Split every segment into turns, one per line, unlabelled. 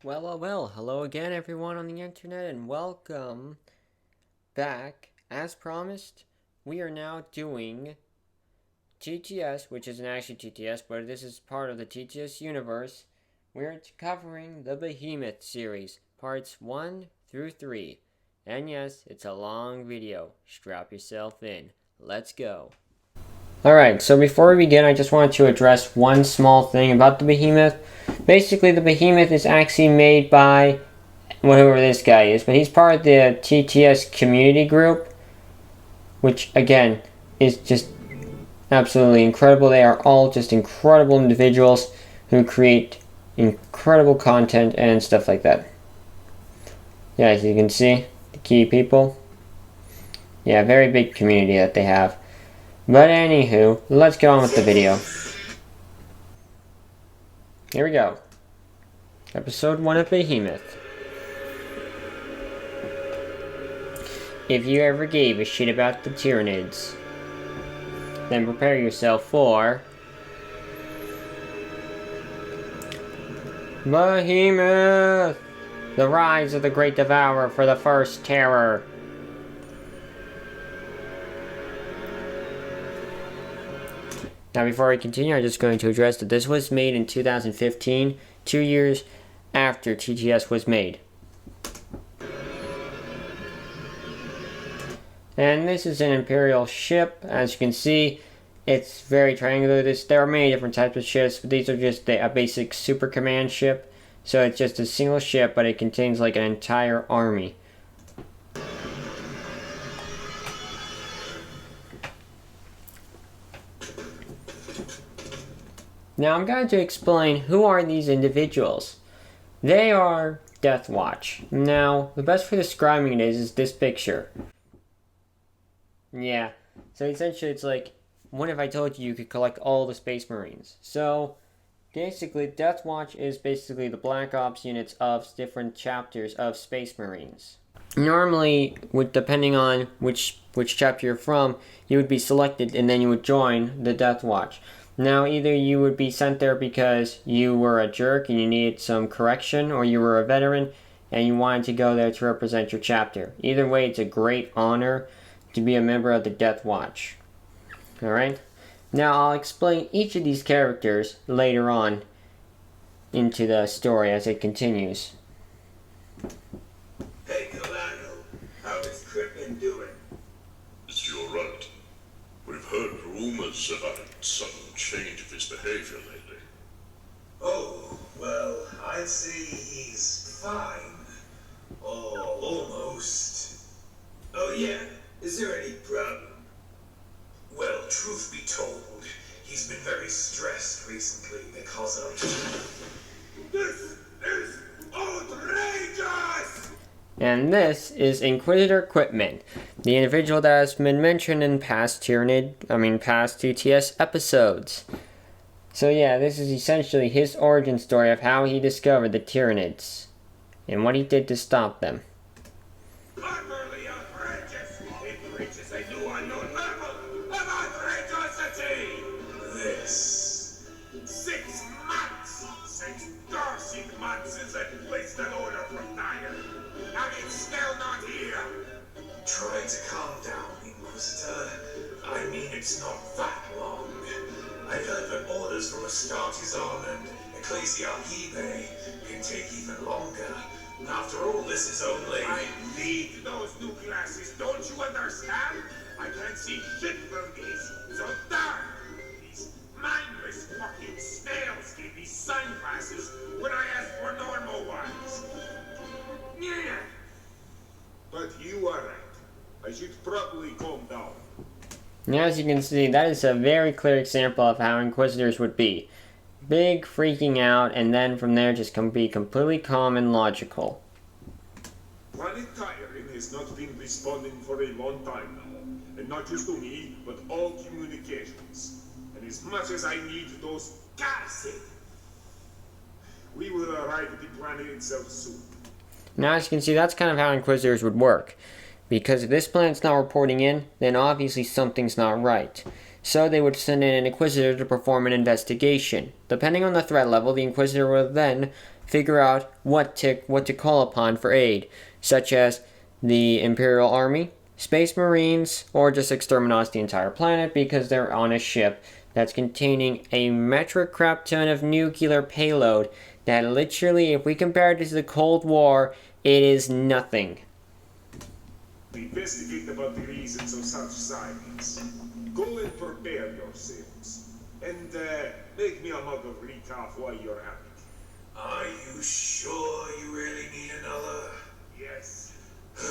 Well, hello again everyone on the internet and welcome back. As promised, we are now doing TTS, which isn't actually TTS, but this is part of the TTS universe. We're covering the Behemoth series, parts 1 through 3. And yes, it's a long video. Strap yourself in. Let's go. Alright, so before we begin, I just wanted to address one small thing about the Behemoth. Basically, the Behemoth is actually made by whatever this guy is, but he's part of the TTS community group, which, again, is just absolutely incredible. They are all just incredible individuals who create incredible content and stuff like that. Yeah, as you can see, the key people. Yeah, very big community that they have. But anywho, let's get on with the video. Here we go. Episode 1 of Behemoth. If you ever gave a shit about the Tyranids, then prepare yourself for Behemoth! The rise of the Great Devourer for the first terror. Now before I continue, I'm just going to address that this was made in 2015, 2 years after TTS was made. And this is an Imperial ship. As you can see, it's very triangular. There are many different types of ships, but these are just a basic Super Command ship. So it's just a single ship, but it contains like an entire army. Now I'm going to explain who are these individuals. They are Death Watch. Now, the best for describing it is this picture. Yeah, so essentially it's like, what if I told you could collect all the Space Marines? So, basically, Death Watch is basically the Black Ops units of different chapters of Space Marines. Normally, depending on which chapter you're from, you would be selected and then you would join the Death Watch. Now, either you would be sent there because you were a jerk and you needed some correction, or you were a veteran and you wanted to go there to represent your chapter. Either way, it's a great honor to be a member of the Death Watch. Alright? Now, I'll explain each of these characters later on into the story as it continues.
Hey, Galano, how is Crippen doing?
It's your right. We've heard rumors about a sudden change of his behavior lately.
Oh, well, I'd say he's fine. Oh, almost. Oh, yeah? Is there any problem? Well, truth be told, he's been very stressed recently because of... This is outrageous!
And this is Inquisitor Equipment, the individual that has been mentioned in past TTS episodes. So yeah, this is essentially his origin story of how he discovered the Tyranids, and what he did to stop them.
Utterly outrageous! It reaches a new unknown level of outrageosity! This... 6 months! 6 Darcy months since I placed an order from Dyer. And it's still not here! Try to calm down, Inquisitor. I mean, it's not that long. I've heard that orders from Astartes and Ecclesia Hebe can take even longer. After all, this is only... I need those new glasses, don't you understand? I can't see shit from these, so darn! These mindless fucking snails gave me sunglasses when I asked for normal ones. Yeah. But you are right. I should probably calm down.
Now as you can see, that is a very clear example of how Inquisitors would be. Big, freaking out, and then from there just be completely calm and logical.
Planet Tyrian has not been responding for a long time now. And not just to me, but all communications. And as much as I need those gases, we will arrive at the planet itself soon.
Now as you can see, that's kind of how Inquisitors would work. Because if this planet's not reporting in, then obviously something's not right. So they would send in an Inquisitor to perform an investigation. Depending on the threat level, the Inquisitor would then figure out what to call upon for aid, such as the Imperial Army, Space Marines, or just exterminate the entire planet because they're on a ship that's containing a metric crap ton of nuclear payload that literally, if we compare it to the Cold War, it is nothing.
Investigate about the reasons of such silence. Go and prepare yourselves. And make me a mug of recaf while you're at it.
Are you sure you really need another?
Yes.
The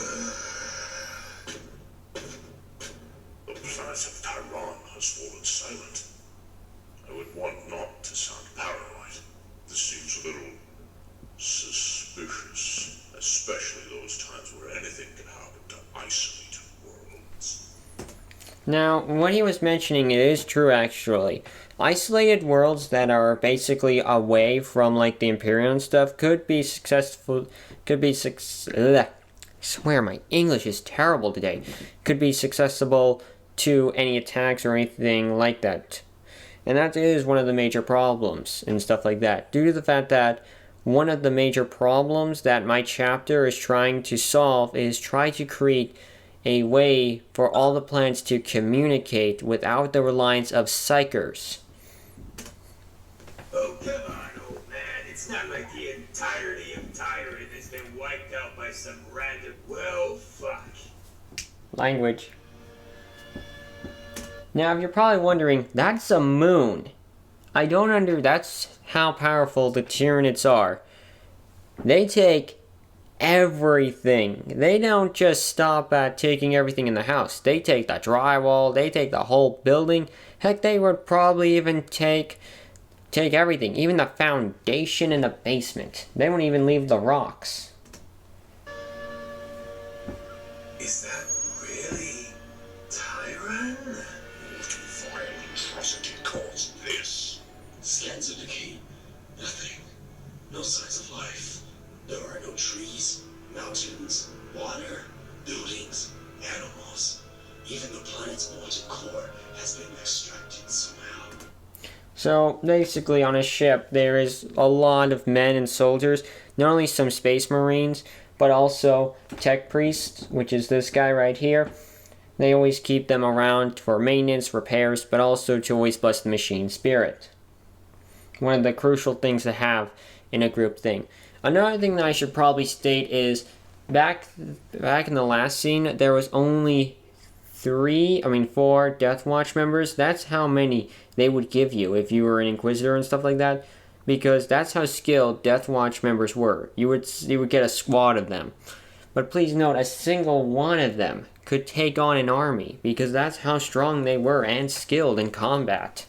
planet of Tyron has fallen silent. I would want not to sound paranoid. This seems a little suspicious, especially those times where anything can happen to isolated worlds.
Now, what he was mentioning, it is true actually. Isolated worlds that are basically away from like the Imperial and stuff could be successful. I swear my English is terrible today. Could be susceptible to any attacks or anything like that. And that is one of the major problems and stuff like that. Due to the fact that one of the major problems that my chapter is trying to solve is try to create a way for all the planets to communicate without the reliance of psychers.
Oh, come on, old man. It's not like the entirety of Tyron has been wiped out by some random... Well, fuck.
Language. Now, if you're probably wondering, that's a moon. I don't that's how powerful the Tyranids are. They take everything. They don't just stop at taking everything in the house. They take the drywall, they take the whole building. Heck, they would probably even take everything, even the foundation in the basement. They won't even leave the rocks.
Is that really Tyron?
What vile atrocity caused this?
Scans indicate nothing. No signs of life. There are no trees, mountains, water, buildings, animals. Even the planet's molten core has been extracted somehow.
So basically on a ship there is a lot of men and soldiers, not only some space marines, but also tech priests, which is this guy right here. They always keep them around for maintenance, repairs, but also to always bless the machine spirit. One of the crucial things to have in a group thing. Another thing that I should probably state is back in the last scene there was only 4 Death Watch members. That's how many they would give you if you were an Inquisitor and stuff like that, because that's how skilled Death Watch members were. You would get a squad of them. But please note, a single one of them could take on an army, because that's how strong they were and skilled in combat.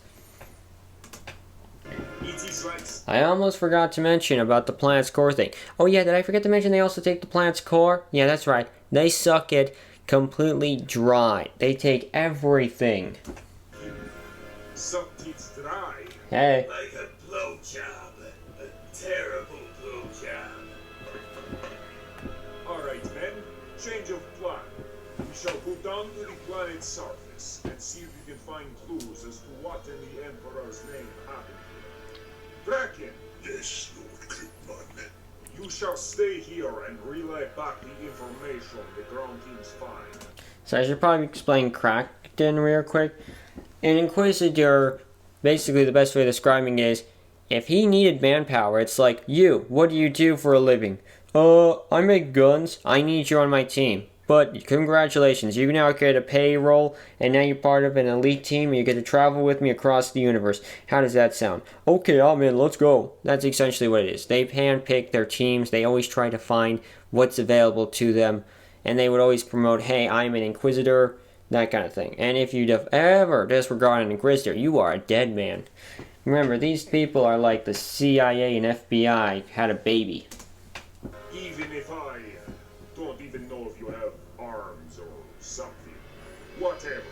I almost forgot to mention about the planet's core thing. Oh yeah, did I forget to mention they also take the planet's core? Yeah, that's right. They suck it completely dry. They take everything.
Sucked it dry.
Hey.
Like a blowjob. A terrible blowjob.
Alright, men. Change of plan. We shall go down to the planet's surface and see if we can find clues as to what in the Emperor's name happened here. Bracken!
Yes, Lord Klipman.
You shall stay here and relay back the information the ground teams find.
So I should probably explain Kraken real quick. An Inquisitor, basically the best way of describing it is, if he needed manpower, it's like, you, what do you do for a living? I make guns. I need you on my team. But congratulations, you now get a payroll, and now you're part of an elite team, and you get to travel with me across the universe. How does that sound? Okay, I'm in, let's go. That's essentially what it is. They handpick their teams, they always try to find what's available to them, and they would always promote, hey, I'm an Inquisitor, that kind of thing. And if you ever disregard an Inquisitor, you are a dead man. Remember, these people are like the CIA and FBI had a baby.
Even if I don't even know if you have arms or something. Whatever.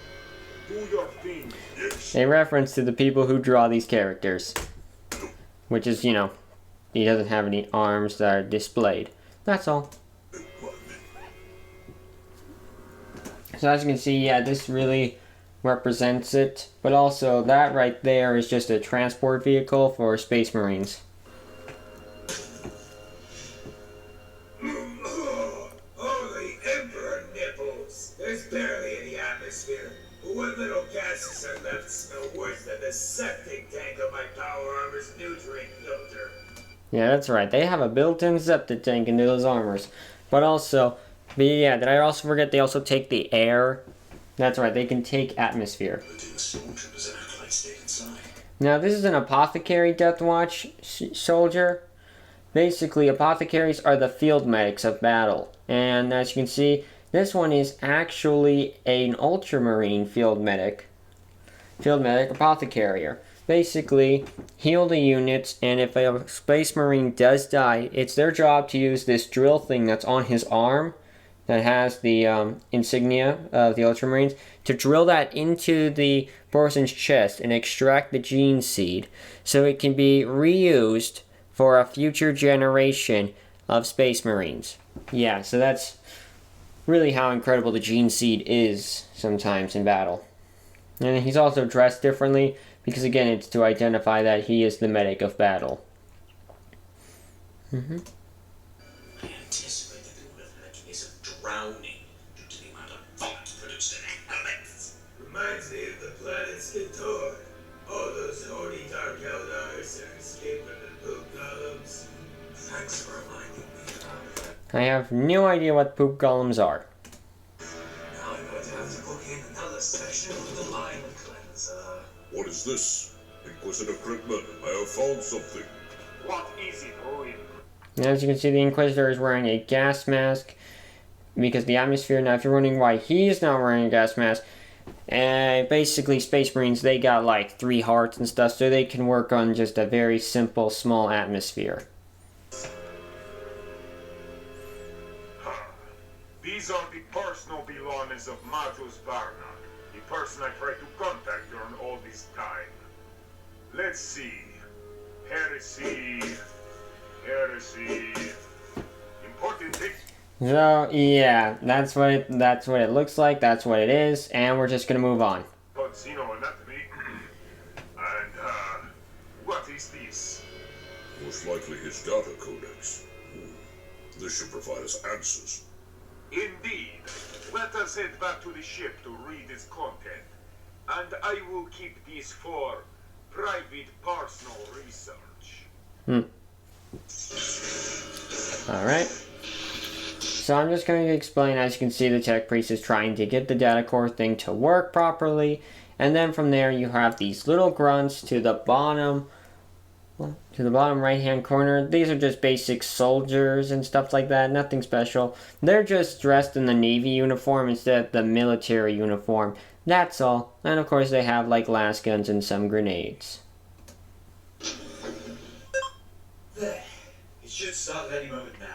Do your thing.
Yes.
A reference to the people who draw these characters. Which is, he doesn't have any arms that are displayed. That's all. So as you can see, yeah, this really represents it. But also, that right there is just a transport vehicle for Space Marines.
my power armor's nutrient filter.
Yeah, that's right. They have a built-in septic tank into those armors. But yeah, did I also forget they also take the air? That's right, they can take atmosphere. Now, this is an apothecary Death Watch soldier. Basically, apothecaries are the field medics of battle. And as you can see, this one is actually an ultramarine field medic apothecary. Basically, heal the units, and if a space marine does die, it's their job to use this drill thing that's on his arm that has the insignia of the ultramarines to drill that into the person's chest and extract the gene seed so it can be reused for a future generation of space marines. Yeah, so that's really how incredible the gene seed is sometimes in battle. And he's also dressed differently because, again, it's to identify that he is the medic of battle.
I anticipate that they would have had a case of drowning due to the amount of thought produced in helmets.
Reminds me of the planet Skitor. All those horny dark eldars are escaping the poop golems.
Thanks for reminding me.
I have no idea what poop golems are.
Now I'm going to have to book in another session of the mind cleanser.
What is this? Inquisitor Crickman, I have found something.
What is it, Owen?
As you can see, the Inquisitor is wearing a gas mask because the atmosphere. Now, if you're wondering why he's not wearing a gas mask, basically, Space Marines, they got like 3 hearts and stuff, so they can work on just a very simple, small atmosphere.
These are the personal belongings of Matus Varna, the person I tried to contact during all this time. Let's see. Heresy. Important things.
So yeah, that's what it looks like. That's what it is, and we're just gonna move on.
Anatomy. And what is this?
Most likely his data codex. This should provide us answers.
Indeed. Let us head back to the ship to read its content. And I will keep this for private personal research.
Alright. So I'm just going to explain. As you can see, the tech priest is trying to get the data core thing to work properly. And then from there you have these little grunts to the bottom right hand corner. These are just basic soldiers and stuff like that, nothing special. They're just dressed in the Navy uniform instead of the military uniform. That's all. And of course they have like las guns and some grenades.
There. It should start at any moment now.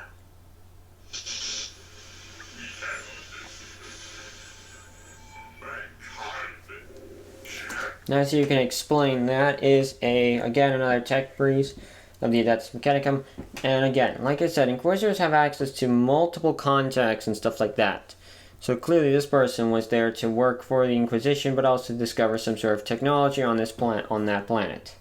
Now, so you can explain, that is again another tech breeze of the Adeptus Mechanicum. And again, like I said, Inquisitors have access to multiple contacts and stuff like that. So clearly this person was there to work for the Inquisition, but also discover some sort of technology on that planet.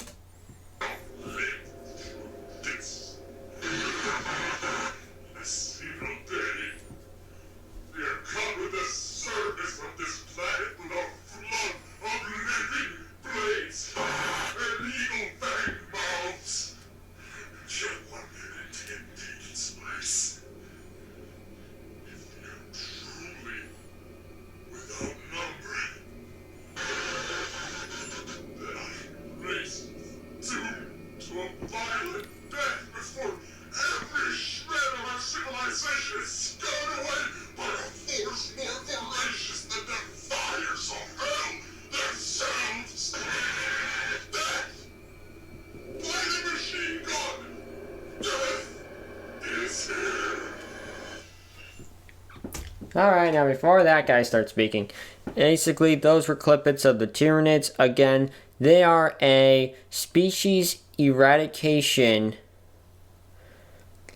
Alright, now before that guy starts speaking, basically those were clippets of the Tyranids. Again, they are a species eradication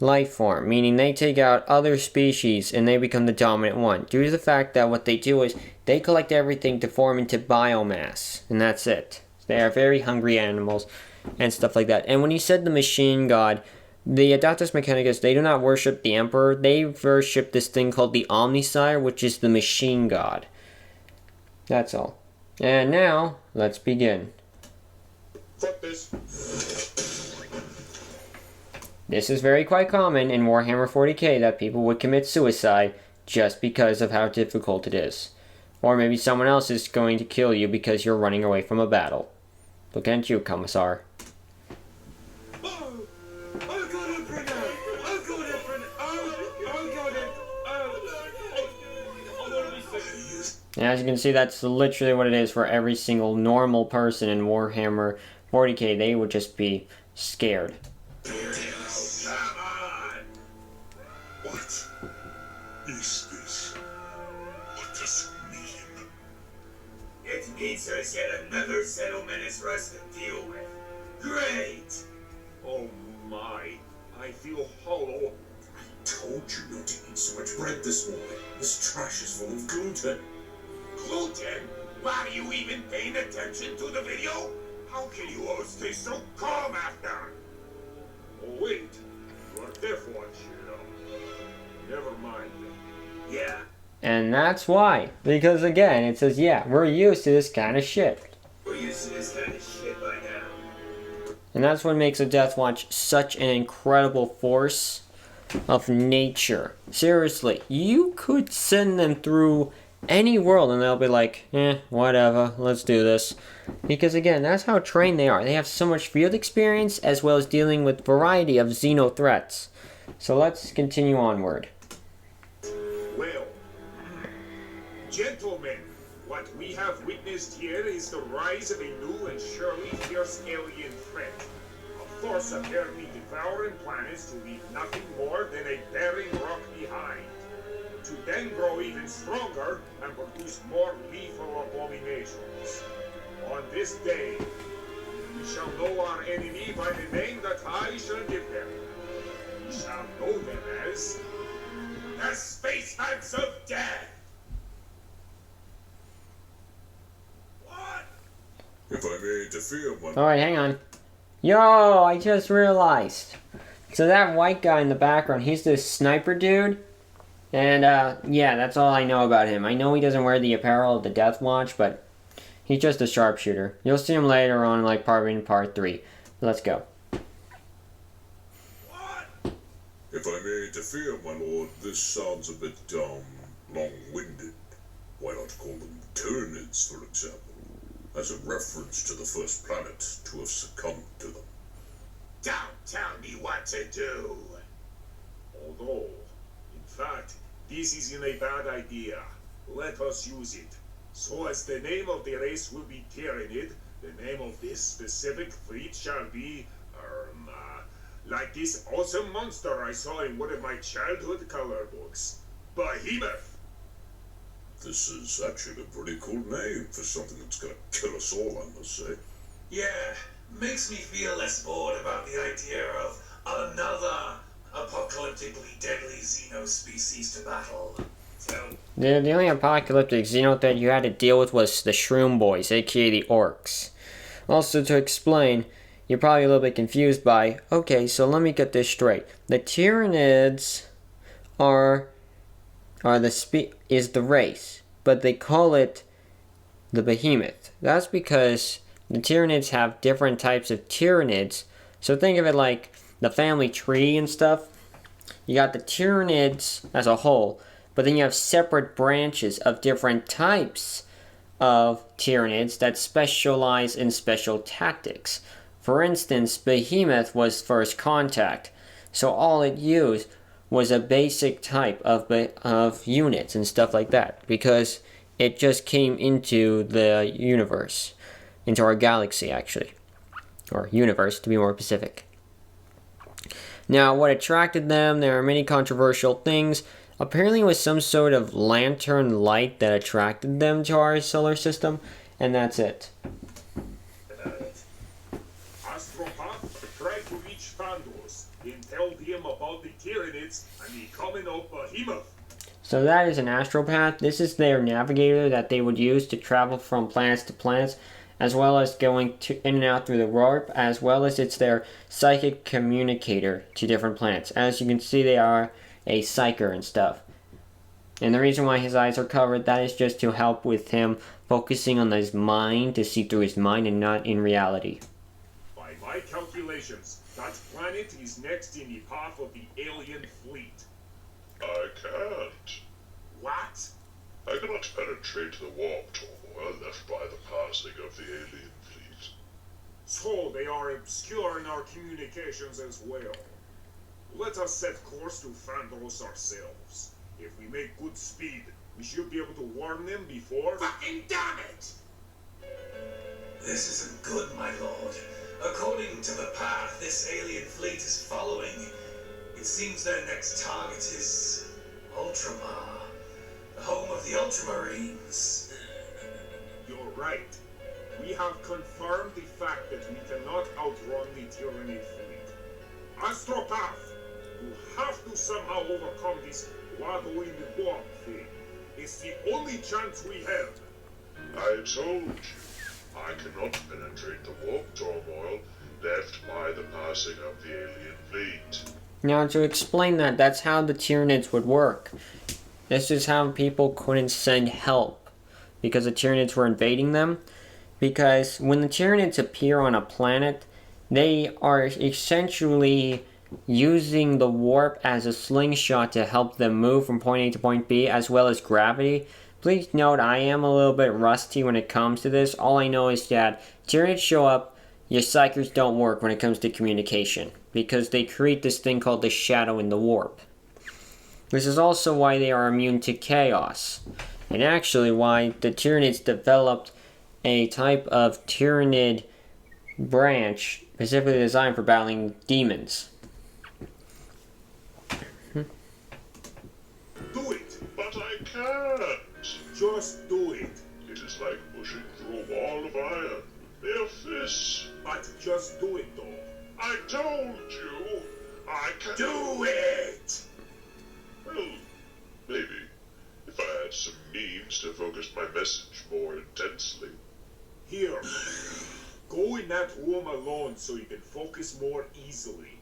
life form, meaning they take out other species and they become the dominant one, due to the fact that what they do is they collect everything to form into biomass, and that's it. They are very hungry animals and stuff like that. And when he said the machine god, the Adeptus Mechanicus, they do not worship the Emperor. They worship this thing called the Omnisire, which is the machine god. That's all. And now, let's begin.
Fuck this.
This is very quite common in Warhammer 40k that people would commit suicide just because of how difficult it is. Or maybe someone else is going to kill you because you're running away from a battle. Look at you, Commissar. And as you can see, that's literally what it is for every single normal person in Warhammer 40k. They would just be scared.
Come on!
What is this? What does it mean?
It means there's yet another settlement is for us to deal with. Great!
Oh my, I feel hollow.
I told you not to eat so much bread this morning. This trash is full of gluten.
Gluten? Why are you even paying attention to the video? How can you all stay so calm after?
Oh wait, you are Death Watch, you know. Never mind.
Yeah.
And that's why. Because again, it says, yeah, we're used to this kind of shit.
We're used to this kind of shit by now.
And that's what makes a Death Watch such an incredible force of nature. Seriously, you could send them through any world and they'll be like, whatever, let's do this. Because again, that's how trained they are. They have so much field experience as well as dealing with variety of xeno threats. So let's continue onward.
Well, gentlemen, what we have witnessed here is the rise of a new and surely fierce alien threat. A force apparently devouring planets to leave nothing more than a barren rock behind. To then grow even stronger and produce more lethal abominations. On this day, we shall know our enemy by the name that I shall give them. We shall know them as
The Space Ants of Death! What?
If I may interfere, one.
Alright, hang on. Yo, I just realized. So that white guy in the background, he's this sniper dude. And, yeah, that's all I know about him. I know he doesn't wear the apparel of the Death Watch, but he's just a sharpshooter. You'll see him later on, like, in part 3. Let's go.
What?
If I may interfere, my lord, this sounds a bit, long-winded. Why not call them Tyranids, for example? As a reference to the first planet to have succumbed to them.
Don't tell me what to do!
Although, in fact, this isn't a bad idea. Let us use it. So as the name of the race will be Tyranid, the name of this specific fleet shall be, like this awesome monster I saw in one of my childhood color books. Behemoth! This is actually a pretty cool name for something that's gonna kill us all, I must say.
Yeah, makes me feel less bored about the idea of another apocalyptically deadly xeno-species to battle. So,
The only apocalyptic xeno threat you had to deal with was the Shroom Boys, aka the Orcs. Also, to explain, you're probably a little bit confused by, okay, so let me get this straight. The Tyranids is the race, but they call it the Behemoth. That's because the Tyranids have different types of Tyranids. So think of it like the family tree and stuff. You got the Tyranids as a whole, but then you have separate branches of different types of Tyranids that specialize in special tactics. For instance, Behemoth was First Contact, so all it used was a basic type of units and stuff like that, because it just came into the universe, into our galaxy actually, or universe to be more specific. Now, what attracted them, there are many controversial things. Apparently it was some sort of lantern light that attracted them to our solar system, and that's it.
Astropath, try to reach Fandos and tell him about the Tyranids and the coming of Behemoth.
So that is an astropath. This is their navigator that they would use to travel from planets to planets, as well as going in and out through the warp, as well as it's their psychic communicator to different planets. As you can see, they are a psyker and stuff. And the reason why his eyes are covered, that is just to help with him focusing on his mind, to see through his mind and not in reality.
My calculations, that planet is next in the path of the alien fleet.
I can't.
What?
I cannot penetrate the warp turmoil left by the passing of the alien fleet.
So they are obscure in our communications as well. Let us set course to Thandros ourselves. If we make good speed, we should be able to warn them before...
Fucking damn it! This isn't good, my lord. According to the path this alien fleet is following, it seems their next target is Ultramar, the home of the Ultramarines.
You're right. We have confirmed the fact that we cannot outrun the Tyranid fleet. Astropath, you have to somehow overcome this waddle in the warp thing. It's the only chance we have.
I told you, I cannot penetrate the warp turmoil left by the passing of the alien fleet.
Now, to explain that, that's how the Tyranids would work. This is how people couldn't send help, because the Tyranids were invading them. Because when the Tyranids appear on a planet, they are essentially using the warp as a slingshot to help them move from point A to point B, as well as gravity. Please note, I am a little bit rusty when it comes to this. All I know is that Tyranids show up, your psychers don't work when it comes to communication, because they create this thing called the shadow in the warp. This is also why they are immune to chaos, and actually why the Tyranids developed a type of Tyranid branch specifically designed for battling demons.
Do it!
But I can't.
Just do it.
It is like pushing through a wall of iron. Mere fists.
But just do it, though.
I told you, I can't.
Do it!
Well, maybe. If I had some means to focus my message more intensely.
Here. Go in that room alone so you can focus more easily.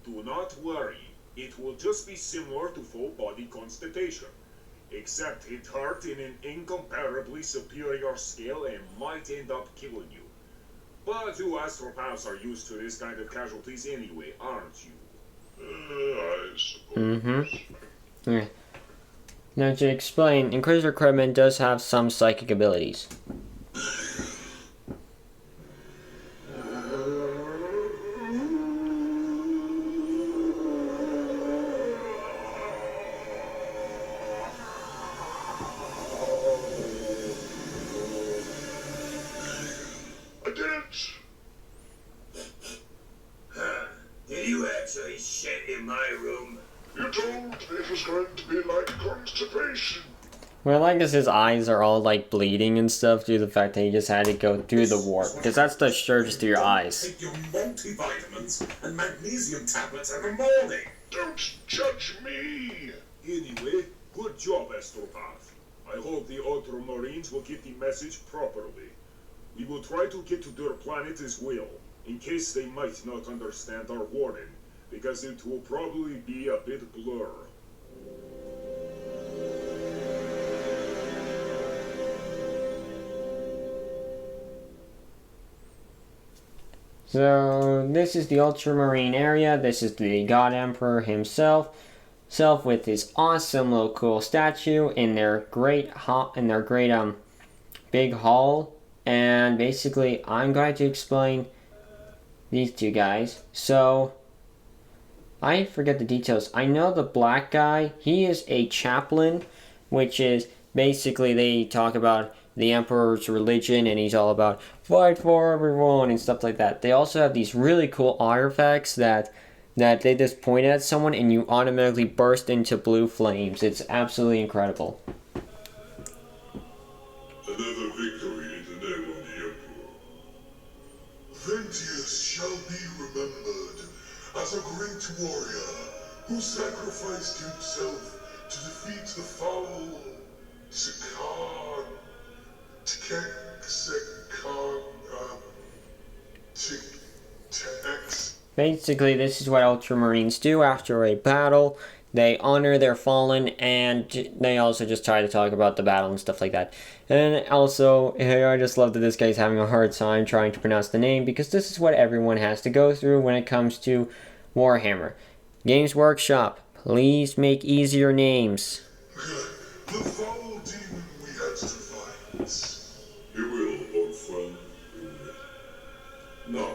Do not worry. It will just be similar to full body constatation. Except it hurt in an incomparably superior scale and might end up killing you. But you astropaths are used to this kind of casualties anyway, aren't you?
I suppose.
Yeah. Now to explain, Inquisitor Kremlin does have some psychic abilities.
I did it!
Did you actually shit in my room?
You told me it was going to be like constipation.
What I like is his eyes are all like bleeding and stuff due to the fact that he just had to go through the warp. Because that's the surges through your eyes.
Take your multivitamins and magnesium tablets every morning.
Don't judge me!
Anyway, good job, Astropath. I hope the Ultramarines will get the message properly. We will try to get to their planet as well, in case they might not understand our warning, because it will probably be a bit blur.
So this is the Ultramarine area. This is the God Emperor himself with his awesome little cool statue in their great big hall. And basically, I'm going to explain these two guys. So I forget the details. I know the black guy, he is a chaplain, which is basically they talk about the Emperor's religion, and he's all about fight for everyone and stuff like that. They also have these really cool artifacts that they just point at someone and you automatically burst into blue flames. It's absolutely incredible.
Another victory in the name of the Emperor.
Ventius shall be remembered as a great warrior who sacrificed himself to defeat the foul Sikan. Tic-tacs.
Basically, this is what Ultramarines do after a battle. They honor their fallen, and they also just try to talk about the battle and stuff like that. And also, I just love that this guy's having a hard time trying to pronounce the name, because this is what everyone has to go through when it comes to Warhammer. Games Workshop, please make easier names.
The foul demon we had to fight. You will, old friend. Now,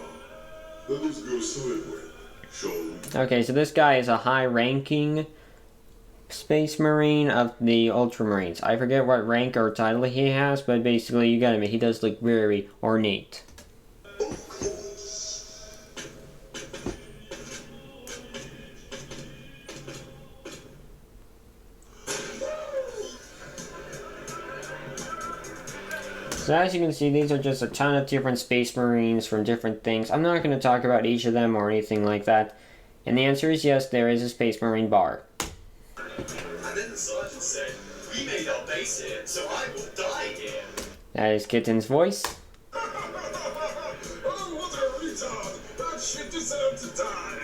let us go celebrate, shall we?
Okay, so this guy is a high-ranking Space Marine of the Ultramarines. I forget what rank or title he has, but basically, you gotta admit, he does look very ornate. So as you can see, these are just a ton of different Space Marines from different things. I'm not going to talk about each of them or anything like that. And the answer is yes, there is a Space Marine bar.
And then the sergeant said, "We made our base here, so I will die here."
That is Kitten's voice.
Oh, what a retard! That shit deserved to die!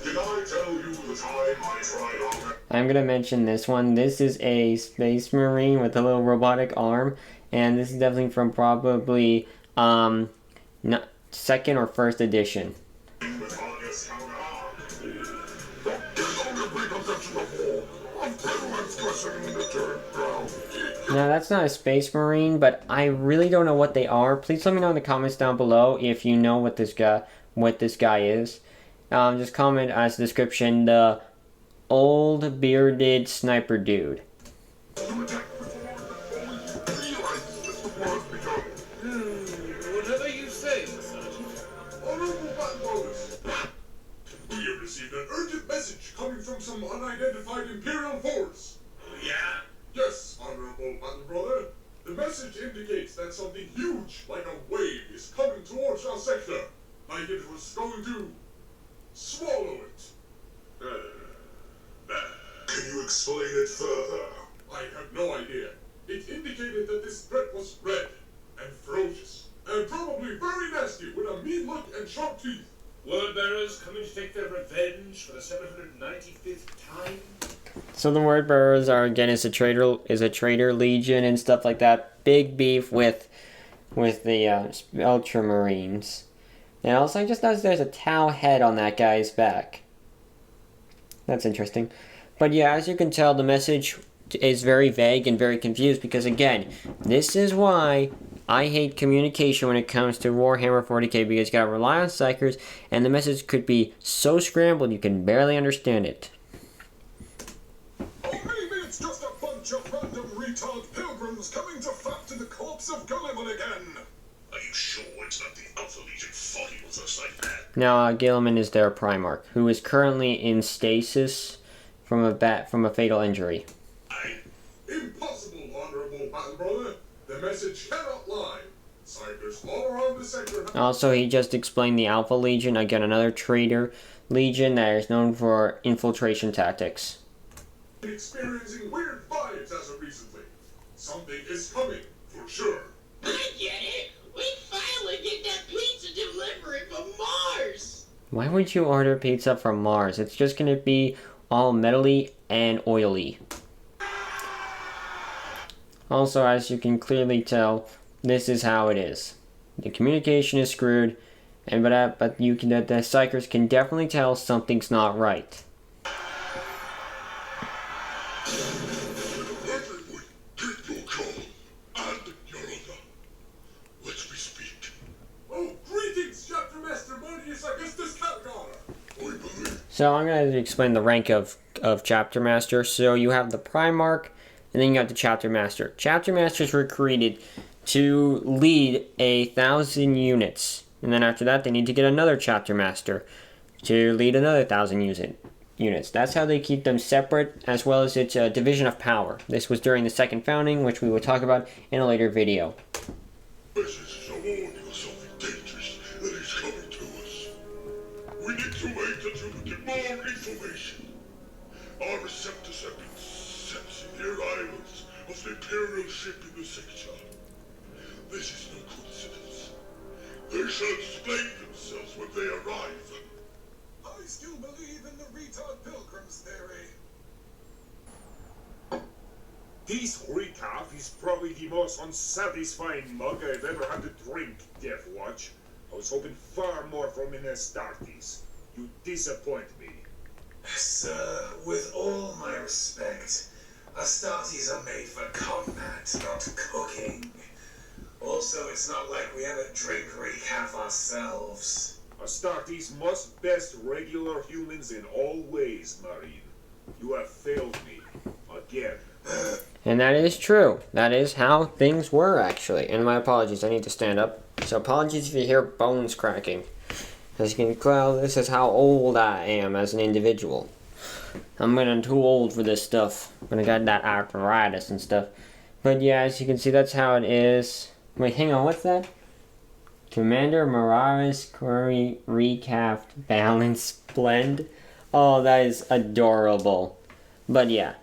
Did I tell you the time I tried out?
I'm going to mention this one. This is a Space Marine with a little robotic arm. And this is definitely from probably second or first edition. Now that's not a Space Marine, but I really don't know what they are. Please let me know in the comments down below if you know what this guy is. Just comment as a description, the old bearded sniper dude.
Whatever you say, Sergeant.
Honorable Battlebrothers, we have received an urgent message coming from some unidentified Imperial force.
Yeah?
Yes, Honorable Battlebrother. The message indicates that something huge, like a wave, is coming towards our sector. Like it was going to swallow it. Can you explain it further? I have no idea. It indicated that this threat was red and ferocious, and probably very nasty with a mean look and sharp teeth.
Word bearers coming to take their revenge for the 795th time?
So the word bearers are again is a traitor legion and stuff like that. Big beef with the Ultramarines. And also I just noticed there's a Tau head on that guy's back. That's interesting. But yeah, as you can tell, the message is very vague and very confused because again, this is why I hate communication when it comes to Warhammer 40k, because you gotta rely on psychers and the message could be so scrambled you can barely understand it.
Or maybe it's just a bunch of random retard pilgrims coming to fap to the corpse of Gulliman again.
Are you sure it's not the Alpha Legion fucking with us like that?
Now, Gilliman is their Primarch, who is currently in stasis from a fatal injury.
Impossible, Honorable Battlebrother. The message cannot lie. Psychers all around the sector.
Also, he just explained the Alpha Legion, again another traitor legion that is known for infiltration tactics.
Experiencing weird vibes as of recently. Something is coming, for sure.
I get it! We finally get that pizza delivery from Mars!
Why would you order pizza from Mars? It's just gonna be all metally and oily. Also, as you can clearly tell, this is how it is. The communication is screwed, and the psychers can definitely tell something's not right.
Everyone, take your call. And your honor. Let me speak. Oh, greetings, Chapter Master Monius Augustus Calgar. We believe.
So I'm going to explain the rank of Chapter Master. So you have the Primarch, and then you have the Chapter Master. Chapter Masters were created to lead 1,000 units. And then after that, they need to get another Chapter Master to lead another 1,000 units. That's how they keep them separate, as well as its division of power. This was during the second founding, which we will talk about in a later video.
This is a warning of something dangerous that is coming to us. We need to wait until we get more information. Our receptors have been sensing the arrivals of the Imperial ship in the sector. This is no coincidence. They shall explain themselves when they arrive. I still believe in the retard pilgrims theory.
This recap is probably the most unsatisfying mug I've ever had to drink, Death Watch. I was hoping far more from an Astartes. You disappoint me.
Sir, with all my respect, Astartes are made for combat, not cooking. Also, it's not like we ever drink recap ourselves.
Astartes must best regular humans in all ways, Marine. You have failed me. Again.
And that is true. That is how things were, actually. And my apologies, I need to stand up. So apologies if you hear bones cracking. As you can tell, this is how old I am as an individual. I'm getting too old for this stuff. When I got that arthritis and stuff. But yeah, as you can see, that's how it is. Wait, hang on, what's that? Commander Morales Curry Recapped Balance Blend. Oh, that is adorable. But yeah,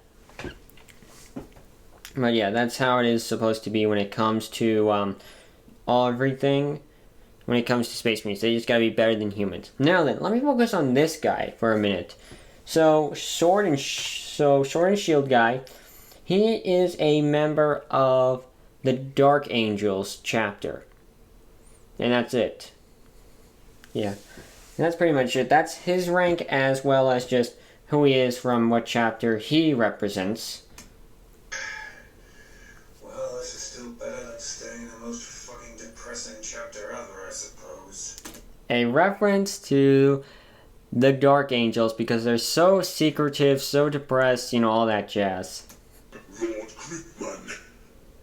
that's how it is supposed to be when it comes to everything. When it comes to Space Marines, they just gotta be better than humans. Now then, let me focus on this guy for a minute. So Sword and Shield guy, he is a member of the Dark Angels chapter, and that's it. Yeah, and that's pretty much it. That's his rank, as well as just who he is from what chapter he represents.
Well, this is still better than staying in the most fucking depressing chapter ever, I suppose.
A reference to the Dark Angels because they're so secretive, so depressed, you know, all that jazz.
Lord Gripman,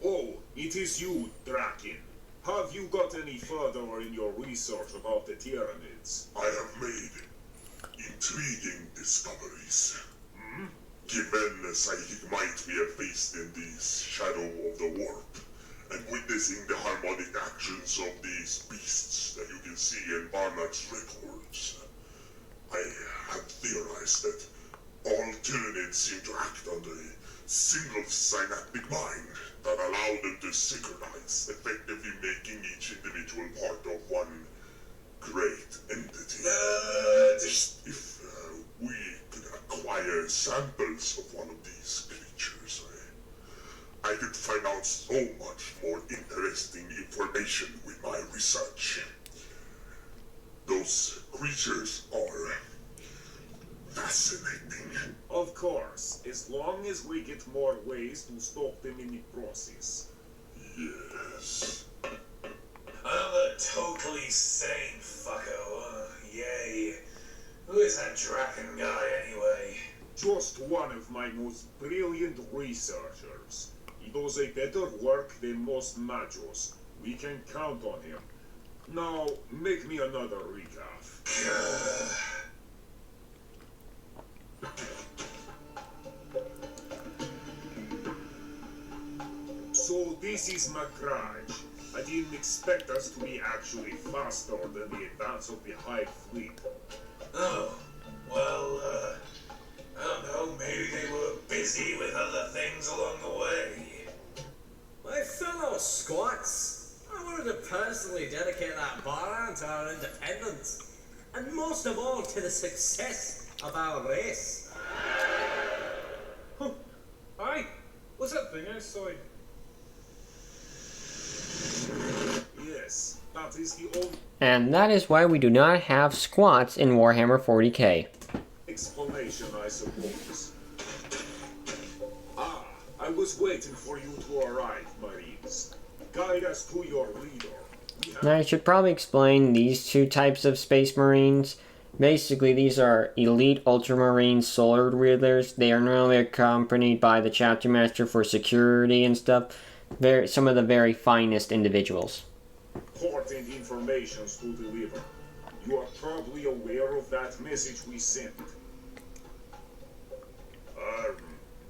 Oh, it is you, Draken. Have you got any further in your research about the Tyranids?
I have made intriguing discoveries. Given the psychic might we have faced in the shadow of the warp, and witnessing the harmonic actions of these beasts that you can see in Barnard's records, I have theorized that all Tyranids seem to act under a single synaptic mind that allow them to synchronize, effectively making each individual part of one great entity. If we could acquire samples of one of these creatures, I could find out so much more interesting information with my research. Those creatures are fascinating.
Of course, as long as we get more ways to stop them in the process.
Yes.
Another totally sane fucko. Yay. Who is that Draken guy, anyway?
Just one of my most brilliant researchers. He does a better work than most Majos. We can count on him. Now, make me another recap. So this is my garage. I didn't expect us to be actually faster than the advance of the Hive fleet.
Oh, well, I don't know, maybe they were busy with other things along the way.
My fellow squats, I wanted to personally dedicate that bar to our independence, and most of all to the success of our race.
Hi, what's that thing outside? Yes, that is the old
And that is why we do not have squats in Warhammer 40k.
explanation, I suppose. Ah, I was waiting for you to arrive, Marines. Guide us to your leader.
Now I should probably explain these two types of Space Marines. Basically, these are elite Ultramarine Solar Wheelers. They are normally accompanied by the Chapter Master for security and stuff. Some of the very finest individuals.
Important information to deliver. You are probably aware of that message we sent.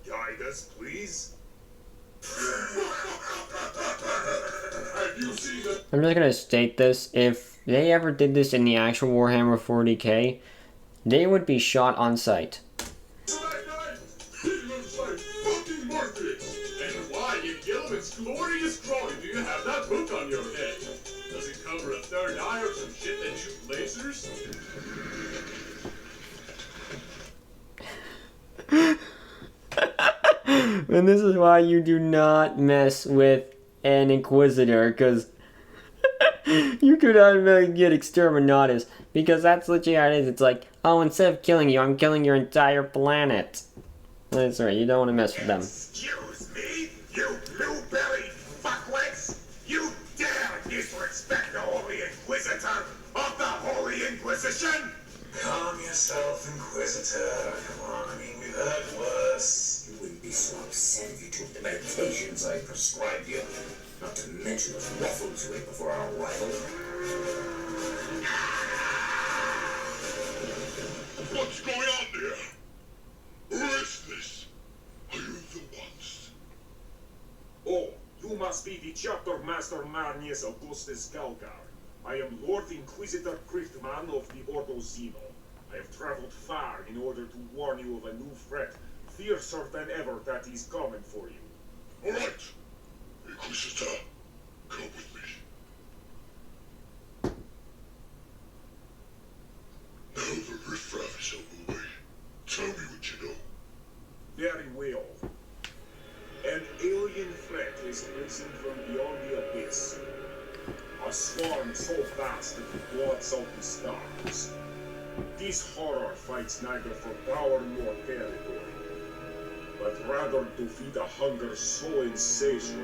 Guide us, please.
Have you seen it?
I'm just gonna state this. If they ever did this in the actual Warhammer 40k, they would be shot on sight.
He looks like fucking Murphy.
And why, in Gilman's glorious drawing, do you have that hook on your head? Does it cover a third eye or some shit that shoots lasers?
And this is why you do not mess with an Inquisitor, because you could automatically get exterminatus. Because that's literally how it is. It's like, oh, instead of killing you, I'm killing your entire planet. That's right, you don't want to mess with them.
Excuse me, you blueberry fuckwits! You dare disrespect the Holy Inquisitor of the Holy Inquisition?
Calm yourself, Inquisitor. Come on, I mean, we've heard worse. You wouldn't be so upset if you took the medications I prescribed you. Not to mention those waffles you ate before our arrival.
What's going on there? Who is this? Are you the ones?
Oh, you must be the Chapter Master Marnius Augustus Galgar. I am Lord Inquisitor Criftman of the Ordo Zeno. I have traveled far in order to warn you of a new threat, fiercer than ever, that is coming for you.
All right. Inquisitor, come with me. Now the riffraff is out of the way. Tell me what you know.
Very well. An alien threat is risen from beyond the abyss. A swarm so vast that it blots out the stars. This horror fights neither for power nor territory, but rather to feed a hunger so insatiable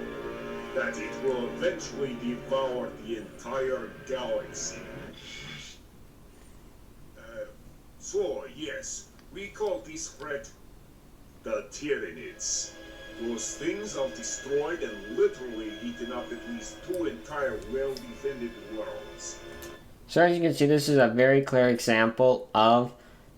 that it will eventually devour the entire galaxy. So, yes, we call this threat the Tyranids. Those things have destroyed and literally eaten up at least 2 entire well-defended worlds.
So as you can see, this is a very clear example of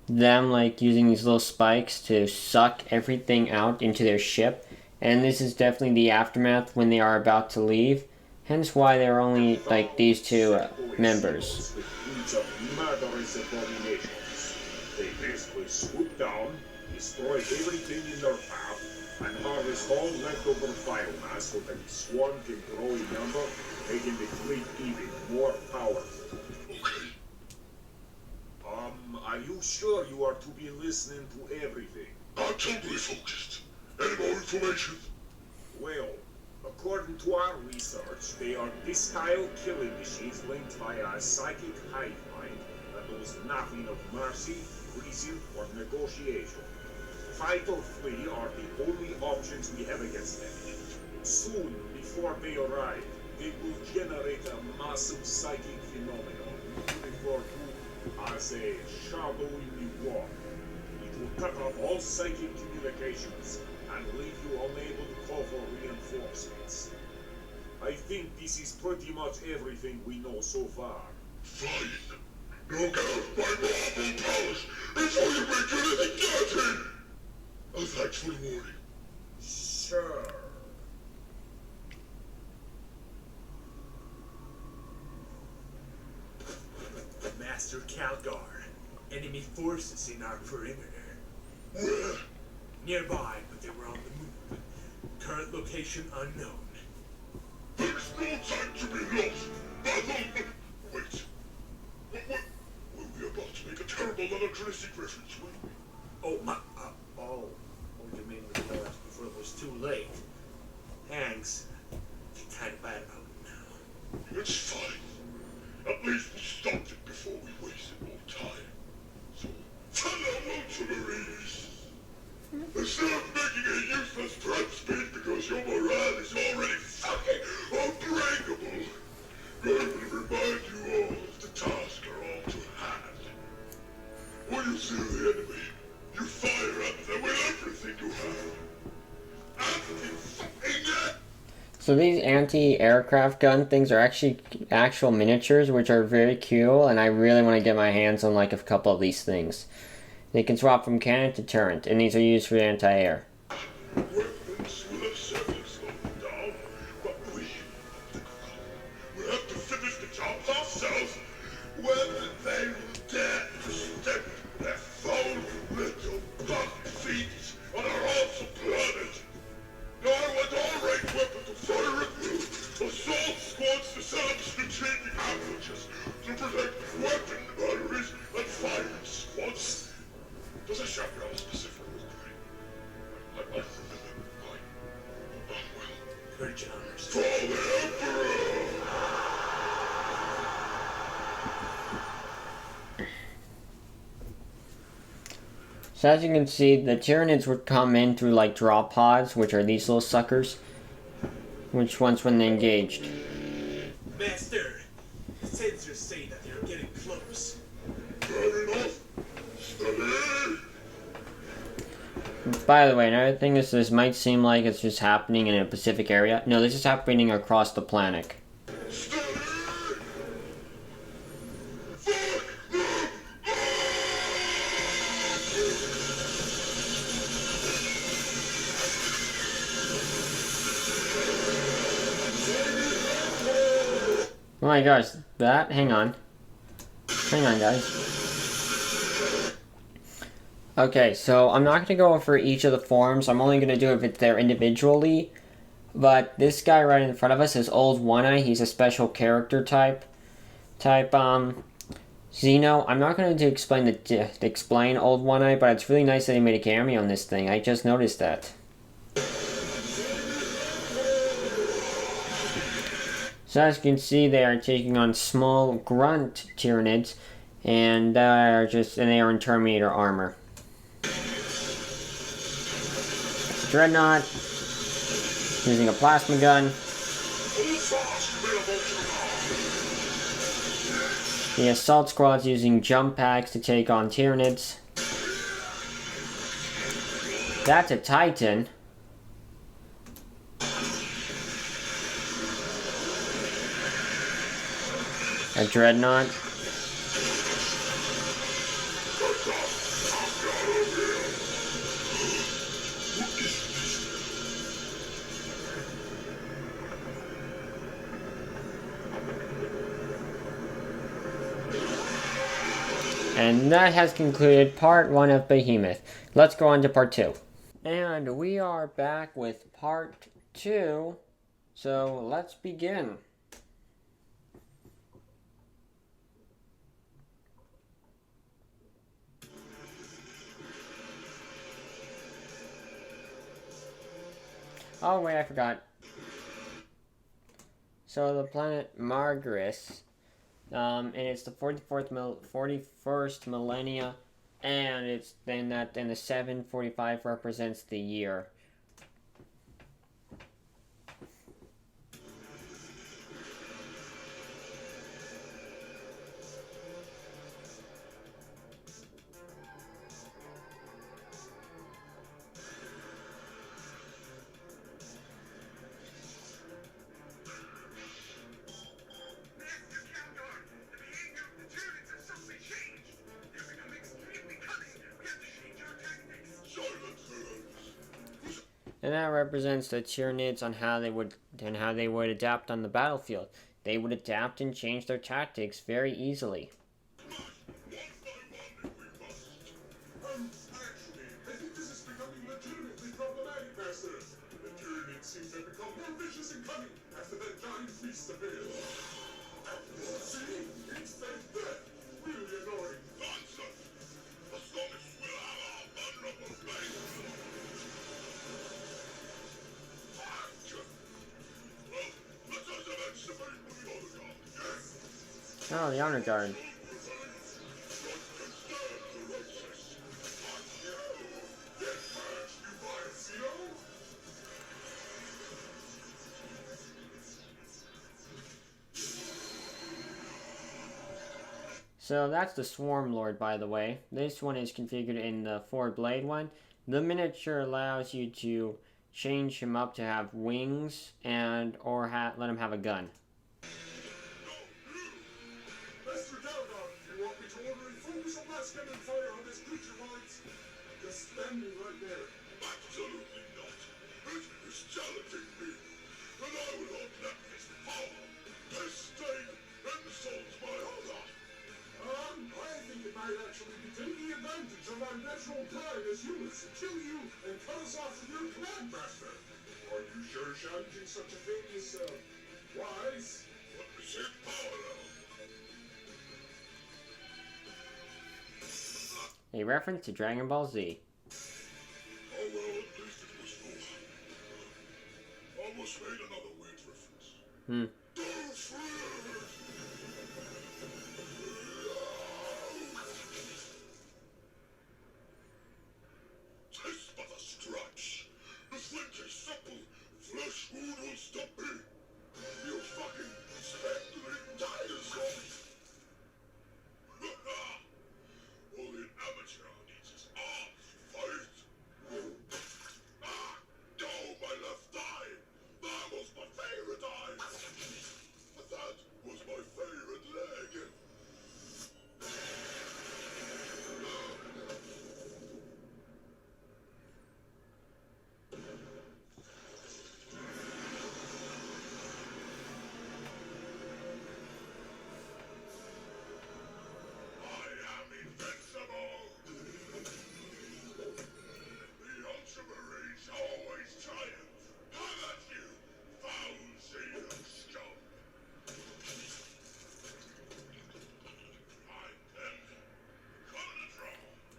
them like using these little spikes to suck everything out into their ship. And this is definitely the aftermath when they are about to leave. Hence why there are only like these two members.
Each of murderous abominations. They basically swoop down, destroy everything in their path, and harvest all leftover biomass so that the swarm can grow in number, making the fleet even more powerful.
Okay.
Are you sure you are to be listening to everything?
I'm totally focused. Any more information?
Well, according to our research, they are distile killing machines linked via a psychic hive mind that knows nothing of mercy, reason, or negotiation. Fight or flee are the only options we have against them. Soon, before they arrive, they will generate a massive psychic phenomenon referred to as a shadow in the wall. It will cut off all psychic communications and leave you unable to call for reinforcements. I think this is pretty much everything we know so far.
Fine. Now get out of my marble palace before you make anything dirty! Oh, thanks for the warning.
Sure.
Master Calgar. Enemy forces in our perimeter.
Where?
Nearby, but they were on the move. Current location unknown.
There's no time to be lost. Wait. We'll be about to make a terrible anachronistic reference, will we?
Oh, you mean we tell us before it was too late? Thanks. I feel kind of bad about it now.
It's fine. At least we stopped it before we wasted more time. So, farewell to Marines. Instead of making a useless prep speech because your morale is already fucking unbreakable, I will remind you all of the task are all to hand. When you see the enemy, you fire at them with everything you have.
So these anti-aircraft gun things are actually actual miniatures, which are very cool, and I really want to get my hands on like a couple of these things. They can swap from cannon to turret, and these are used for anti-air.
Weapons will have certainly slowed them down, but we have to finish the job ourselves, whether they will dare to step their foul little buck feet on our awesome planet. Now I want all rank weapons to fire at will, assault squads to set up strategic ambushes to protect weapon batteries and firing squads. Does a chaperone specifically agree?
So as you can see, the Tyranids would come in through like drop pods, which are these little suckers. Which once when they engaged.
Master, sensors say that they're getting close.
Fair enough. Steady.
By the way, another thing is this might seem like it's just happening in a Pacific area. No, this is happening across the planet.
Steady.
Oh my gosh, hang on. Hang on, guys. Okay, so I'm not going to go over each of the forms. I'm only going to do it if it's there individually. But this guy right in front of us is Old One-Eye. He's a special character type. Xeno. I'm not going to explain Old One-Eye, but it's really nice that he made a cameo on this thing. I just noticed that. So as you can see, they are taking on small grunt Tyranids, and they are in Terminator armor. Dreadnought using a plasma gun. The assault squad's using jump packs to take on Tyranids. That's a Titan. A Dreadnought. And that has concluded part 1 of Behemoth. Let's go on to part 2. And we are back with part 2. So let's begin. Oh wait, I forgot. So the planet Margaris, and it's the 41st millennia, and it's then the 745 represents the year. And that represents the Tyranids on how they would adapt on the battlefield. They would adapt and change their tactics very easily.
Actually, I think this is becoming legitimately problematic, Master. The Tyranids seem to have become more vicious and cunning after that giant feast of ale. See? Instant death. Really annoying. Nonsense. As long as we'll have our vulnerable base.
Oh, the honor guard. So that's the Swarm Lord, by the way. This one is configured in the 4-blade one. The miniature allows you to change him up to have wings and or let him have a gun.
Master Dalgar, you want me to order a focus on blast cannon fire on this creature minds? Just standing right there. Absolutely not. It is challenging me, and I will not let this power, this stain, insult my honor. I think it might actually be taking advantage of our natural pride as humans to kill you and cut us off from your clan, Master. Are you sure challenging such a thing is, wise? Let me see power now.
A reference to Dragon Ball Z.
Oh well, at least it was no. Almost made another weird reference.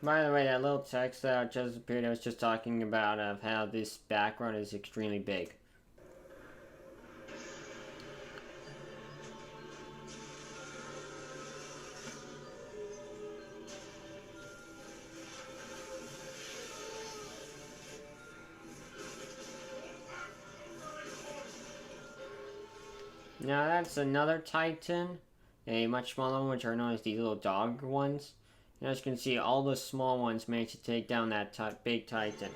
By the way, that little text that just appeared, I was just talking about of how this background is extremely big. Now that's another Titan, a much smaller one, which are known as these little dog ones. And as you can see, all the small ones managed to take down that big Titan.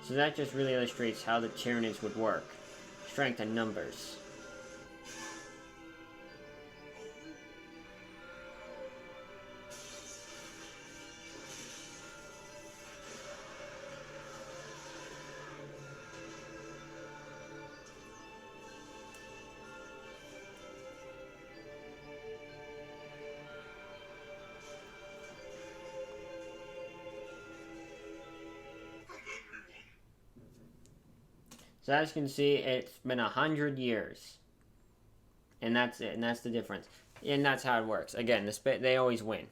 So that just really illustrates how the Tyranids would work. Strength in numbers. So as you can see, it's been 100 years. And that's it, and that's the difference. And that's how it works. Again, they always win.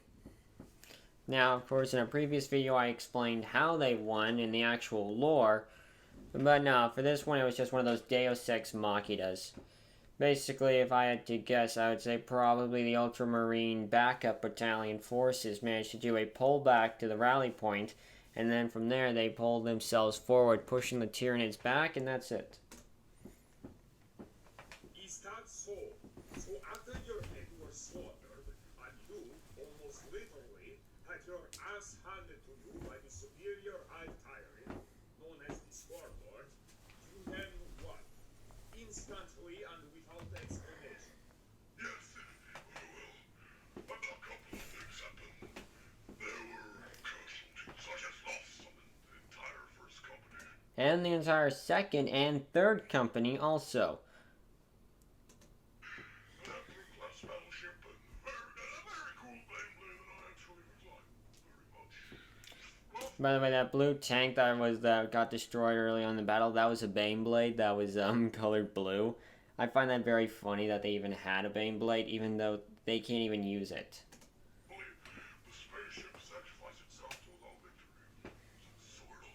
Now, of course, in a previous video, I explained how they won in the actual lore. But no, for this one, it was just one of those Deus Ex Machinas. Basically, if I had to guess, I would say probably the Ultramarine backup battalion forces managed to do a pullback to the rally point, and then from there they pulled themselves forward, pushing the Tyranids back, and that's it.
Is that so? So after your head was slaughtered, and you, almost literally, had your ass handed to you by the superior Tyrant, known as the Scoreboard, you then what? Instantly and without explanation.
Yes, well, a couple of things happened. There were casualties. I just lost some in the entire first company.
And the entire second and third company also.
That class battleship and a very cool Beyblade that I actually like very much.
By the way, that blue tank that got destroyed early on in the battle, that was a Baneblade that was colored blue. I find that very funny that they even had a Baneblade, even though they can't even use it.
The spaceship sacrificed itself to allow victory. Sort of.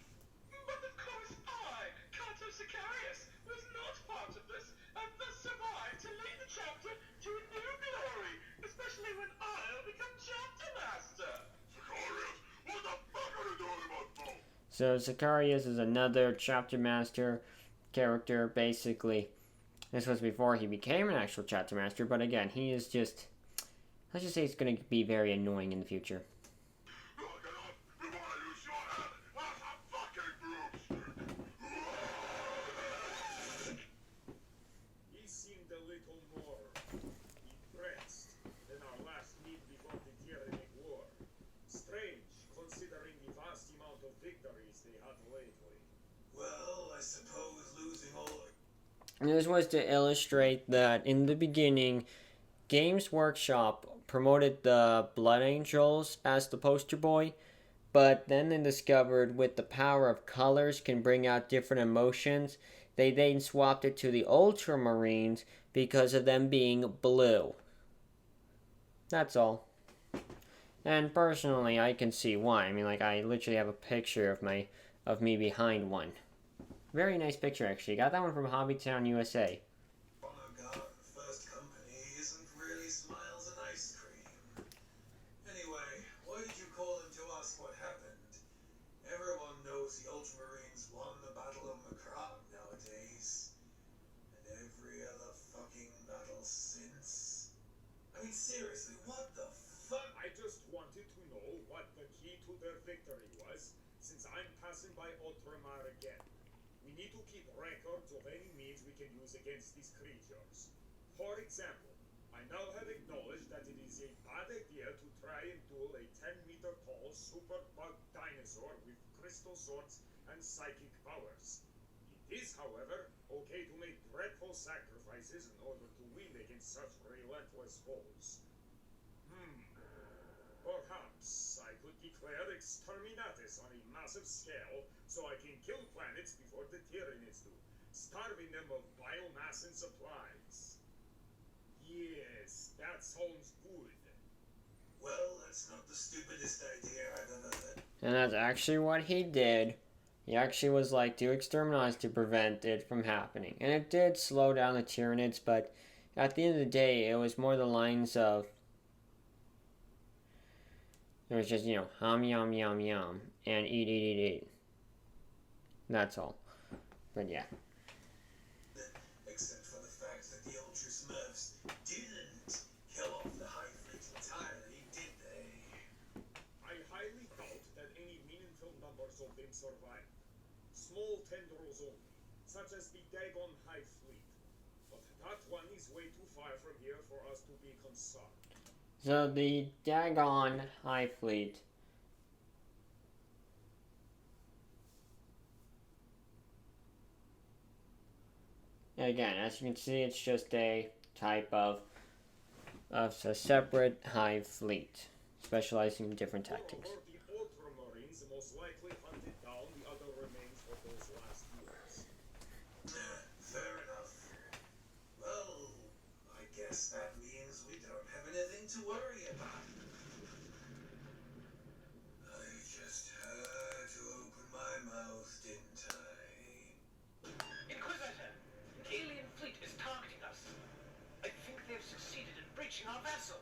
But of course I, Kato Sicarius, was not part of this, and thus survived to lead the chapter to a new glory, especially when I'll become chapter master.
Sicarius, what the fuck are you doing about both?
So Sicarius is another chapter master character, basically. This was before he became an actual chapter master, but again, he is just, let's just say he's going to be very annoying in the future.
Look it up. You wanna use your head? That's a fucking broomstick.
He seemed a little more impressed than our last meet before the Tyrannic War. Strange, considering the vast amount of victories they had lately.
Well, I suppose losing all of
And this was to illustrate that in the beginning, Games Workshop promoted the Blood Angels as the poster boy, but then they discovered with the power of colors can bring out different emotions. They then swapped it to the Ultramarines because of them being blue. That's all. And personally, I can see why. I mean, like, I literally have a picture of me behind one. Very nice picture, actually. Got that one from Hobbytown, USA.
oh god, the first company isn't really smiles and ice cream. Anyway, why did you call in to ask what happened? Everyone knows the Ultramarines won the Battle of Macron nowadays. And every other fucking battle since. I mean, seriously, what the fuck?
I just wanted to know what the key to their victory was, since I'm passing by Outramar again. We need to keep records of any means we can use against these creatures. For example, I now have acknowledged that it is a bad idea to try and duel a 10-meter tall super bug dinosaur with crystal swords and psychic powers. It is, however, okay to make dreadful sacrifices in order to win against such relentless foes. Perhaps I could declare exterminatus on a massive scale so I can kill planets before the Tyranids do, starving them of biomass and supplies. Yes, that sounds good.
Well, that's not the stupidest idea I've ever heard.
And that's actually what he did. He actually was like to exterminate to prevent it from happening. And it did slow down the Tyranids, but at the end of the day, it was more the lines of... It was just, hum, yum, yum, yum, and eat, eat, eat, eat. That's all. But yeah.
Except for the fact that the Ultra Smurfs didn't kill off the High Fleet entirely, did they?
I highly doubt that any meaningful numbers of them survive. Small tendrils only, such as the Dagon High Fleet. But that one is way too far from here for us to be concerned.
So the Dagon High Fleet. Again, as you can see, it's just a type of a separate Hive fleet, specializing in different tactics.
Moreover, the Ultramarines most likely hunted down the other remains of those last years.
Fair enough. Well, I guess that means we don't have anything to worry about. I just had to open my mouth, didn't I?
Inquisitor, the alien fleet is targeting us. I think they've succeeded in breaching our vessel.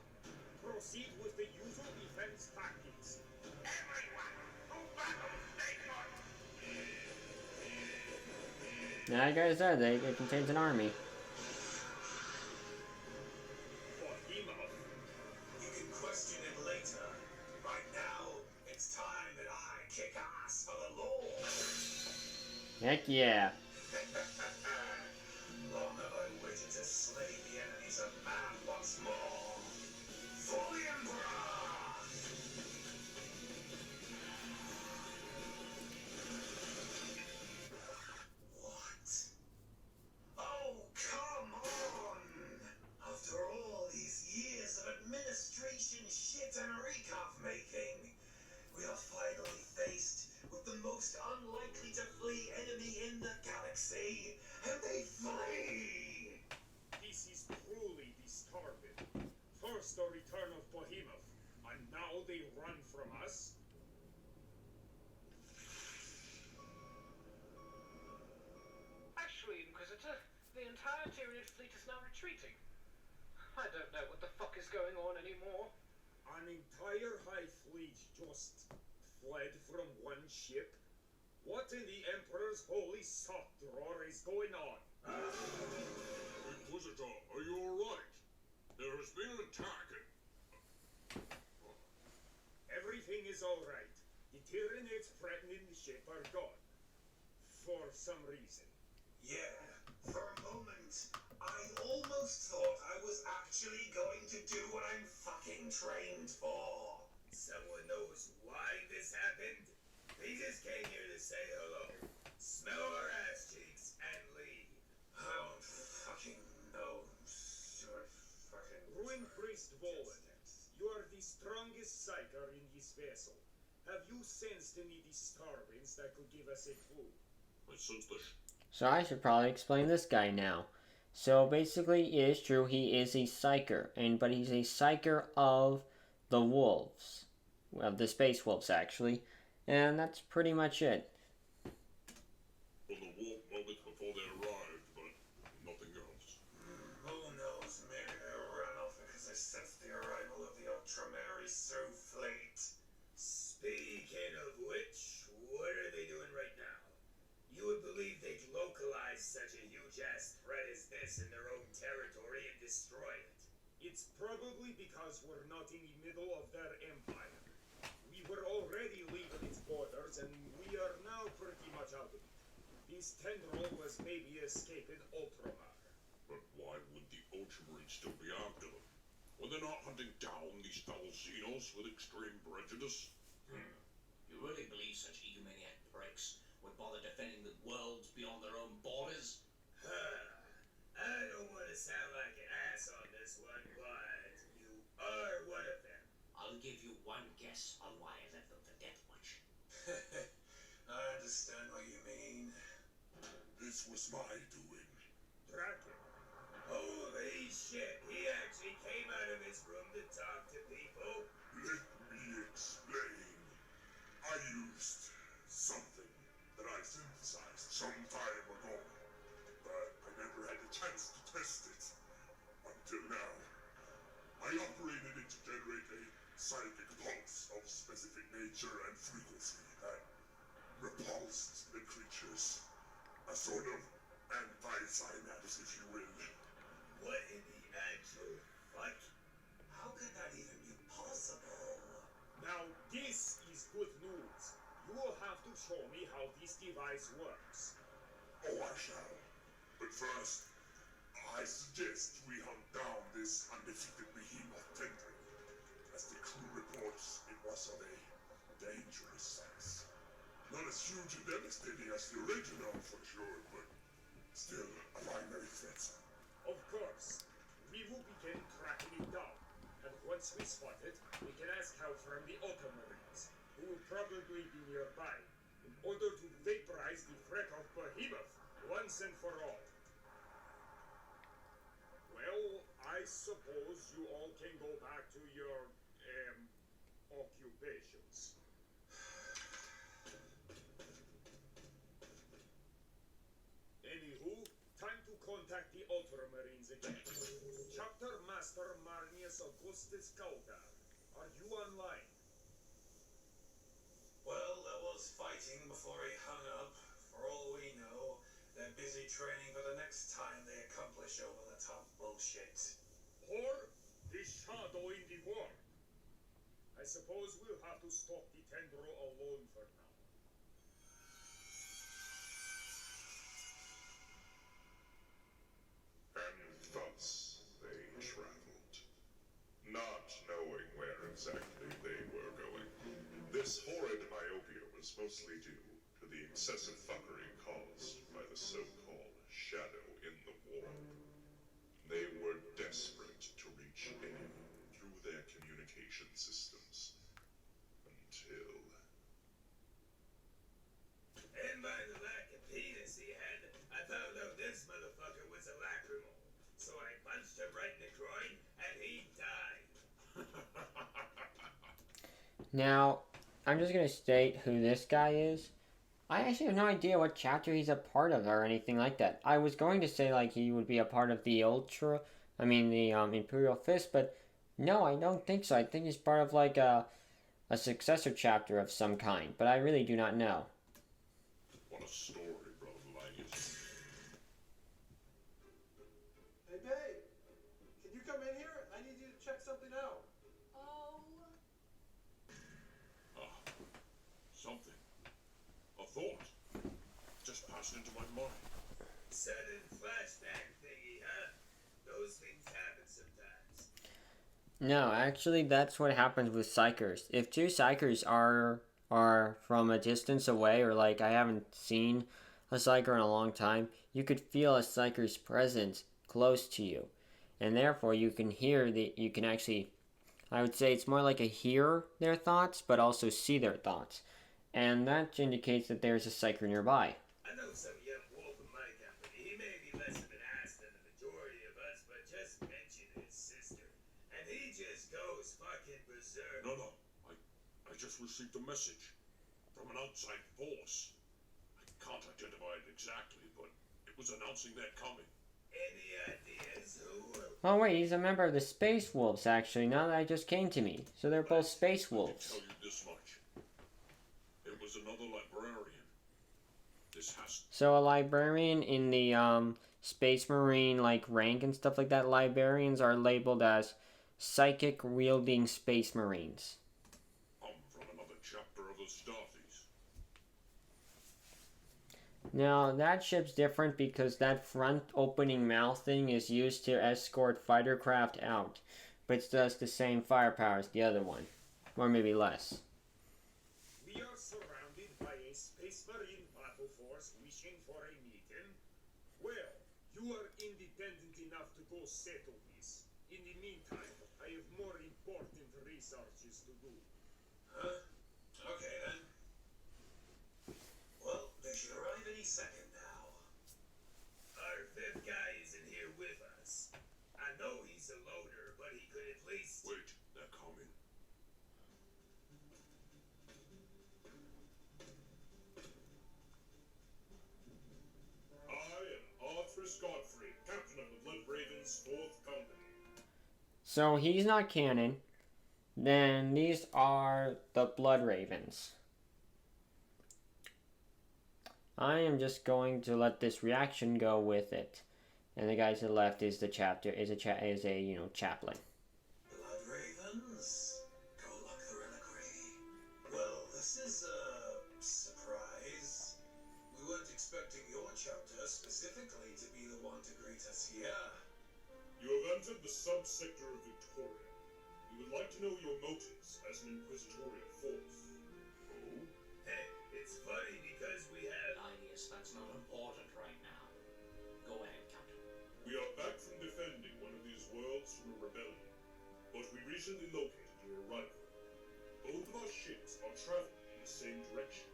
Proceed with the usual defense tactics.
Everyone, to battle station!
Now you guys are, it contains an army.
BEHEMOTH.
You can question it later. Right now, it's time that I kick ass for the Lord.
Heck yeah.
Long have I waited to slay the enemies of man once more. For the Emperor! What? Oh, come on! After all these years of administration shit and recap making, we are finally faced with the most unlikely to flee enemy in the galaxy, and they flee!
This is truly disturbing. First the return of BEHEMOTH, and now they run from us?
Actually, Inquisitor, the entire Tyranid fleet is now retreating. I don't know what the fuck is going on anymore.
An entire High Fleet just fled from one ship? What in the Emperor's holy sock drawer is going on?
Inquisitor, are you alright? There has been an attack and...
Everything is alright. The Tyranids threatening the ship are gone. For some reason.
Yeah, for a moment, I almost thought I was actually going to do what I'm fucking trained for.
Someone knows why this happened? They just came here to say hello, smell our ass cheeks, and leave.
I don't fucking know. Sure, fucking...
Ruin Priest Volan, you are the strongest psyker in this vessel. Have you sensed any disturbance that could give us a clue?
I sense the
So I should probably explain this guy now. So basically, it is true, he is a psyker, but he's a psyker of the wolves. Well, the space wolves, actually. And that's pretty much it.
from the wolf moments before they arrived, but nothing else.
Who knows? Maybe they ran off because they sensed the arrival of the Ultramary Fleet.
Speaking of which, what are they doing right now? You would believe they'd localize such a huge-ass threat as this in their own territory and destroy it.
It's probably because we're not in the middle of their empire. We were already leaving its borders, and we are now pretty much out of it. This tendril was maybe escaping Ultramar.
But why would the Ultramarines still be after them? Were they not hunting down these foul Xenos with extreme prejudice?
You really believe such egomaniac pricks would bother defending the worlds beyond their own borders?
I don't want to sound like an ass on this one, but you are one of them.
I'll give you one guess on why I left them for Death Watch. I understand what you mean.
This was my doing.
Draken.
Holy shit, he actually came out of his room to talk to people.
show me how this device works.
Oh, I shall. But first, I suggest we hunt down this undefeated behemoth tendril. As the crew reports, it was of a dangerous size. Not as huge and devastating as the original, for sure, but still a primary threat.
Of course, we will begin tracking it down. And once we spot it, we can ask help from the Ultramarines, who will probably be nearby, in order to vaporize the threat of Behemoth once and for all. Well, I suppose you all can go back to your, occupations. Anywho, time to contact the Ultramarines again. Chapter Master Marnius Augustus Gaudar, are you online?
Well, there was fighting before he hung up. For all we know, they're busy training for the next time they accomplish over-the-top bullshit.
Or the shadow in the war? I suppose we'll have to stop the tendril alone for now.
And thus they traveled, not knowing where exactly they were going. This horrid myopia was mostly due to the excessive fuckery caused by the so-called shadow in the warp. They were desperate to reach anyone through their communication systems. Until...
And by the lack of penis he had, I found out this motherfucker was a lacrimal. So I punched him right in the groin, and he died.
Now, I'm just going to state who this guy is. I actually have no idea what chapter he's a part of or anything like that. I was going to say like he would be a part of the Imperial Fist, but no, I don't think so. I think he's part of like a successor chapter of some kind, but I really do not know.
What a story, brother Linus.
Hey, babe, can you come in here? I need you to check something out.
Something. A thought. Just passed into my mind.
Sudden flashback thingy, huh? Those things happen sometimes.
No, actually, that's what happens with psychers. If two psychers are from a distance away, or like I haven't seen a psyker in a long time, you could feel a psyker's presence close to you, and therefore you can actually, I would say it's more like a hear their thoughts, but also see their thoughts, and that indicates that there's a psyker nearby.
I know some young wolf in my company. He may be less of an ass than the majority of us, but just mention his sister, and he just goes fucking berserk.
No. I just received a message from an outside force. I can't identify it exactly, but it was announcing they're coming.
Any ideas who?
Oh wait, he's a member of the Space Wolves actually, now that just came to me. So they're both Space Wolves.
I can tell you this much. It was another librarian. This has...
So a librarian in the Space Marine like rank and stuff like that, librarians are labeled as psychic wielding Space Marines.
I'm from another chapter of the Starthies.
Now that ship's different because that front opening mouth thing is used to escort fighter craft out, but it does the same firepower as the other one, or maybe less.
We are surrounded by a Space Marine battle force wishing for a meeting. Well, you are independent enough to go settle this. In the meantime, I have more important researches to do.
Huh? Okay then. Well, they should arrive any second now.
Our fifth guy isn't here with us. I know he's a loner, but he could at least.
Wait, they're coming.
I am Arthur Godfrey, captain of the Blood Ravens 4th Company.
So he's not canon. Then these are the Blood Ravens. I am just going to let this reaction go with it, and the guy to the left is the chaplain.
Blood Ravens? Go look the reliquary. Well, this is a surprise. specifically to be the one to greet us here.
You have entered the subsector of Victoria. We would like to know your motives as an inquisitorial force.
Oh? Hey, it's funny because we have...
Linus, that's not important right now. Go ahead, Captain.
We are back from defending one of these worlds from a rebellion, but we recently located your rival. Both of our ships are traveling in the same direction,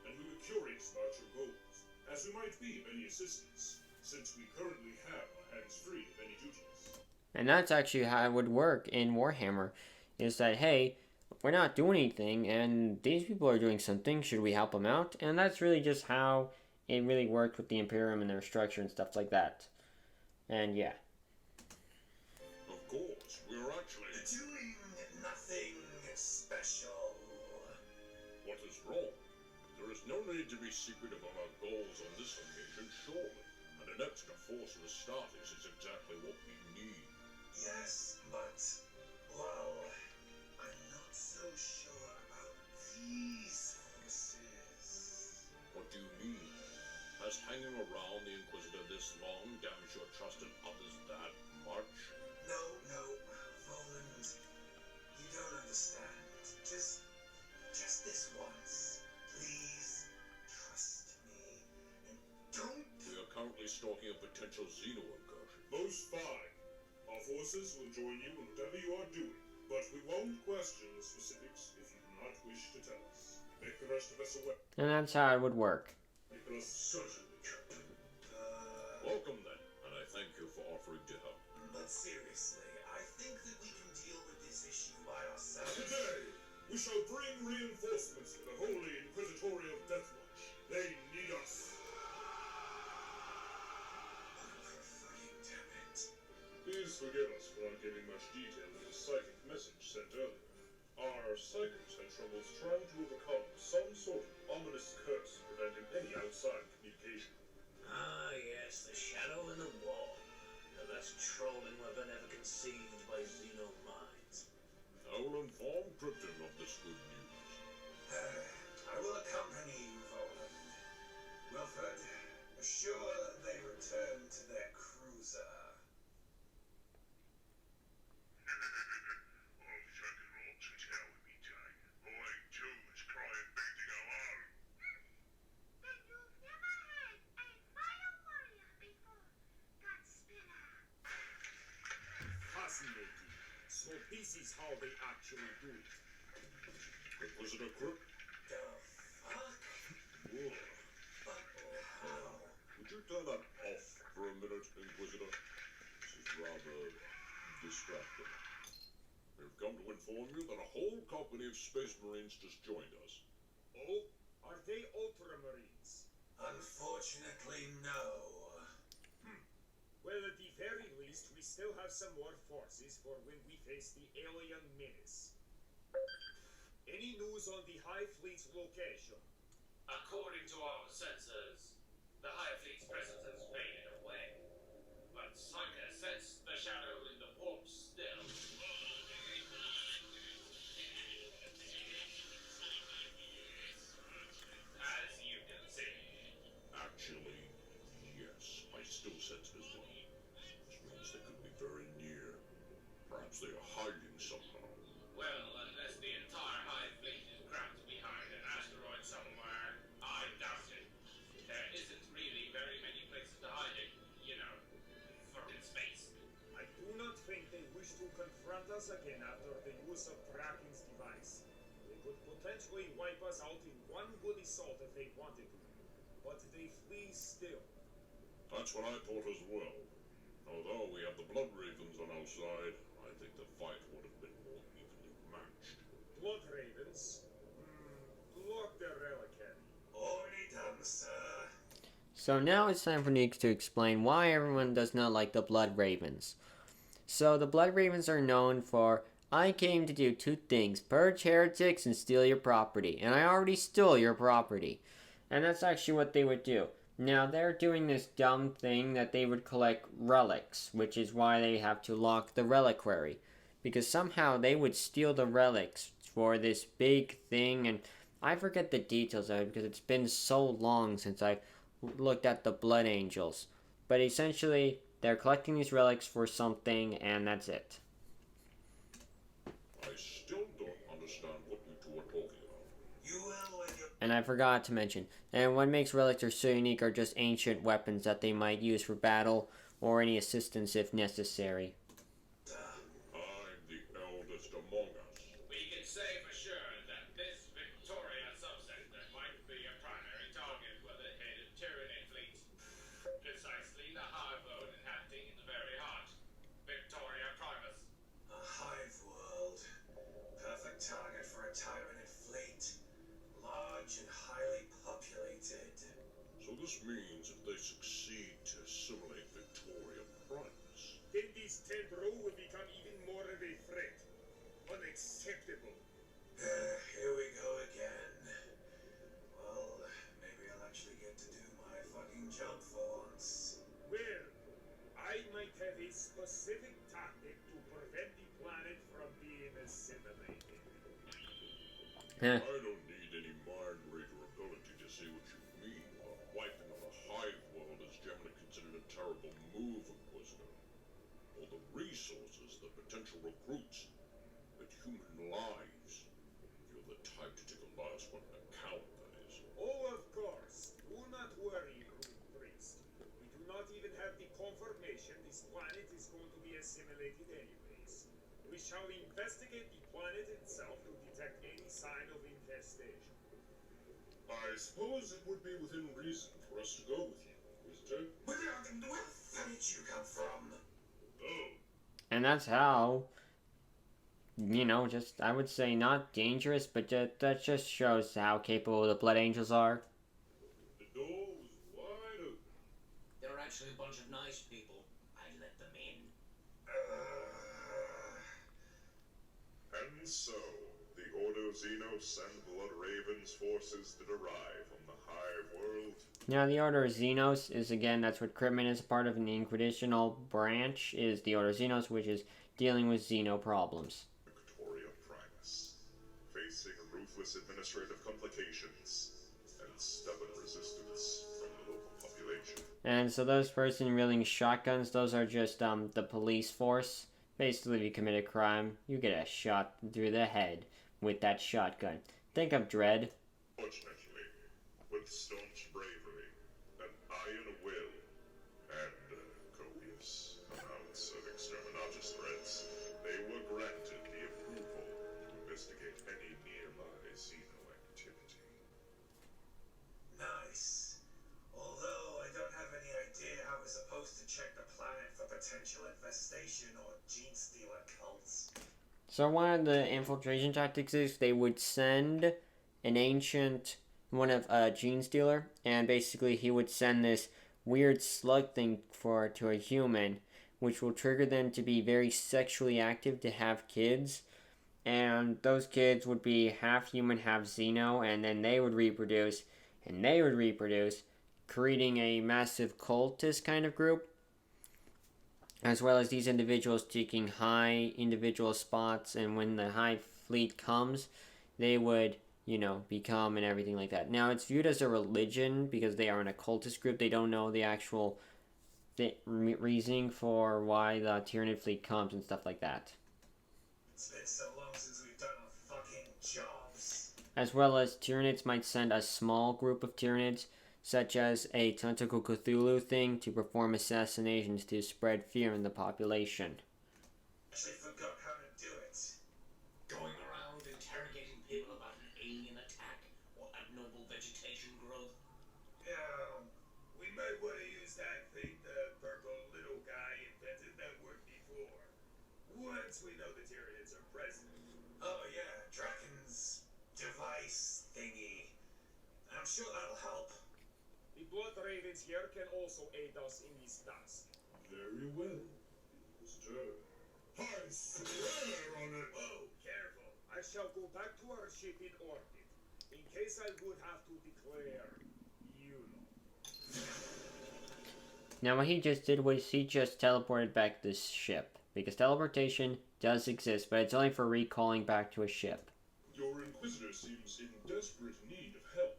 and we were curious about your goals, as we might be of any assistance, since we currently have our hands free of any duties.
And that's actually how it would work in Warhammer, is that, hey, we're not doing anything, and these people are doing something, should we help them out? And that's really just how it really worked with the Imperium and their structure and stuff like that. And yeah.
Of course, we're actually...
doing nothing special.
What is wrong? There is no need to be secret about our goals on this occasion, surely. And an extra force of Astartes is exactly what we need.
Yes, but, well, I'm not so sure about these forces.
What do you mean? Has hanging around the Inquisitor this long damaged your trust in others that much?
No, Roland, you don't understand. Just this once. Please, trust me, and don't...
We are currently stalking a potential Xeno incursion. Most fine. Our forces will join you in whatever you are doing, but we won't question the specifics if you do not wish to tell us. Make the rest of us aware.
And that's how it would work.
Nicholas, certainly, Captain. Welcome then, and I thank you for offering to help.
But seriously, I think that we can deal with this issue by ourselves.
Today, we shall bring reinforcements to the Holy Inquisitorial Death Watch. They need us.
Damn it.
Please forgive us for not giving much detail in the psychic message sent earlier. Our psychics had troubles trying to overcome some sort of ominous curse preventing any outside communication.
Ah, yes, the shadow in the wall. The best trolling weapon ever conceived by Xeno minds.
I will inform Krypton of this good news.
I will accompany you, Roland. Wilfred, assure that they return to their cruiser.
Fascinating. So this is how they actually do it.
Inquisitor Kryp?
The fuck?
Whoa.
But how?
Would you turn that off for a minute, Inquisitor? This is rather distracting. We've come to inform you that a whole company of Space Marines just joined us.
Oh, are they Ultramarines?
Unfortunately, no.
Well, at the very least, we still have some more forces for when we face the alien menace. Any news on the High Fleet's location?
According to our sensors, the High Fleet's presence has faded away. But Psyker sensed the shadow in the port still. As you can see.
Actually, yes, I still sense this one. Which means they could be very near. Perhaps they are hiding somehow.
Well, unless the entire High Fleet is cramped behind an asteroid somewhere, I doubt it. There isn't really very many places to hide it, you know, for in space.
I do not think they wish to confront us again after the use of Kraken's device. They could potentially wipe us out in one good assault if they wanted to. But they flee still.
That's what I thought as well. Although we have the Blood Ravens on our side, I think the fight would have been more evenly matched.
Blood Ravens? Block the reliquary.
Already done, sir.
So now it's time for Neeks to explain why everyone does not like the Blood Ravens. So the Blood Ravens are known for, I came to do two things, purge heretics and steal your property. And I already stole your property. And that's actually what they would do. Now they're doing this dumb thing that they would collect relics, which is why they have to lock the reliquary. Because somehow they would steal the relics for this big thing, and I forget the details of it because it's been so long since I've looked at the Blood Angels. But essentially, they're collecting these relics for something, and that's it.
I still don't understand what you two are talking about.
You will when you...
And I forgot to mention, and what makes relics so unique are just ancient weapons that they might use for battle or any assistance if necessary.
I'm the eldest among us.
We can say for sure that this Victoria subsector might be a primary target for the head of Tyranny fleet. Precisely the hive world inhabiting in the very heart. Victoria Primus.
A hive world. Perfect target for a tyrant fleet. Large and highly populated.
So this means if they succeed to assimilate Victoria Primus,
Then this Tendro will become even more of a threat. Unacceptable.
Here we go again. Well, maybe I'll actually get to do my fucking jump for once.
Well, I might have a specific tactic to prevent the planet from being assimilated.
Heh.
I don't need any mind reader ability to see what you mean. Wiping out a hive world is generally considered a terrible move, Inquisitor. All the resources, the potential recruits, but human lives. You're the type to take a last one into account, that is.
Oh, of course. Do not worry, Rude Priest. We do not even have the confirmation this planet is going to be assimilated anyways. We shall investigate the planet itself to detect any sign of infestation.
I suppose it would be within reason for us to go with you, Inquisitor.
Where did you come from?
Oh,
And that's how, just, I would say not dangerous, but that just shows how capable the Blood Angels are.
the door was wide open.
They're actually a bunch of nice people. I let them in.
And so, the Order of Xenos and Blood Raven's forces did arrive on the Hive World.
Now, the Order of Xenos is, again, that's what Cryptman is a part of, and the Inquisitional branch is the Order of Xenos, which is dealing with Xeno problems.
Victoria Primus, facing ruthless administrative complications and stubborn resistance from the local population.
And so those person wielding shotguns, those are just the police force. Basically, if you commit a crime, you get a shot through the head with that shotgun. Think of Dredd.
Fortunately, with staunch bravery, an iron will, and copious amounts of exterminatus threats, they were granted the approval to investigate any nearby Xeno activity.
Nice. Although I don't have any idea how we're supposed to check the planet for potential infestation or gene stealer cults.
So one of the infiltration tactics is they would send an ancient one of Gene Stealer, and basically he would send this weird slug thing to a human, which will trigger them to be very sexually active to have kids, and those kids would be half human, half Xeno, and then they would reproduce, creating a massive cultist kind of group, as well as these individuals taking high individual spots, and when the high fleet comes, they would, become and everything like that. Now, it's viewed as a religion because they are an occultist group. They don't know the actual reasoning for why the Tyranid fleet comes and stuff like that.
It's been so long since we've done our fucking jobs.
As well as Tyranids might send a small group of Tyranids, such as a Tentacle Cthulhu thing, to perform assassinations to spread fear in the population.
Actually forgot how to do it.
Going around interrogating people about an alien attack or abnormal vegetation growth.
Yeah, we might want to use that thing the purple little guy invented that worked before. Once we know the Tyranids are present.
Oh yeah, Draken's device thingy. I'm sure that'll help.
The Blood Ravens here can also aid us in this task.
Very well, Inquisitor. I swear on it.
Oh, careful. I shall go back to our ship in orbit, in case I would have to declare,
Now, what he just did was he just teleported back this ship, because teleportation does exist, but it's only for recalling back to a ship.
Your Inquisitor seems in desperate need of help.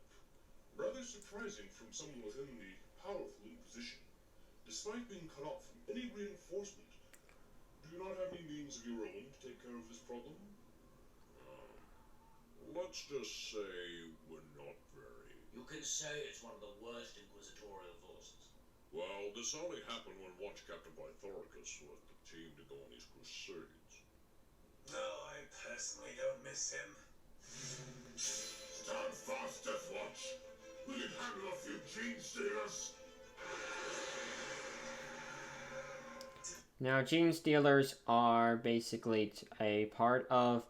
Rather surprising from someone within the powerful Inquisition. Despite being cut off from any reinforcement, do you not have any means of your own to take care of this problem? Let's just say we're not very...
You can say it's one of the worst inquisitorial forces.
Well, this only happened when Watch Captain Bythoricus left the team to go on these crusades.
No, I personally don't miss him.
Stand fast, Death Watch! We can handle a few gene stealers!
Now, Gene Stealers are basically a part of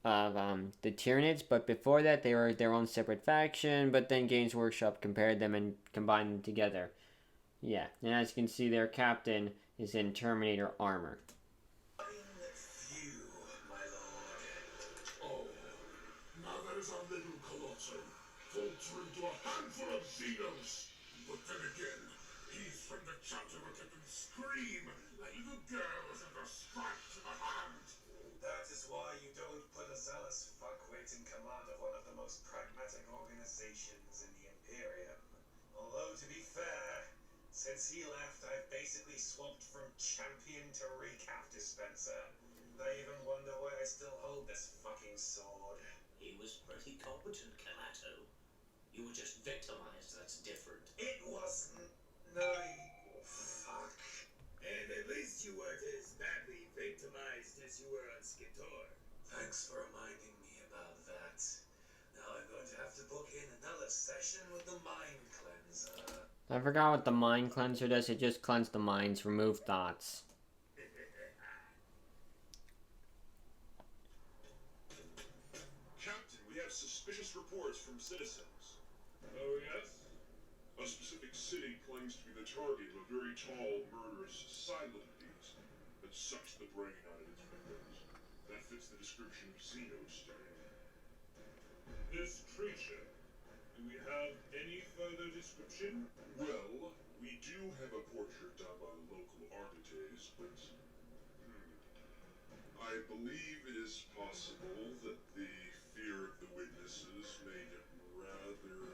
the Tyranids, but before that they were their own separate faction, but then Games Workshop compared them and combined them together. Yeah, and as you can see, their captain is in Terminator armor.
Few, my lord.
Oh, now that is our little Colossus, faltering to a handful of Xenos. But then again, he's from the chapter where Captain Scream, that little girl is under strike to the hand.
That is why you don't put a zealous fuckwit in command of one of the most pragmatic organizations in the Imperium. Although, to be fair, since he left, I've basically swapped from champion to recap dispenser. I even wonder why I still hold this fucking sword.
He was pretty competent, Kalato. You were just victimized, that's different.
It wasn't... No, fuck.
And at least you weren't as badly victimized as you were on Skitor.
Thanks for reminding me about that. Now I'm going to have to book in another session with the Mind Cleanser.
I forgot what the Mind Cleanser does. It just cleanses the minds, remove thoughts.
Captain, we have suspicious reports from citizens.
Oh, yes?
A specific city claims to be the target of a very tall, murderous, silent beast that sucks the brain out of its victims. That fits the description of Xenos.
This creature. Do we have any further description?
Well, we do have a portrait done by the local architects, but... I believe it is possible that the fear of the witnesses made it rather...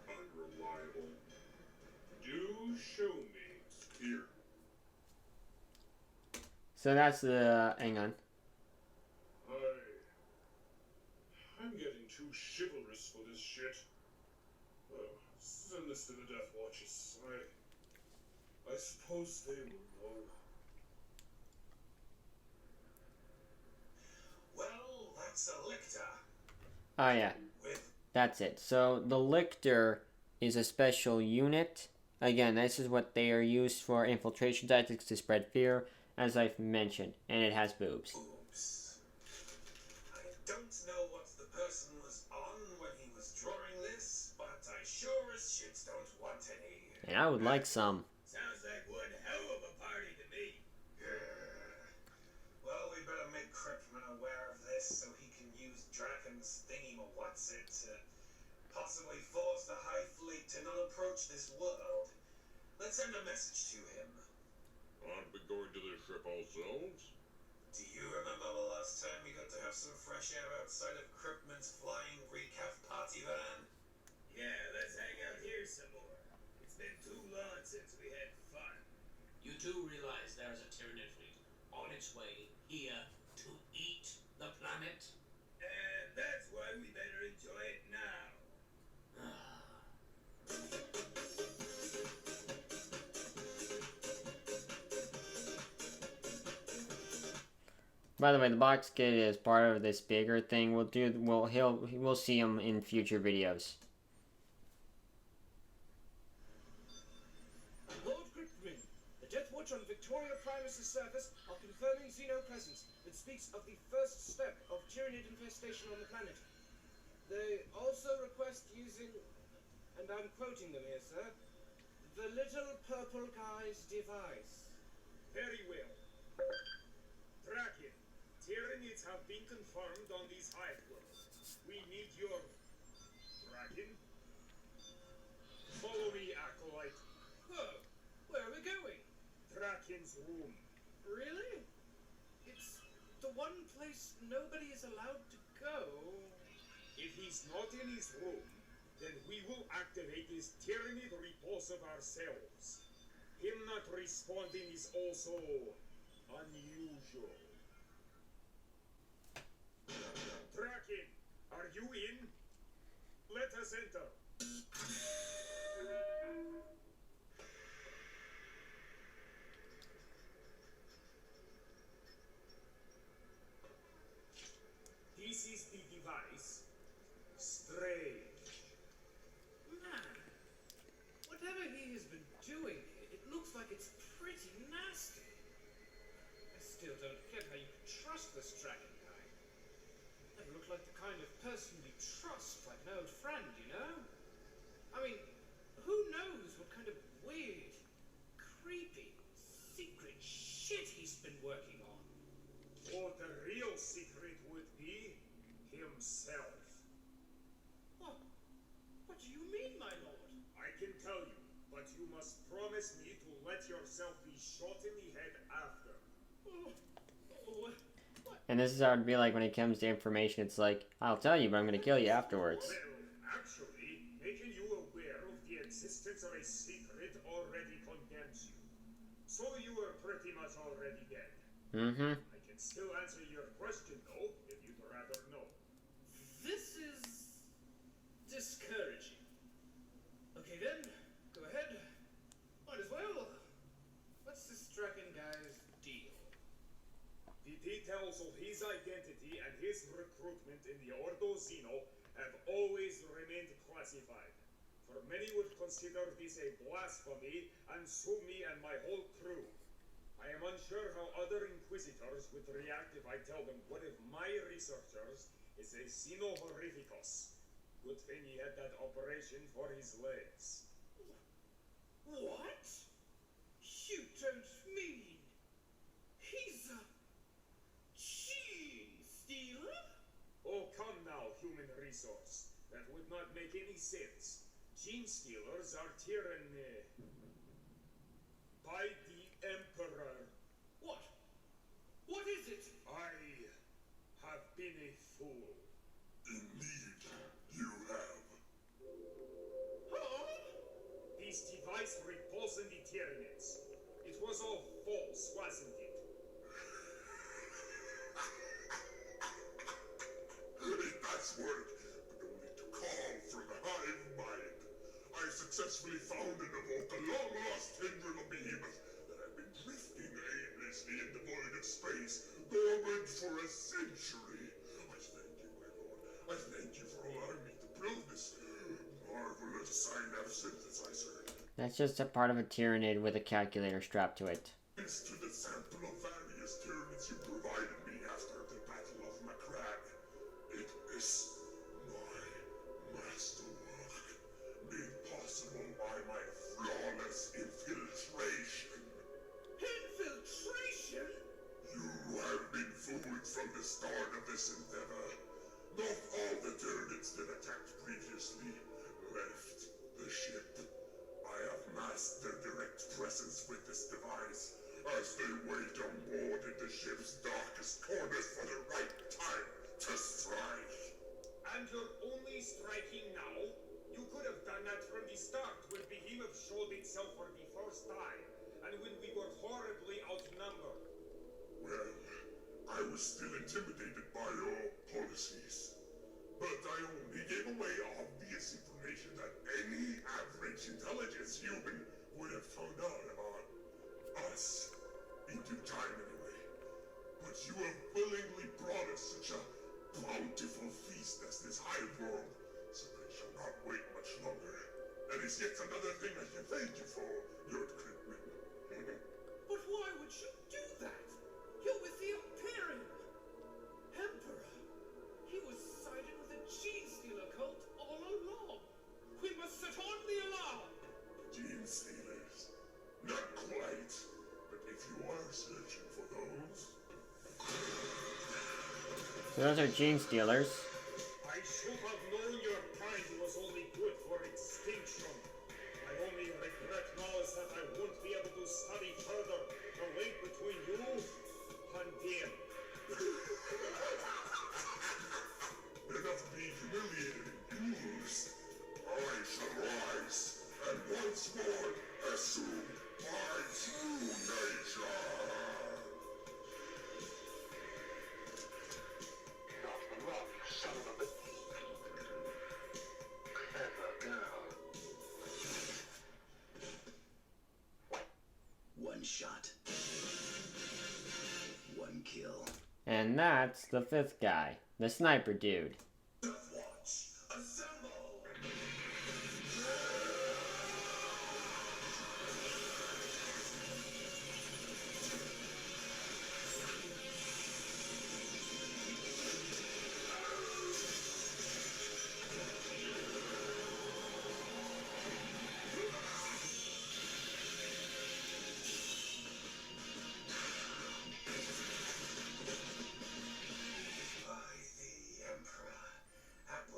unreliable.
Do show me.
Here.
So that's the... hang on.
I'm getting too chivalrous for this shit. Send this to the Death Watches. I suppose they will know.
Well, that's a lictor.
Oh yeah,
With
that's it. So the Lictor is a special unit. Again, this is what they are used for infiltration tactics to spread fear, as I've mentioned, and it has boobs.
boobs. I don't know what the person was on when he was drawing this, but I sure as shit don't want any.
And I would like some.
Sounds like one hell of a party to me.
Well, we better make Kryptman aware of this so he can use Draken's thingy-ma-what's-it to possibly force the High Fleet to not approach this world. Let's send a message to him.
Aren't we going to the ship ourselves?
Do you remember the last time we got to have some fresh air outside of Kryptman's flying recap party van?
Yeah, let's hang out here some more. It's been too long since we had fun.
You do realize there's a Tyranid fleet on its way here to eat the planet?
And that's why we better enjoy it now.
By the way, the box kid is part of this bigger thing. We'll see him in future videos.
Lord Kryptman, the Death Watch on Victoria Primus' surface are confirming Xeno presence that speaks of the first step of Tyranid infestation on the planet. They also request using, and I'm quoting them here, sir, the little purple guy's device.
Very well. Draken, Tyranids have been confirmed on these hive worlds. We need your... Draken? Follow me, Acolyte.
Whoa, where are we going?
Draken's room.
Really? It's the one place nobody is allowed to go.
If he's not in his room, then we will activate this tyrannid repulse of ourselves. Him not responding is also unusual. Draken, are you in? Let us enter. This is the device. Strange.
Man, whatever he has been doing, it looks like it's pretty nasty. I still don't get how you can trust this dragon guy. Never looked like the kind of person you trust, like an old friend, you know? I mean, who knows what kind of weird, creepy, secret shit he's been working on.
Or the real secret would be himself.
What do you mean, my lord?
I can tell you, but you must promise me to let yourself be shot in the head after.
What?
And this is how it'd be like when it comes to information. It's like, I'll tell you, but I'm gonna kill you afterwards.
Well, actually, making you aware of the existence of a secret already condemns you. So you are pretty much already dead.
Mm-hmm.
I can still answer your question, though, if you'd rather know.
This is discouraging. Okay then, go ahead. Might as well. What's this dragon guy's deal?
The details of his identity and his recruitment in the Ordo Xeno have always remained classified. For many would consider this a blasphemy and sue me and my whole crew. I am unsure how other Inquisitors would react if I tell them one of my researchers is a Xeno Horrificus. Good thing he had that operation for his legs.
What? You don't mean he's a gene stealer?
Oh, come now, human resource. That would not make any sense. Gene stealers are tyranny by the Emperor.
What? What is it?
I have been a fool.
Indeed, you have.
Huh?
This device repulsing the Tyranids. It was all false, wasn't it?
It does work, but only to call for the hive mind. I successfully found and evoked a long-lost tendril of Behemoth that had been drifting aimlessly in the void of space, dormant for a century. I thank you, my lord. I thank you for allowing me to prove this marvelous synapse synthesizer.
That's just a part of a Tyranid with a calculator strapped to it.
Thanks to the sample of various Tyranids you provided me after the Battle of Macragge. It is my masterwork, made possible by my flawless infiltration.
Infiltration?
You have been fooled from the start of this endeavor. Not all the Tyranids that attacked previously left the ship. I have masked their direct presence with this device as they wait on board in the ship's darkest corners for the right time to strike.
And you're only striking now? You could have done that from the start when Behemoth showed itself for the first time, and when we were horribly outnumbered.
Well, I was still intimidated by your policies. But I only gave away obvious information that any average intelligence human would have found out about us. In due time, anyway. But you have willingly brought us such a bountiful feast as this hive world, so I shall not wait much longer. That is yet another thing I can thank you for, Lord Crickman.
But why would you do that? You're with the Imperium. Emperor. He was sided with the Gene Stealer cult all along. We must set on the alarm.
Gene stealers? Not quite. But if you are searching for those...
So those are gene stealers.
I should have known your kind was only good for extinction. My only regret now is that I won't be able to study further the link between you and them.
Enough being humiliated and used. Our
One shot. One kill.
And that's the fifth guy, the sniper dude.
Watch. Assemble.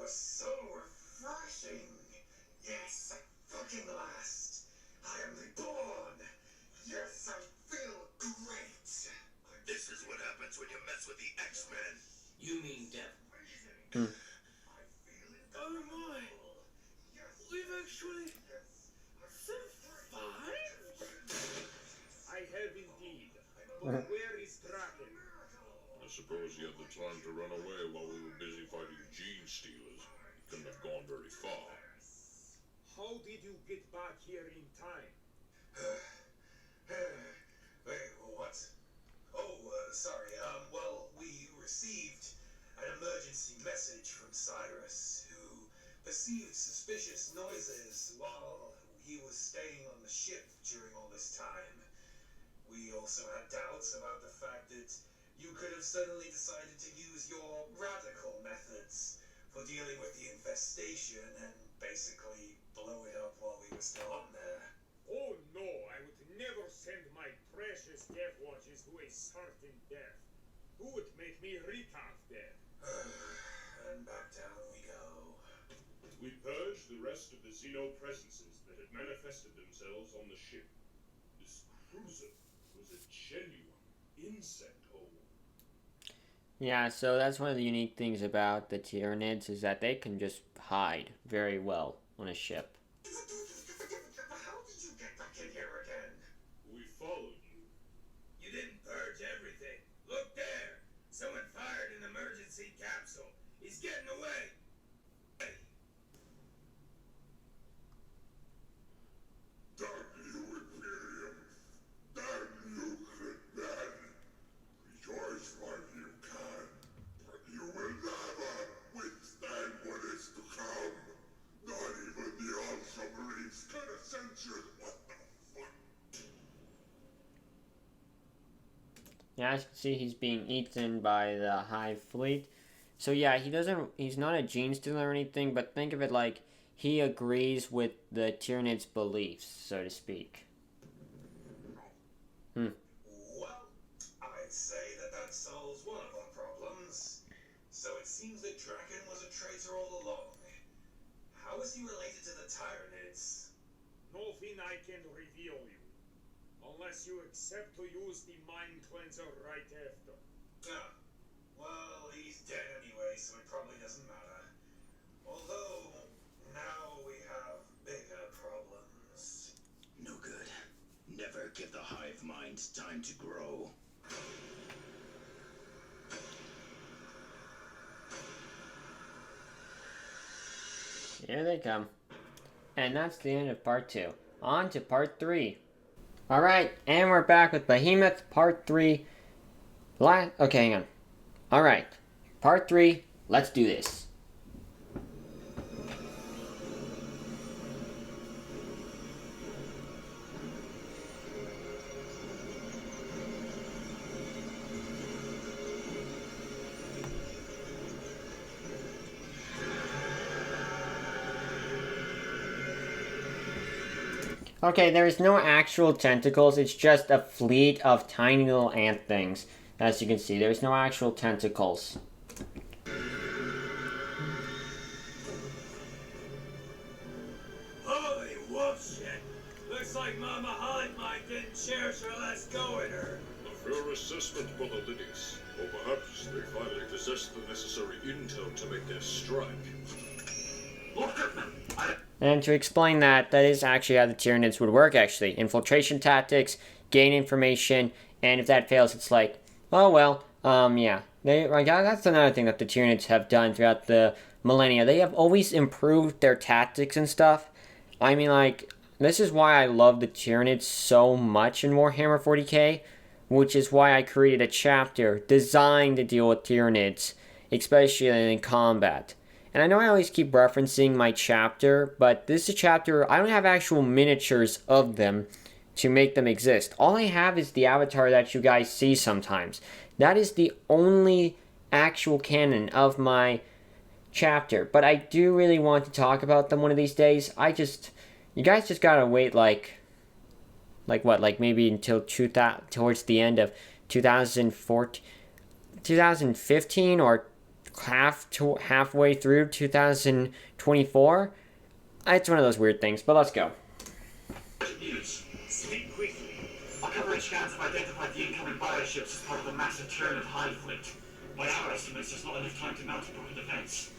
So refreshing. Yes, fucking last. I am reborn. Yes, I feel great.
This is what happens when you mess with the X-Men.
You mean devil?
Hmm.
Oh my! We've actually survived?
I have indeed. But where is Draken?
I suppose he had the time to run away while we were busy fighting gene stealers. Couldn't have gone very far.
How did you get back here in time?
Wait, what? Oh, sorry. Well, we received an emergency message from Cyrus, who perceived suspicious noises while he was staying on the ship during all this time. We also had doubts about the fact that you could have suddenly decided to use your radical methods for dealing with the infestation and basically blow it up while we were still on there.
Oh no, I would never send my precious Death Watches to a certain death. Who would make me recount there?
And back down we go.
We purged the rest of the xenopresences that had manifested themselves on the ship. This cruiser was a genuine insect hole.
Yeah, so that's one of the unique things about the Tyranids is that they can just hide very well on a ship.
How did you get back in here again?
We followed you.
You didn't purge everything. Look there. Someone fired an emergency capsule. He's getting away.
Damn you, Imperium! Damn you, Gridman! Rejoice while you can, but you will never withstand what is to come. Not even the Ultramarines can ascension. What the fuck?
Yeah, as you can see, he's being eaten by the Hive Fleet. So yeah, he's not a gene stealer or anything, but think of it like he agrees with the Tyranids' beliefs, so to speak.
Well, I'd say that solves one of our problems. So it seems that Draken was a traitor all along. How is he related to the Tyranids?
Nothing I can reveal you. Unless you accept to use the mind cleanser right after.
Ah, well, he's dead anyway, so it probably doesn't matter. Although, now we have bigger problems.
No good. Never give the hive mind time to grow.
Here they come. And that's the end of part 2. On to part 3. Alright, and we're back with Behemoth part 3. Okay, hang on. Alright, part 3. Let's do this. Okay, there's no actual tentacles, it's just a fleet of tiny little ant things. As you can see, there's no actual tentacles.
Holy whoop shit. Looks like Mama Hive Mind didn't cherish her last go at her.
A fair assessment, Brother Liddies. Or perhaps they finally possess the necessary intel to make their strike.
Look at them.
And to explain that, that is actually how the Tyranids would work, actually. Infiltration tactics, gain information, and if that fails, it's like, oh well, yeah. That's another thing that the Tyranids have done throughout the millennia. They have always improved their tactics and stuff. I mean, like, this is why I love the Tyranids so much in Warhammer 40k, which is why I created a chapter designed to deal with Tyranids, especially in combat. And I know I always keep referencing my chapter, but this is a chapter, I don't have actual miniatures of them to make them exist. All I have is the avatar that you guys see sometimes. That is the only actual canon of my chapter. But I do really want to talk about them one of these days. You guys just gotta wait like maybe until towards the end of 2015 or halfway through 2024. It's one of those weird things, but let's go.
Speak quickly. Our coverage scans have identified the incoming bioships as part of the massive Tyranid Hive fleet. By our estimates, there's not enough time to mount a proper defense.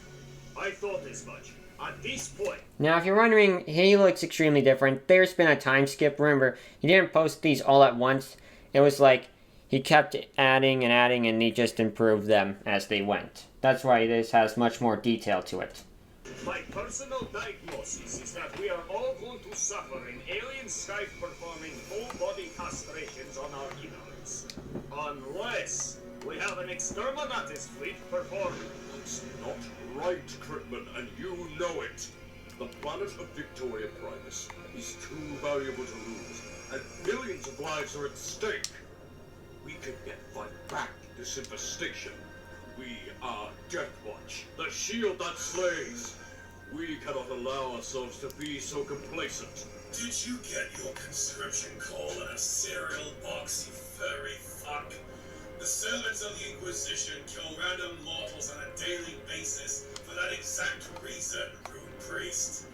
I thought as much. At this point,
Now, if you're wondering, he looks extremely different. There's been a time skip. Remember, he didn't post these all at once. It was like he kept adding and adding, and he just improved them as they went. That's why this has much more detail to it.
my personal diagnosis is that we are all going to suffer in alien strife performing full-body castrations on our innards. Unless we have an exterminatus fleet performing.
It's not right, Critman, and you know it. The planet of Victoria Primus is too valuable to lose, and billions of lives are at stake. We can yet fight back this infestation. We are Deathwatch, the shield that slays. We cannot allow ourselves to be so complacent.
Did you get your conscription call in a cereal box, you furry fuck? The servants of the Inquisition kill random mortals on a daily basis for that exact reason, rude priest.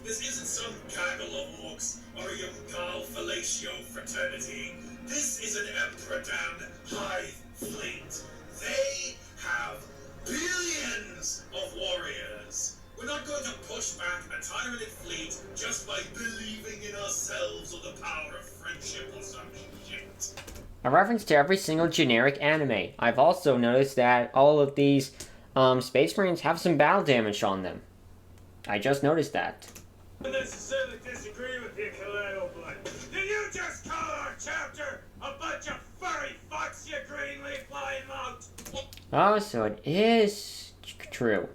This isn't some gaggle of orcs or a Yungal fellatio fraternity. This is an Emperor-damned Hive fleet. They have billions of warriors. We're not going to push back a Tyranid fleet just by believing in ourselves or the power of friendship or some shit.
A reference to every single generic anime. I've also noticed that all of these Space Marines have some battle damage on them. I just noticed that.
I don't necessarily disagree with you, Kaleo Blood.
Did you just call our chapter a bunch of furry fucks, you greenleaf flying mout?
Oh, so it is true.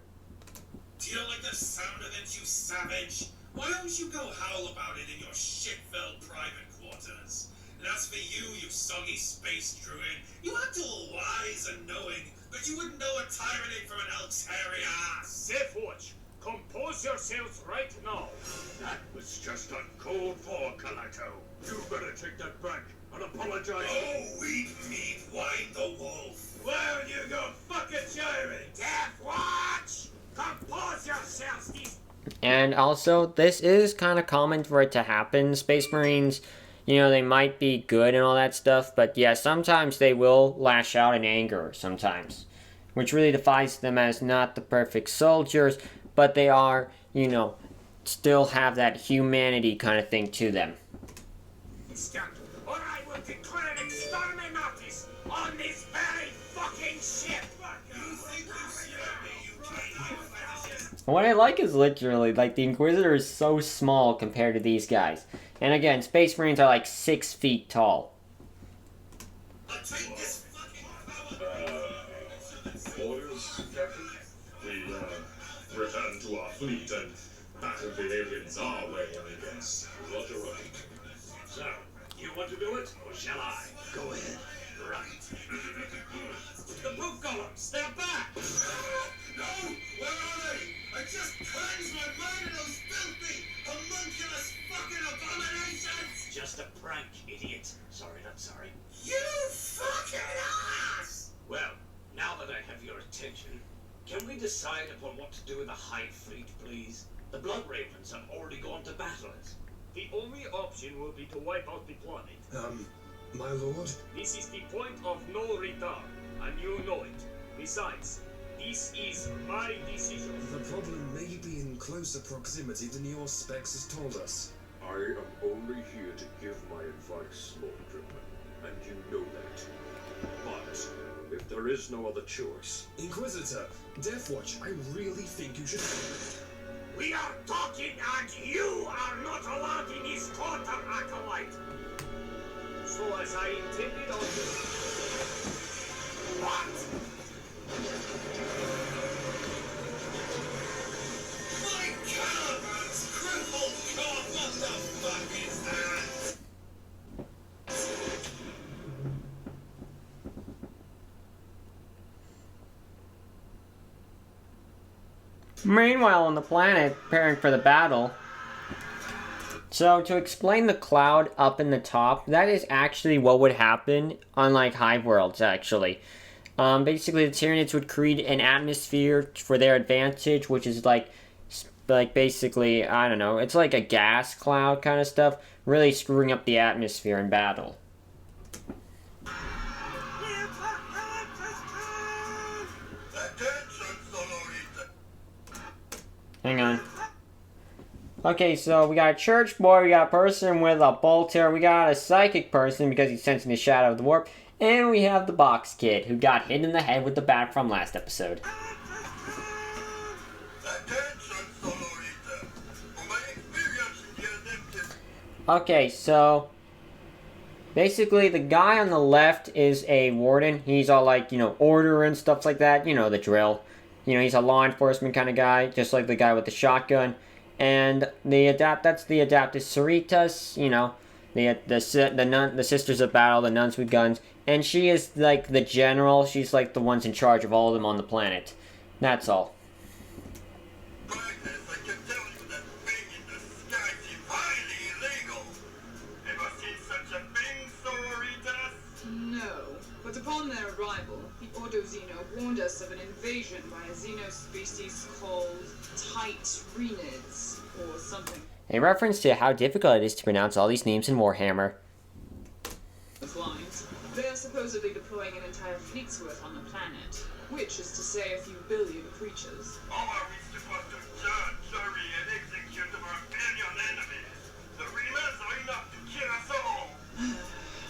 Do you like the sound of it, you savage? Why don't you go howl about it in your shit-filled private quarters? And as for you, you soggy space druid, you act all wise and knowing, but you wouldn't know a Tyranid from an elk's hairy ass.
Deathwatch, compose yourselves right now.
That was just uncalled for, Calato. You better take that back and apologize.
Oh, weep, meep, whine the wolf.
Well, you go fuck a gyrate. Deathwatch! Compose yourselves, these...
And also, this is kind of common for it to happen. Space Marines, you know, they might be good and all that stuff, but yeah, sometimes they will lash out in anger sometimes, which really defines them as not the perfect soldiers, but they are, you know, still have that humanity kind of thing to them.
Or I will declare an exterminatus on this very fucking ship!
What I like is literally, like, the Inquisitor is so small compared to these guys. And again, Space Marines are like 6 feet tall.
Orders, Captain? We, return to our fleet and battle the aliens our way, I guess. Roger, right.
So, you want to do it, or shall I?
Go ahead.
Right. The poop golem, step back! No! Where are they? I just cleansed my mind of those filthy, homunculus fucking abominations!
Just a prank, idiot. Sorry, not sorry.
You fucking ass!
Well, now that I have your attention, can we decide upon what to do with the Hive fleet, please? The Blood Ravens have already gone to battle it.
The only option will be to wipe out the planet.
My lord?
This is the point of no return, and you know it. Besides, this is my decision.
The problem may be in closer proximity than your specs has told us.
I am only here to give my advice, Lord Dripman, and you know that. But if there is no other choice...
Inquisitor, Deathwatch, I really think you should...
We are talking and you are not allowed in this quarter, Acolyte.
So as I intended on
What?
My caravan's crippled corpse! What the fuck is that?
Meanwhile, on the planet, preparing for the battle. So, to explain the cloud up in the top, that is actually what would happen on, like, Hive Worlds, actually. Basically, the Tyranids would create an atmosphere for their advantage, which is, like, basically, I don't know, it's like a gas cloud kind of stuff, really screwing up the atmosphere in battle. Hang on. Okay, so we got a church boy, we got a person with a bolter, we got a psychic person because he's sensing the shadow of the warp, and we have the box kid who got hit in the head with the bat from last episode. Okay, so basically the guy on the left is a warden. He's all like, you know, order and stuff like that, you know, the drill. You know, he's a law enforcement kind of guy, just like the guy with the shotgun. And that's the Adaptus Cerritas, you know, the Sisters of Battle, the nuns with guns. And she is like the general. She's like the ones in charge of all of them on the planet. That's all.
Upon their arrival, the Ordo-Xeno warned us of an invasion by a Xeno species called Tyranids, or something.
A reference to how difficult it is to pronounce all these names in Warhammer.
They are supposedly deploying an entire fleet's worth on the planet, which is to say a few billion creatures.
How are we supposed to judge, jury, and execute our billion enemies? The Reamers are enough to kill us all!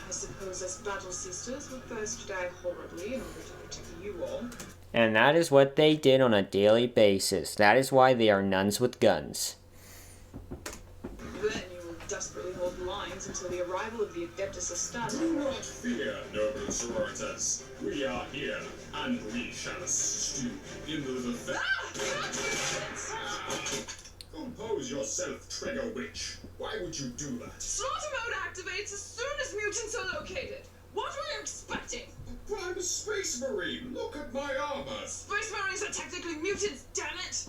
I suppose us battle sisters will first die horribly in order to protect you all.
And that is what they did on a daily basis. That is why they are nuns with guns.
Then you will desperately hold lines until the arrival of the Adeptus Astartes.
Do not fear, noble sororitas. We are here, and we shall stew in the defense. Compose yourself, Trigger Witch. Why would you do that?
Slaughter mode activates as soon as mutants are located. What were you expecting?
I'm a space marine. Look at my armor.
Space Marines are technically mutants, damn it!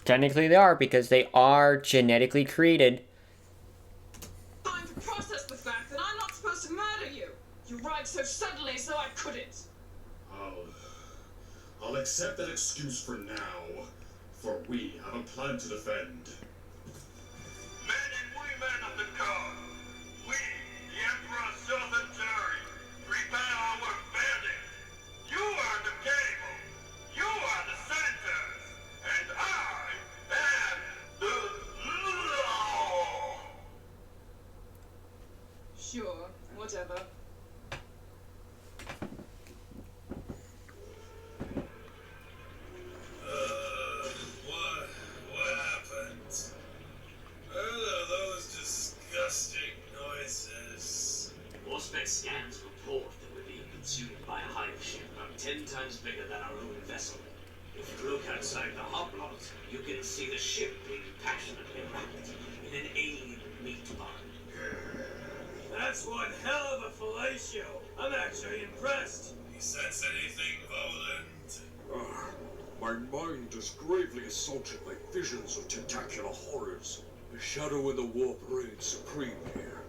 Technically they are, because they are genetically created.
Time to process the fact that I'm not supposed to murder you. You arrived so suddenly, so I couldn't.
I'll accept that excuse for now, for we have a plan to defend.
Men and women of the God, we, the Emperor's Southern Jury, prepare our verdict. You are the cable, you are the centers, and I am the law.
Sure, whatever.
What happened? What are those disgusting noises?
Auspex scans report that we're being consumed by a hive ship about 10 times bigger than our own vessel. If you look outside the hoplot, you can see the ship being passionately wrapped in an alien meat barn.
That's one hell of a fellatio. I'm actually impressed. You sense anything, Voland?
My mind is gravely assaulted by visions of tentacular horrors. The shadow and the warp reign supreme here.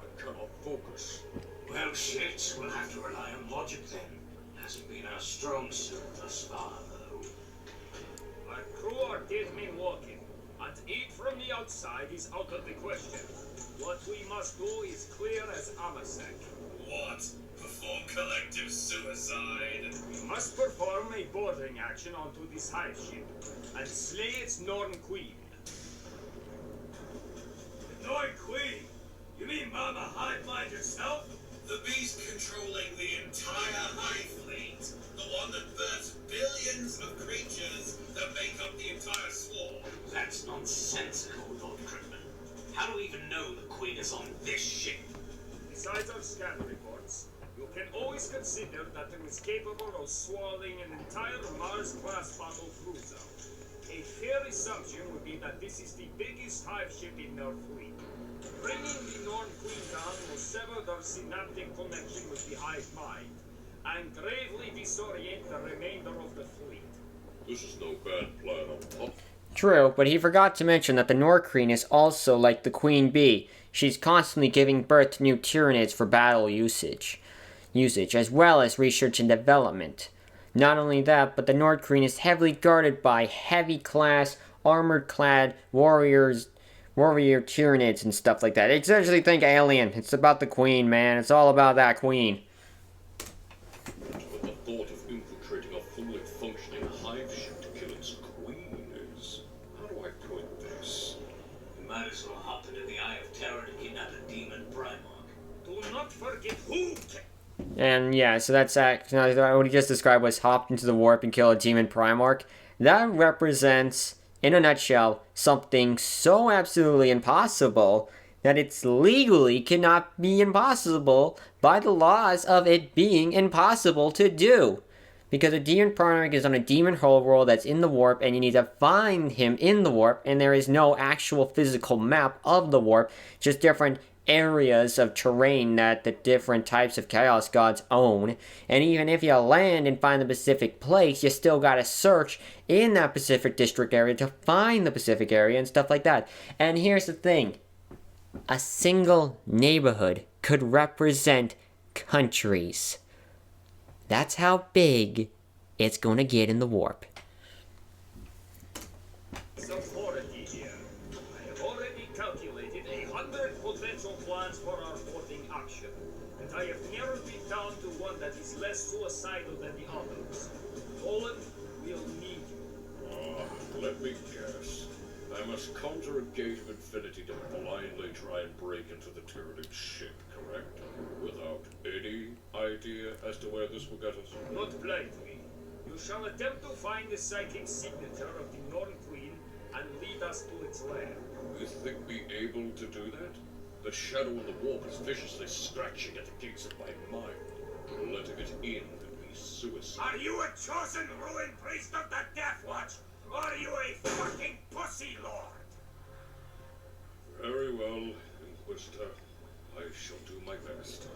I cannot focus.
Well, shit, we'll have to rely on logic then. Hasn't been our strong suit thus far, though.
My crew are dead men walking, and aid from the outside is out of the question. What we must do is clear as Amasek.
What? Perform collective suicide?
We must perform a boarding action onto this hive ship, and slay its Norn Queen.
The Norn Queen? You mean Mama Hive Mind herself? The beast controlling the entire Hive fleet. The one that births billions of creatures that make up the entire swarm.
That's nonsensical, Lord Crickman. How do we even know the Queen is on this ship?
Besides our scan reports, you can always consider that it is capable of swallowing an entire Mars-class battle cruiser. A fair assumption would be that this is the biggest hive ship in their fleet. Bringing the Norn Queen down will sever their synaptic connection with the hive mind, and gravely disorient the remainder of the fleet.
This is no bad plan on top.
True, but he forgot to mention that the Norcreen is also like the Queen Bee. She's constantly giving birth to new Tyranids for battle usage, as well as research and development. Not only that, but the Norcreen is heavily guarded by heavy-class, armored-clad warrior Tyranids and stuff like that. Essentially think Alien. It's about the Queen, man. It's all about that Queen.
But the thought of infiltrating a fully functioning hive ship to kill its queen is... How do I put this?
We might as well hop into the Eye of Terror to kidnap a demon Primarch.
Do not forget who...
And yeah, so that's what he just described was hopped into the warp and kill a demon Primarch. That represents, in a nutshell, something so absolutely impossible that it's legally cannot be impossible by the laws of it being impossible to do. Because a demon Primarch is on a demon whole world that's in the warp, and you need to find him in the warp, and there is no actual physical map of the warp, just different areas of terrain that the different types of Chaos Gods own. And even if you land and find the Pacific place, you still gotta search in that Pacific District area to find the Pacific area and stuff like that. And here's the thing. A single neighborhood could represent countries. That's how big it's gonna get in the warp.
Authority here. I have already calculated 100 potential plans for our voting action, and I have narrowed it down to one that is less suicidal than the others. Poland will need you.
Let me guess. I must conjure a gate of infinity to blindly try and break into the Tyranid ship, correct? Without any idea as to where this will get us?
Not blindly. You shall attempt to find the psychic signature of the Norn Queen and lead us to its lair.
You think me able to do that? The shadow of the warp is viciously scratching at the gates of my mind. Letting it in would be suicide.
Are you a chosen ruined priest of the Death Watch? Or are you a fucking pussy lord?
Very well, Inquisitor. I shall do my best.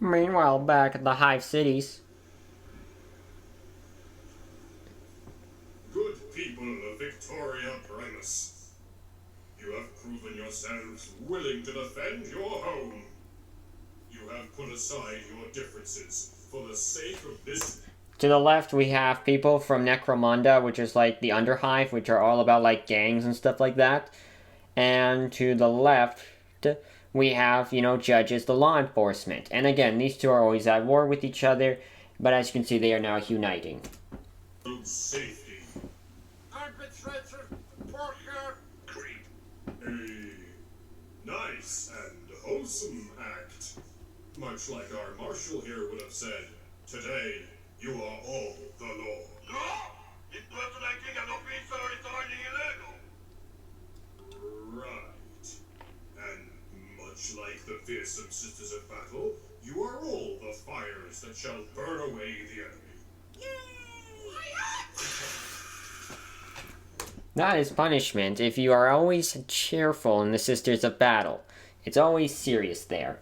Meanwhile, back at the Hive Cities.
Good people of Victoria Primus. You have proven yourselves willing to defend your home. You have put aside your differences for the sake of this.
To the left, we have people from Necromunda, which is like the Underhive, which are all about like gangs and stuff like that. And to the left, we have, judges, the law enforcement. And again, these two are always at war with each other, but as you can see, they are now uniting.
Safety.
Arbitrator, Porker,
Creep. A nice and wholesome act. Much like our marshal here would have said, today you are all the law.
No! Impersonating an officer is only illegal.
Right. And much like the fearsome sisters of battle, you are all the fires that shall burn away the enemy.
That is punishment if you are always cheerful in the Sisters of Battle. It's always serious there.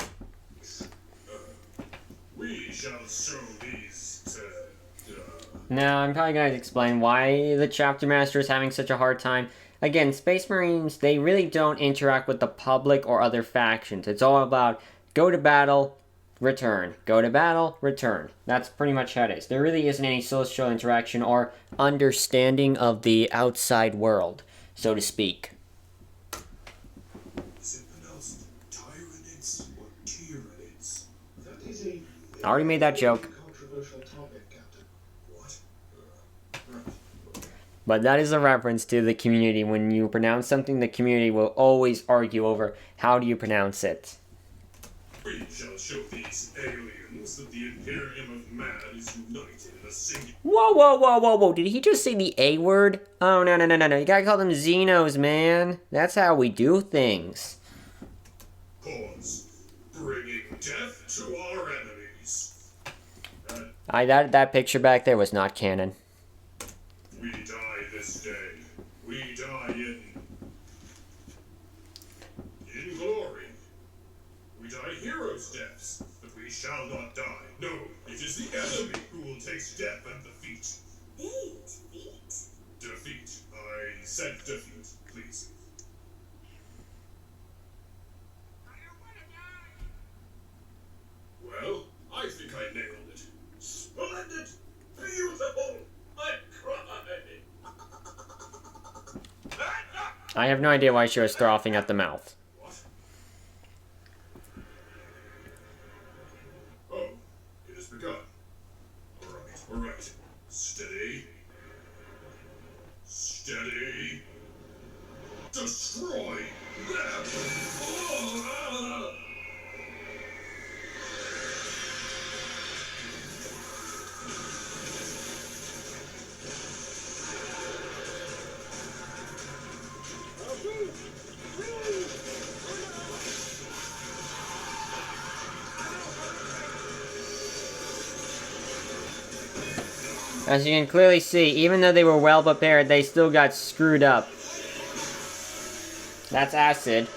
We shall show these to...
Now, I'm probably going to explain why the Chapter Master is having such a hard time. Again, Space Marines, they really don't interact with the public or other factions. It's all about go to battle, return. Go to battle, return. That's pretty much how it is. There really isn't any social interaction or understanding of the outside world, so to speak.
Is it pronounced Tyranids or Tyranids? That is a...
I already made that joke.
Controversial topic, Captain. What?
But that is a reference to the community. When you pronounce something, the community will always argue over how do you pronounce it.
We shall show these aliens that the Imperium of Man is united in a single...
Whoa, whoa, whoa, whoa, whoa. Did he just say the A word? Oh, no, no, no, no, no. You gotta call them Xenos, man. That's how we do things.
Pause. Bringing death to our enemies.
That picture back there was not canon.
We die this day. We die in glory. We die heroes' deaths, but we shall not die. No, it is the enemy who will taste death and defeat.
Defeat?
Defeat. I said defeat, please. Well, I think I nailed it. Splendid! Beautiful! I cried!
I have no idea why she was frothing at the mouth.
Oh, it has begun. Alright. Steady. Steady. Destroy them! Oh!
As you can clearly see, even though they were well prepared, they still got screwed up. That's acid.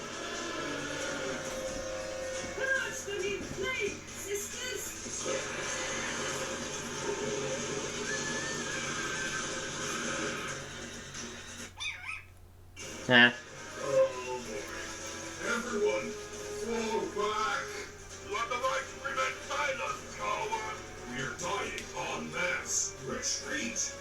Huh.
Everyone, fall back! Let the right prevent silence, coward! We're dying en masse. Retreat!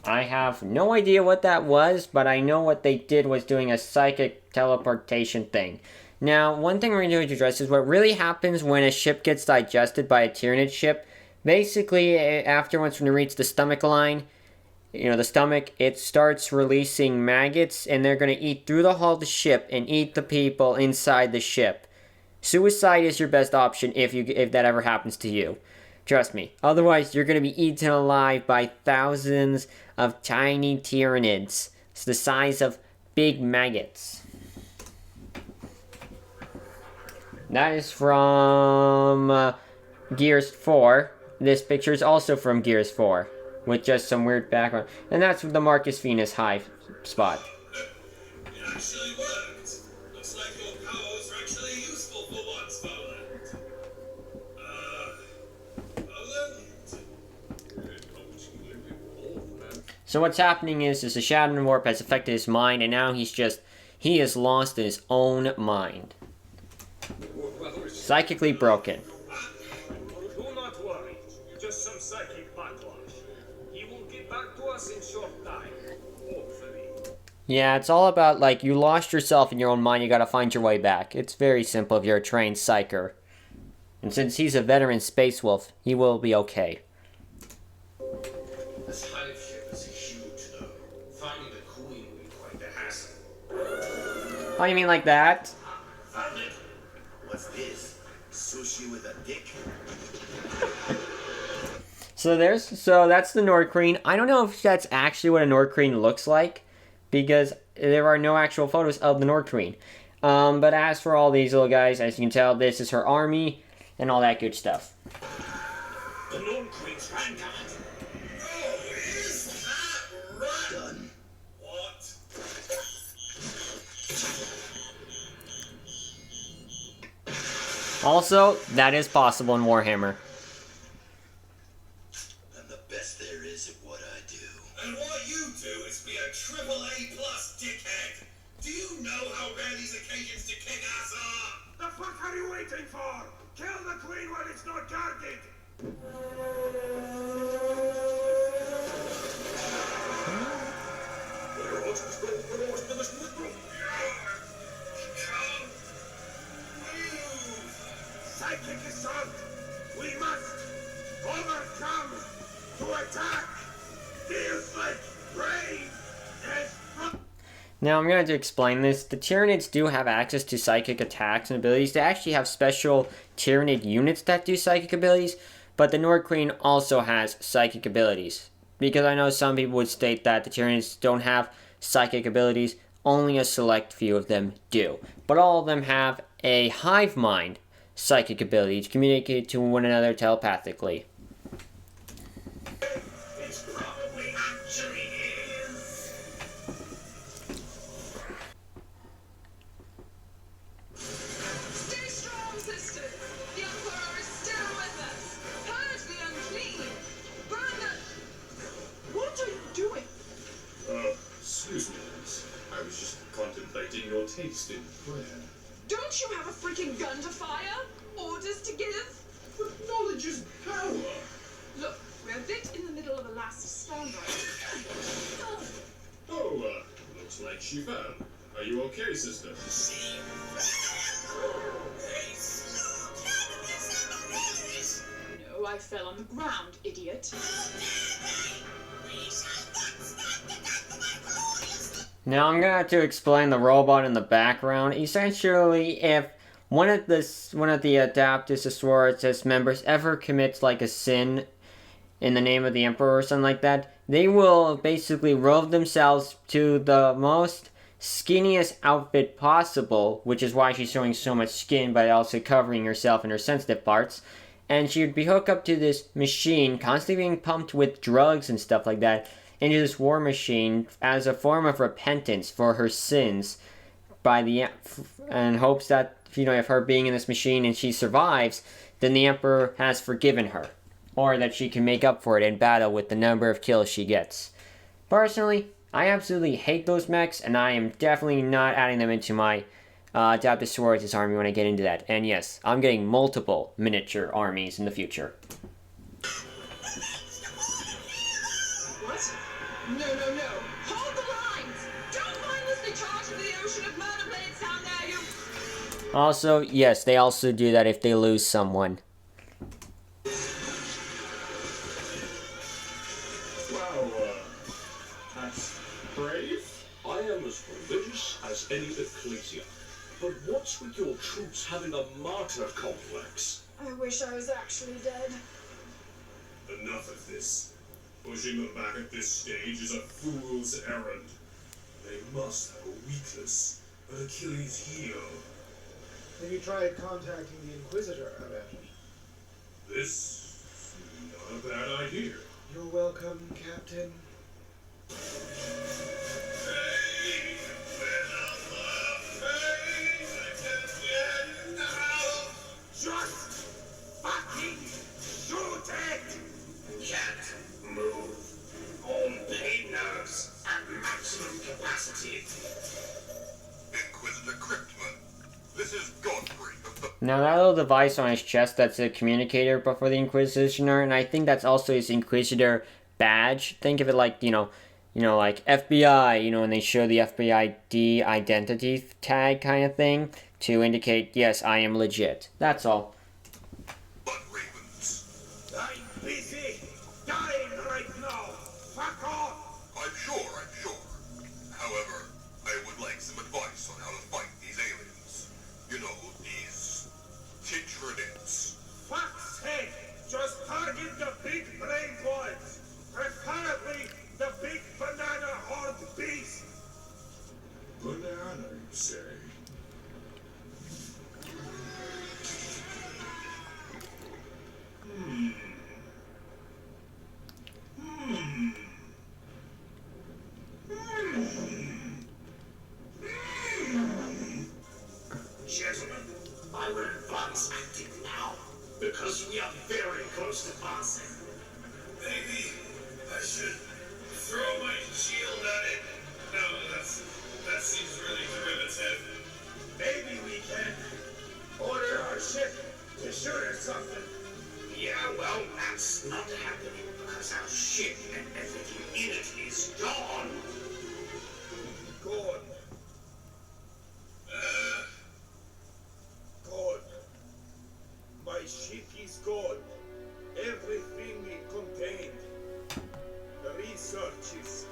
I have no idea what that was, but I know what they did was doing a psychic teleportation thing. Now, one thing we're going to address is what really happens when a ship gets digested by a Tyranid ship. Basically, after once when it reaches the stomach line, the stomach, it starts releasing maggots, and they're going to eat through the hull of the ship and eat the people inside the ship. Suicide is your best option if that ever happens to you. Trust me. Otherwise, you're going to be eaten alive by thousands of tiny Tyranids. It's the size of big maggots. That is from Gears 4. This picture is also from Gears 4, with just some weird background. And that's the Marcus Venus hive spot.
It actually worked. Looks like your powers are actually useful for once, Fowler.
So what's happening is the Shadow Warp has affected his mind, and now he is lost in his own mind. Psychically broken.
Do not worry. Just some psychic backlash. He will get back to us in short time. Hopefully.
Yeah, it's all about, like, you lost yourself in your own mind, you gotta find your way back. It's very simple if you're a trained psyker. And since he's a veteran space wolf, he will be okay.
This hive ship is huge, though. Finding the queen will be quite the hassle.
Oh, you mean like that?
Found it. What's this? Sushi with a dick?
So that's the Nord Queen. I don't know if that's actually what a Nord Queen looks like, because there are no actual photos of the Nord Queen. But as for all these little guys, as you can tell, this is her army and all that good stuff.
The Nord Queen's vanguard. Oh, is that right? Done. What?
Also, that is possible in Warhammer.
I'm the best there is at what I do.
And what you do is be a AAA+ dickhead. Do you know how rare these occasions to kick ass are? The fuck are you waiting for? Kill the queen while it's not guarded! Psychic assault!
Now I'm going to explain this. The Tyranids do have access to psychic attacks and abilities. They actually have special Tyranid units that do psychic abilities, but the Nord Queen also has psychic abilities. Because I know some people would state that the Tyranids don't have psychic abilities, only a select few of them do. But all of them have a hive mind psychic ability to communicate to one another telepathically.
It's probably actually is.
Stay strong, sisters! The Emperor is still with us! Purge the unclean! Burn the... What are you doing?
Excuse me, miss. I was just contemplating your taste in prayer.
Don't you have a freaking gun to fire? Orders to give?
But knowledge is power.
Look, we're a bit in the middle of a last stand right now.
Oh, looks like she fell. Are you okay, sister?
No, I fell on the ground, idiot.
Now I'm gonna have to explain the robot in the background. Essentially, if one of the Adaptus Sororitas members ever commits like a sin in the name of the Emperor or something like that, they will basically robe themselves to the most skinniest outfit possible, which is why she's showing so much skin, but also covering herself and her sensitive parts. And she would be hooked up to this machine, constantly being pumped with drugs and stuff like that, into this war machine as a form of repentance for her sins, and hopes that, if her being in this machine and she survives, then the Emperor has forgiven her, or that she can make up for it in battle with the number of kills she gets. Personally, I absolutely hate those mechs, and I am definitely not adding them into my Adaptus Sororitas army when I get into that. And yes, I'm getting multiple miniature armies in the future.
What? No. Hold the lines! Don't mindlessly charge into the ocean of murder blades down there, you...
Also, yes, they also do that if they lose someone.
Wow, that's brave.
I am as religious as any ecclesia. But what's with your troops having a martyr complex?
I wish I was actually dead.
Enough of this. Pushing them back at this stage is a fool's errand. They must have a weakness, an Achilles heel.
Have you tried contacting the Inquisitor about it?
This is not a bad idea.
You're welcome, Captain.
Just fucking shoot it! Can't move. Own pain nerves at maximum capacity.
Inquisitor Cryptman, this is Godfrey of the...
Now that little device on his chest, that's a communicator but for the Inquisitioner, and I think that's also his Inquisitor badge. Think of it like, like FBI, when they show the FBI identity tag kind of thing to indicate, yes, I am legit. That's all.
But Ravens, I'm busy dying right now. Fuck off!
I'm sure. However, I would like some advice on how to fight these aliens. These Tytranids.
Fuck's sake! Just target the big brain ones. Preferably the big banana horde beast.
Banana, you say?
Gentlemen, I will advance acting now, because we are very close to passing. Maybe I should throw my shield at it. No, that seems really derivative. Maybe we can order our ship to shoot or something. Yeah, well, that's not happening because our ship and everything in it is gone. Gone. Gone. My ship is gone. Everything it contained. The researches.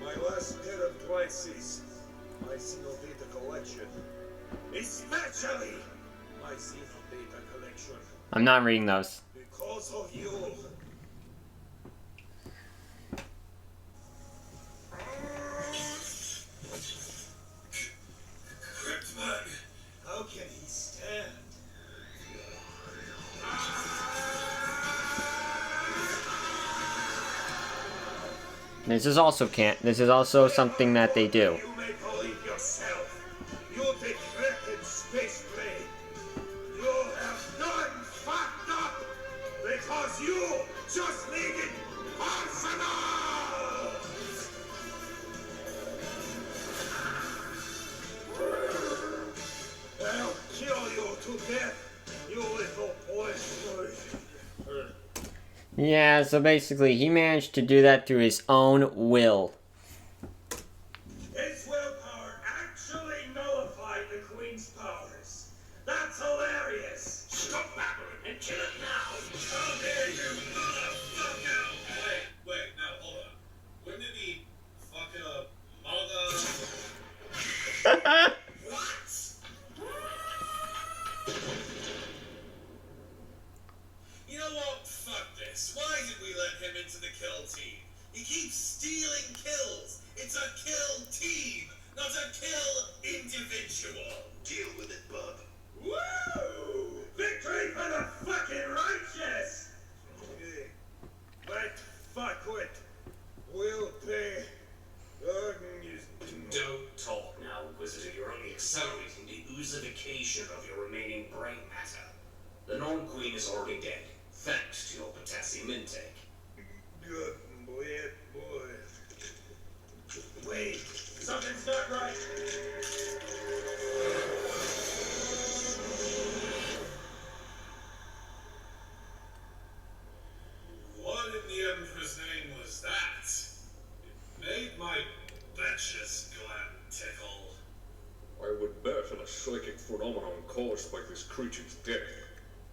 My
my last pair of glasses. My Xeno data collection. Especially my Xeno data collection.
I'm not reading those.
Because of you.
Cryptman, how can he stand?
This is also something that they do.
You may believe yourself. You decrepit space blade. You have done fucked up because you just needed arsenal. I'll kill you to death, you little poison.
Yeah, so basically he managed to do that through his own will.
His willpower actually nullified the Queen's powers. That's hilarious.
Stop babbling and kill it now!
How dare you, motherfucker!
Wait, no, hold on. Wouldn't it be fucking a mother?
What?
You know what? Fuck this. Why did we let him into the kill team? He keeps stealing kills. It's a kill team, not a kill individual.
Deal with it, bub.
Woo! Victory for the fucking righteous! But fuck it. We'll pay.
Don't talk now, Inquisitor. You're only accelerating the oosification of your remaining brain matter. The non-queen is already dead, thanks to your potassium intake.
Good boy. Wait, something's not right.
What in the Emperor's name was that? It made my betches gland tickle.
I would bet on a psychic phenomenon caused by this creature's death.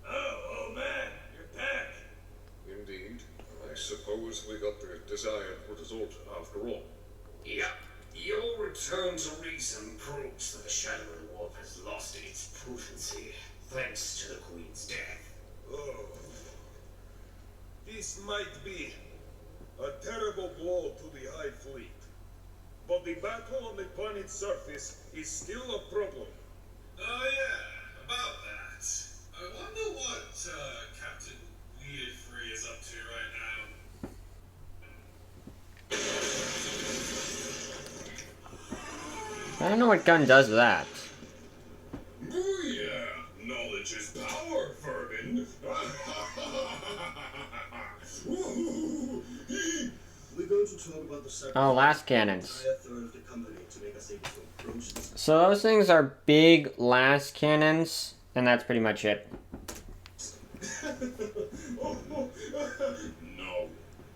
Oh man, you're back.
Indeed. I suppose we got the desired result after all.
Yep. Your return to reason proves that the Shadow of the Warp has lost its potency, thanks to the Queen's death.
Oh. This might be a terrible blow to the High Fleet. But the battle on the planet's surface is still a problem.
Oh yeah, about that. I wonder what Captain Weirdfree is up to right now.
I don't know what gun does that.
Booyah! Knowledge is power, Vermin.
We're going to talk about the sacrifice
Oh, last cannons.
of the entire third of the company to make us able to approach this.
So those things are big last cannons, and that's pretty much it.
No.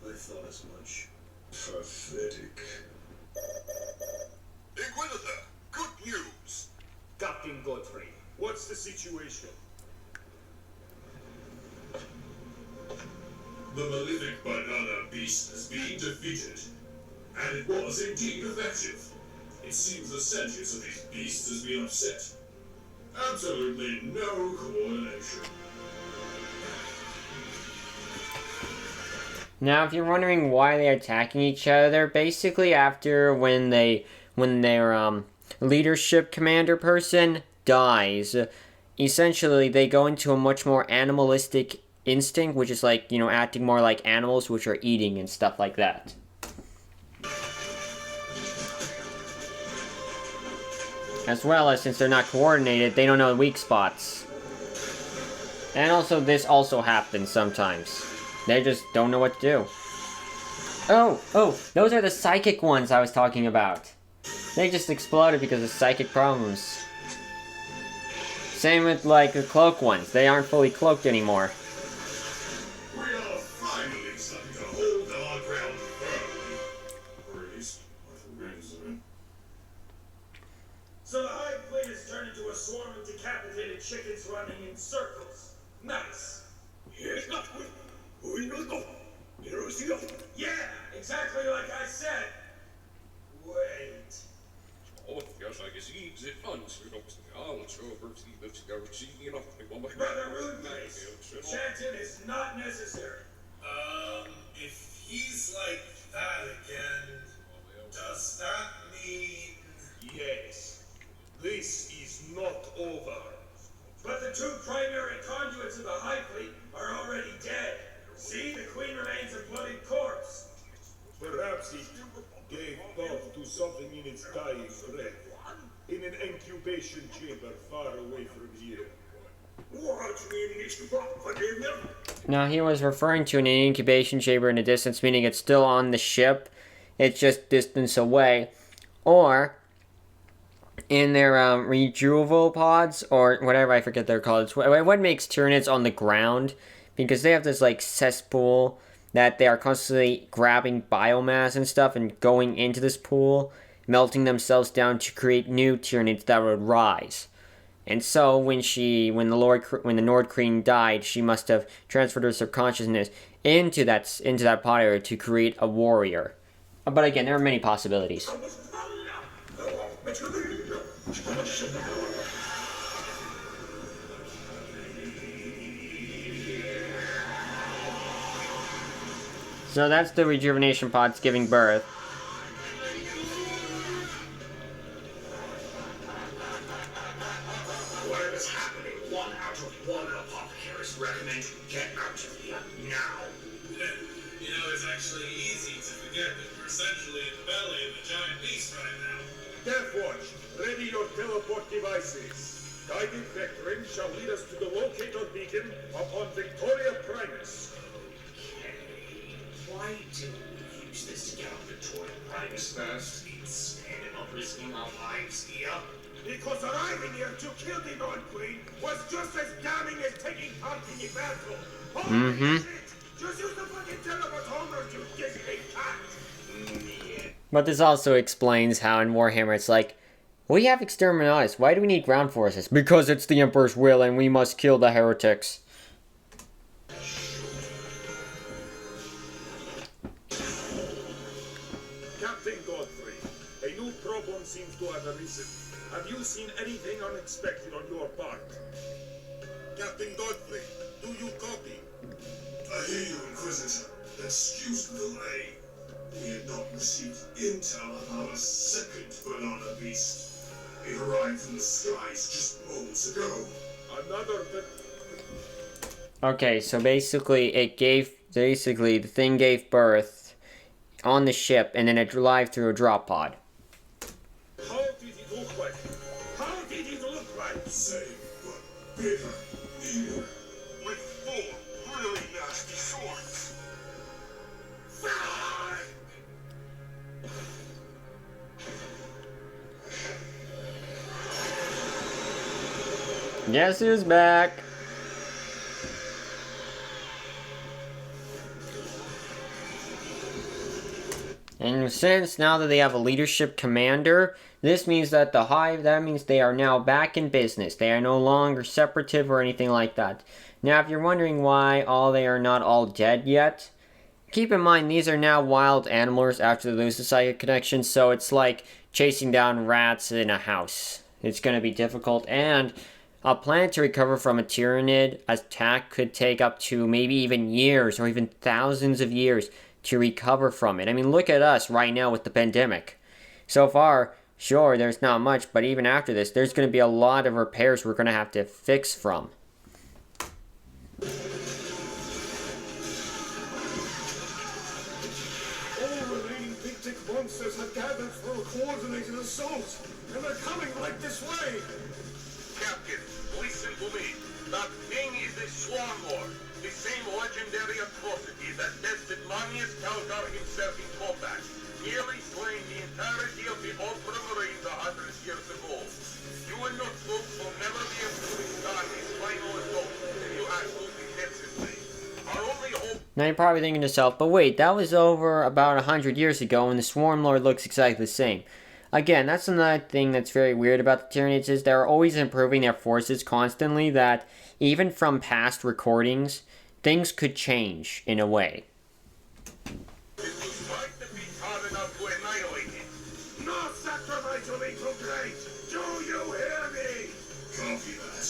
I thought as much.
Pathetic. Inquisitor, good news.
Captain Godfrey, what's the situation?
The malefic banana beast has been defeated, and it was indeed effective. It seems the sentience of these beasts has been upset. Absolutely no coordination.
Now, if you're wondering why they're attacking each other, basically after when their leadership commander person dies, essentially they go into a much more animalistic instinct, which is like, acting more like animals, which are eating and stuff like that. As well as, since they're not coordinated, they don't know the weak spots. And also, this also happens sometimes. They just don't know what to do. Oh, those are the psychic ones I was talking about. They just exploded because of psychic problems. Same with, like, the cloak ones. They aren't fully cloaked anymore.
We are finally starting to hold our ground firmly. Or at least, what remains of it.
So the High Fleet has turned into a swarm of decapitated chickens running in circles. Nice. Yeah, exactly like I said.
Brother Rudeface, chanting is not necessary.
If he's like that again, does that mean...
Yes. This is not over.
But the two primary conduits of the High Fleet are already dead. See, the Queen remains a bloodied corpse.
Perhaps he gave birth to something in its dying breath. In an incubation chamber far away from here.
Now he was referring to an incubation chamber in the distance, meaning it's still on the ship. It's just distance away. Or in their rejuvenal pods, or whatever, I forget they're called. It's what makes Tyranids on the ground, because they have this like cesspool that they are constantly grabbing biomass and stuff and going into this pool, melting themselves down to create new Tyranids that would rise. And so when the Nord Queen died, she must have transferred her subconsciousness into that pod area to create a warrior. But again, there are many possibilities. So that's the rejuvenation pods giving birth.
Whatever's happening, 1 out of 1 apothecaries recommend you get out of here now.
You know, it's actually easy to forget that we're essentially in the belly of a giant beast right now.
Death Watch, ready your teleport devices. Guided vectoring shall lead us to the locator beacon upon Victoria Primus.
Why didn't we use this to get on Victoria Primus first, instead of risking our lives here?
Because arriving here to kill the Nord Queen was just as damning as taking part in the battle. Holy shit! Just use the fucking teleportometers, you gizzy cat!
But this also explains how in Warhammer it's like, we have exterminatus, why do we need ground forces? Because it's the Emperor's will and we must kill the heretics.
Captain Godfrey, a new problem seems to have arisen. Have you seen anything unexpected on your part?
Captain Godfrey, do you copy?
I hear you, Inquisitor. Excuse the delay. We had not received intel on our second banana beast. It arrived from the skies just moments ago.
Okay, so basically the thing gave birth on the ship and then it arrived through a drop pod.
How did it look like? How did it look like?
Same, but bigger, meaner.
With 4 really nasty swords.
Guess who's back? And since now that they have a leadership commander, this means that the Hive, that means they are now back in business. They are no longer separative or anything like that. Now, if you're wondering why they are not all dead yet, keep in mind these are now wild animals after they lose the psychic connection, so it's like chasing down rats in a house. It's going to be difficult, and a planet to recover from a Tyranid attack could take up to maybe even years or even thousands of years to recover from it. I mean, look at us right now with the pandemic. So far, sure, there's not much, but even after this, there's going to be a lot of repairs we're going to have to fix from.
All remaining big dick monsters have gathered for a coordinated assault, and they're coming right this way.
Captain, listen to me. That thing is a swarm lord. The same legendary atrocity that bested Manius Calgar himself in combat, nearly slaying the entirety of the Ultramarines 100 years ago. You and your troops will never be able to withstand his final assault if you act so defensively. Our only hope...
Now you're probably thinking to yourself, but wait, that was over about 100 years ago and the Swarm Lord looks exactly the same. Again, that's another thing that's very weird about the Tyranids is they're always improving their forces constantly, that even from past recordings, things could change in a way.
It was right to be hard enough to annihilate it. No sacrifice will be too great. Do you hear me?
Copy that.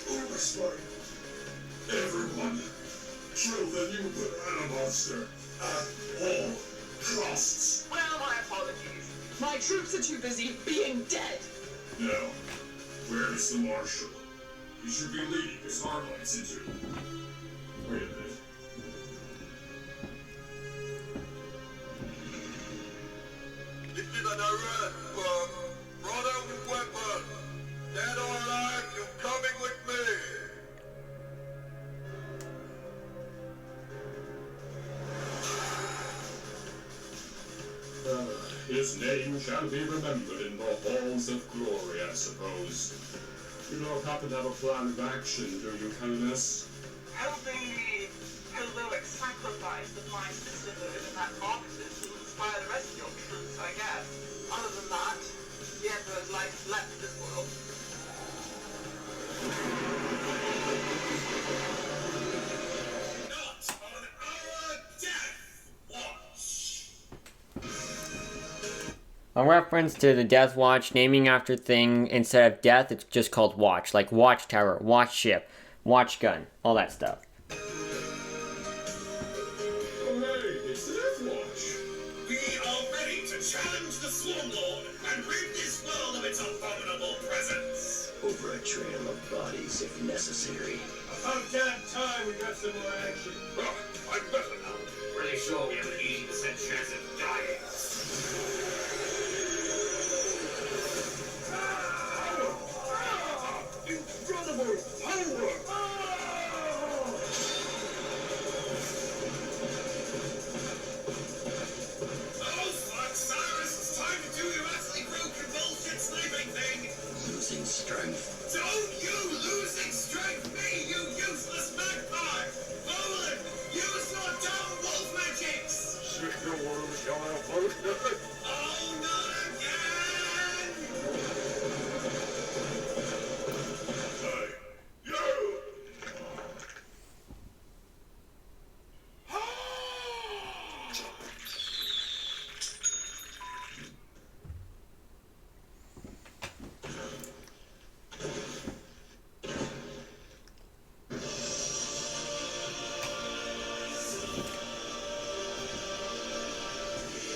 Overspite. Everyone, kill the new banana monster at all costs.
Well, my apologies. My troops are too busy being dead.
Now, where is the Marshal? He should be leading his Armites into... Wait a minute.
This is an arrest, brought out with weapon. Dead or alive, you're coming with me.
His name shall be remembered in the halls of glory, I suppose. You don't happen to have a plan of action, do you, Countess?
Helping the heroic sacrifice of my sisterhood and that architect to inspire the rest of your troops, I guess. Other than that, the Emperor's life left this world.
Not on our death watch.
A reference to the Death Watch, naming after thing instead of death, it's just called watch, like watchtower, watch ship, watch gun, all that stuff.
Oh hey, it's the Death Watch.
We are ready to challenge the Swarm Lord and rid this world of its abominable presence.
Over a trail of bodies if necessary.
About damn time we got some more action.
Oh, I'm better now.
Pretty sure we have an 80% chance of dying.
Incredible power! Oh, fuck, Cyrus, it's time to do your utterly broken bullshit sniping thing!
Losing strength.
Don't you losing strength me, you useless magpie! Roland, use your dumb wolf magics! Oh, not again!
Hey, you!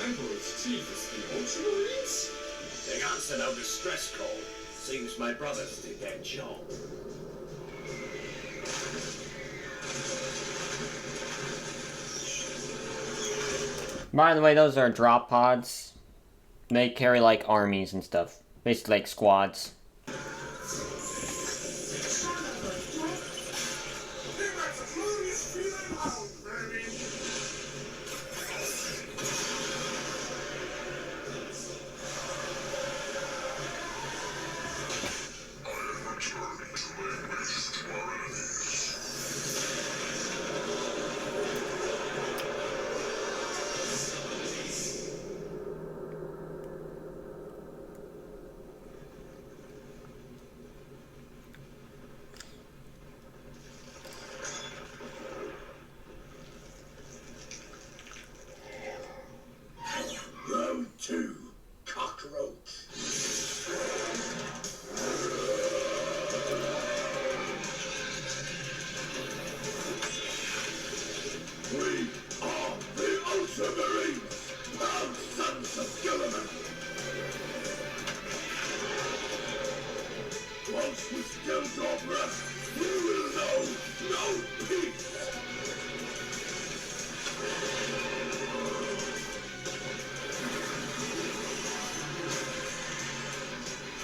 Emperor's chief is the Ultramarines?
They answer no distress call. Seems my brothers did their job.
By the way, those are drop pods. They carry like armies and stuff. Basically like squads.
Round 2. Cockroach.
We are the Ultramarines, proud sons of Gilliman. Once we still draw breath, we will know no peace.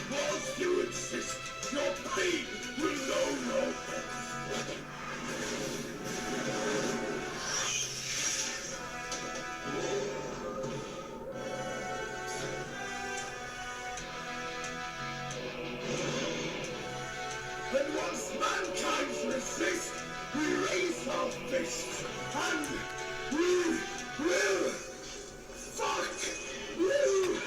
Whilst you exist, your pain will know no end. And once mankind's resist, we raise our fists, and we will fuck you!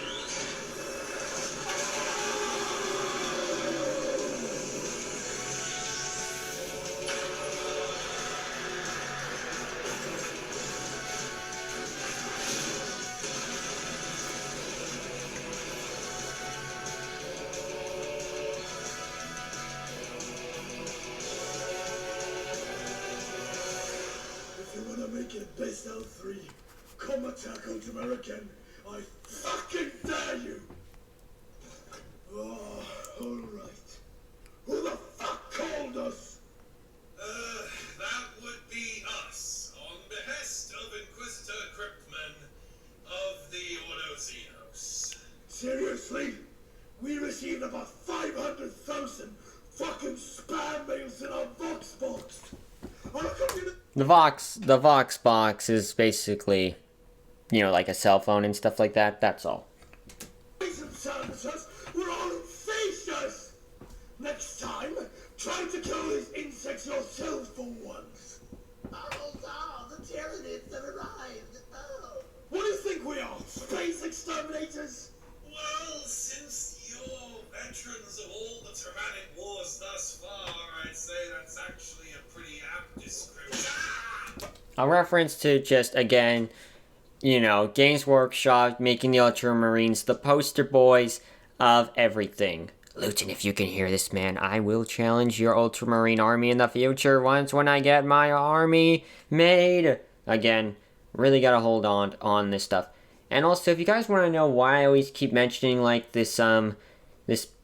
come attack Ultima again, I fucking dare you! Oh, alright. Who the fuck called us?
That would be us, on behest of Inquisitor Cryptman of the Ordo Xenos.
Seriously? We received about 500,000 fucking spam mails in our Vox box.
The Vox box is basically, you know, like a cell phone and stuff like that. That's all.
We're all facious. Next time, try to kill these insects yourself for once.
Oh, the Tyranids have arrived. Oh.
What do you think we are? Space exterminators?
Well, since you're veterans of all the Tyranid wars thus far, I'd say that's actually a pretty apt description.
A reference to just, again, you know, Games Workshop making the Ultramarines the poster boys of everything. Luton, if you can hear this, man, I will challenge your Ultramarine army in the future once when I get my army made. Again, really gotta hold on this stuff. And also, if you guys want to know why I always keep mentioning, like, this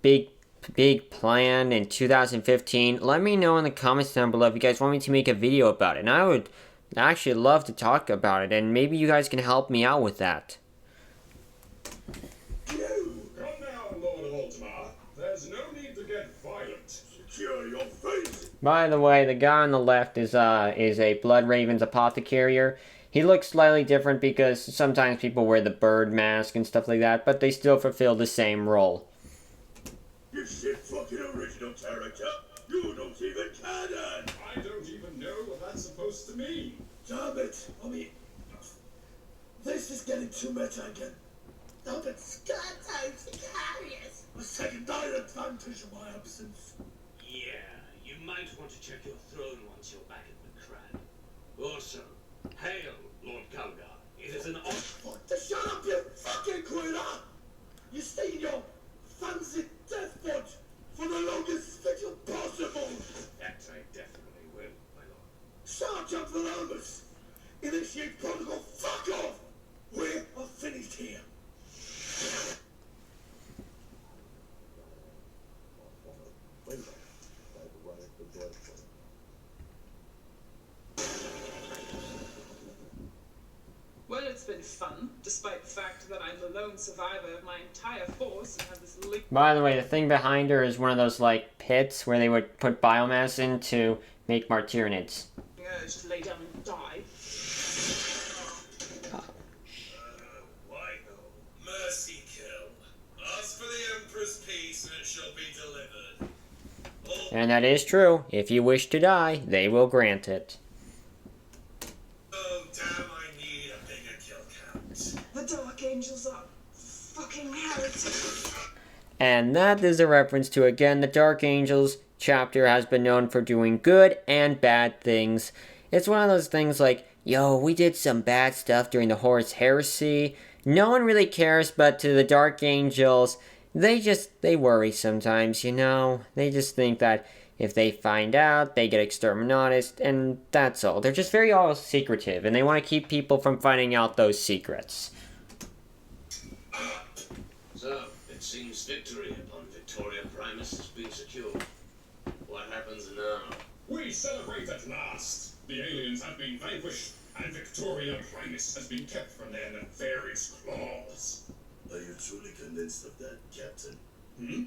big plan in 2015, let me know in the comments down below if you guys want me to make a video about it. And I would actually love to talk about it, and maybe you guys can help me out with that.
Come down, Lord of Ultima. There's no need to get violent.
Secure your face.
By the way, the guy on the left is a Blood Raven's apothecarier. He looks slightly different because sometimes people wear the bird mask and stuff like that, but they still fulfill the same role.
You shit fucking original character. You don't even canon.
I don't even know what that's supposed to mean.
Damn it. I mean, this is getting too meta again.
Oh, but Scott times Sicarius.
Let's take a dire advantage of my absence.
Yeah, you might want to check your throne once you're back in the crab. Also, hail, Lord Kalgar. It is an honor.
Fuck the shut up, you fucking quitter! You stay in your fancy death pod for the longest vigil possible!
That I definitely will, my lord.
Sergeant Valamus! Initiate protocol, fuck off! We are finished here.
Well, it's been fun, despite the fact that I'm the lone survivor of my entire force and have this
By the way, the thing behind her is one of those, like, pits where they would put biomass in to make Martyranids.
urge to lay down and die.
Why no? Mercy kill. Ask for the Emperor's peace and it shall be delivered.
And that is true. If you wish to die, they will grant it.
Oh, damn, I need a bigger kill count.
The Dark Angels are fucking heretics.
And that is a reference to, again, the Dark Angels chapter has been known for doing good and bad things. It's one of those things like, yo, we did some bad stuff during the Horus Heresy. No one really cares, but to the Dark Angels, they worry sometimes, you know? They just think that if they find out, they get exterminated, and that's all. They're just very all secretive, and they want to keep people from finding out those secrets.
So, it seems victory upon Victoria Primus has been secured. What happens now?
We celebrate at last. The aliens have been vanquished, and Victoria Primus has been kept from their nefarious claws.
Are you truly convinced of that, Captain?
Hmm?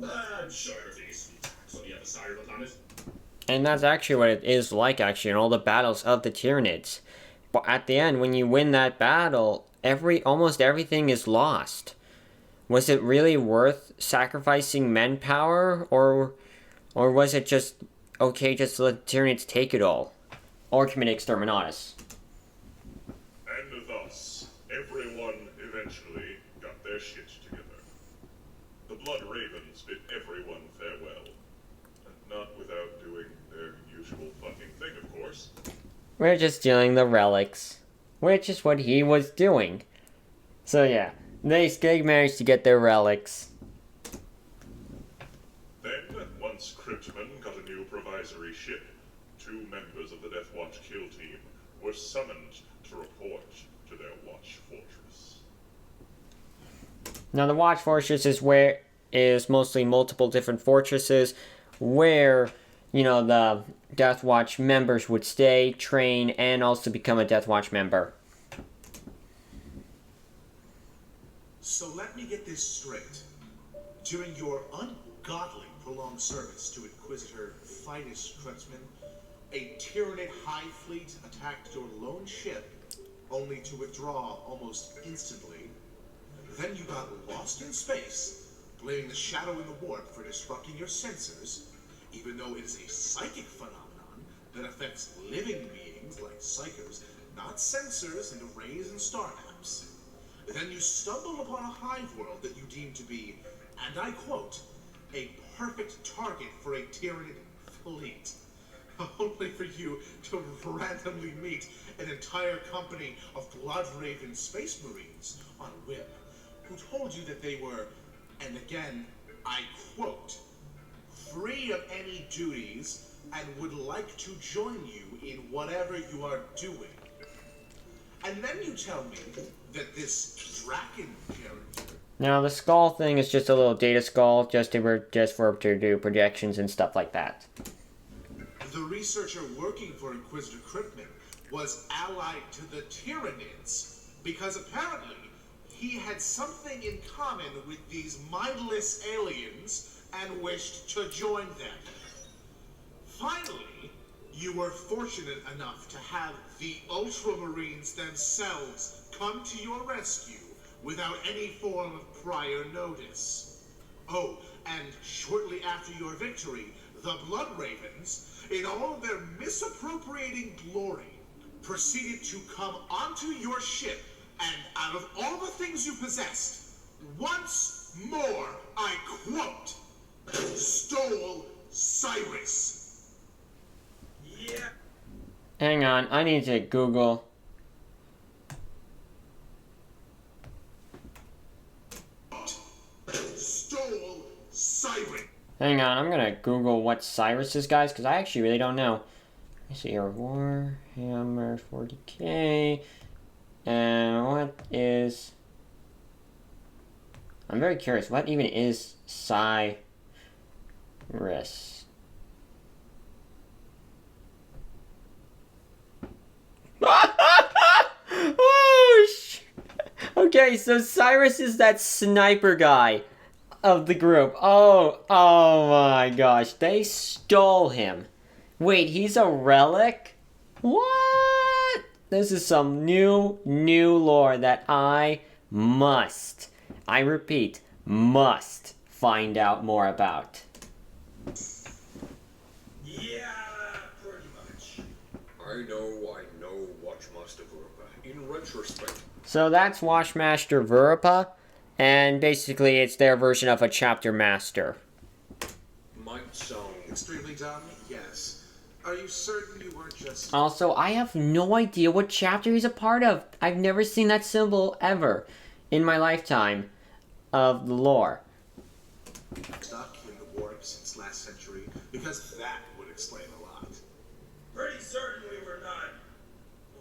I'm sure everything is sweet on the other side of the planet.
And that's actually what it is like, actually, in all the battles of the Tyranids. But at the end, when you win that battle, almost everything is lost. Was it really worth sacrificing manpower, or was it just okay just to let the Tyranids take it all? Or commit exterminatus?
And thus, everyone eventually got their shit together. The Blood Ravens bid everyone farewell. And not without doing their usual fucking thing, of course.
We're just stealing the relics, which is what he was doing. So yeah, they managed to get their relics.
Then, once once Cryptmen got a new provisory ship, 2 members of the Death Watch kill team were summoned to report to their watch fortress.
Now the watch fortress is mostly multiple different fortresses where, you know, the Death Watch members would stay, train, and also become a Death Watch member.
So let me get this straight. During your ungodly prolonged service to Inquisitor Fidus Kreutzmann, a Tyranid High Fleet attacked your lone ship, only to withdraw almost instantly. Then you got lost in space, blaming the shadow in the warp for disrupting your sensors, even though it is a psychic phenomenon that affects living beings like psychers, not sensors and arrays and star maps. Then you stumbled upon a hive world that you deemed to be, and I quote, a perfect target for a Tyranid fleet. Only for you to randomly meet an entire company of Bloodraven Space Marines on a whim, who told you that they were, and again, I quote, free of any duties and would like to join you in whatever you are doing. And then you tell me that this Draken character...
Now the skull thing is just a little data skull, just for to do projections and stuff like that.
The researcher working for Inquisitor Kryptman was allied to the Tyranids because apparently he had something in common with these mindless aliens and wished to join them. Finally, you were fortunate enough to have the Ultramarines themselves come to your rescue without any form of prior notice. Oh, and shortly after your victory, the Bloodravens, in all of their misappropriating glory, proceeded to come onto your ship and, out of all the things you possessed, once more, I quote, stole Cyrus. Yeah.
Hang on, I need to Google.
Stole Cyrus.
Hang on, I'm gonna Google what Cyrus is, guys, because I actually really don't know. Let me see here, Warhammer 40k, and what is... I'm very curious, what even is Cyrus? Oh, okay, so Cyrus is that sniper guy of the group. Oh my gosh, they stole him. Wait, he's a relic? What? This is some new lore that I repeat, must find out more about.
Yeah, pretty much.
I know Watchmaster Verba. In retrospect.
So that's Watchmaster Verba, and basically it's their version of a chapter master.
Might sound
extremely dumb, yes. Are you certain you weren't just...
Also, I have no idea what chapter he's a part of. I've never seen that symbol ever in my lifetime of the lore.
Stuck in the warp since last century, because that would explain a lot.
Pretty certain we were not.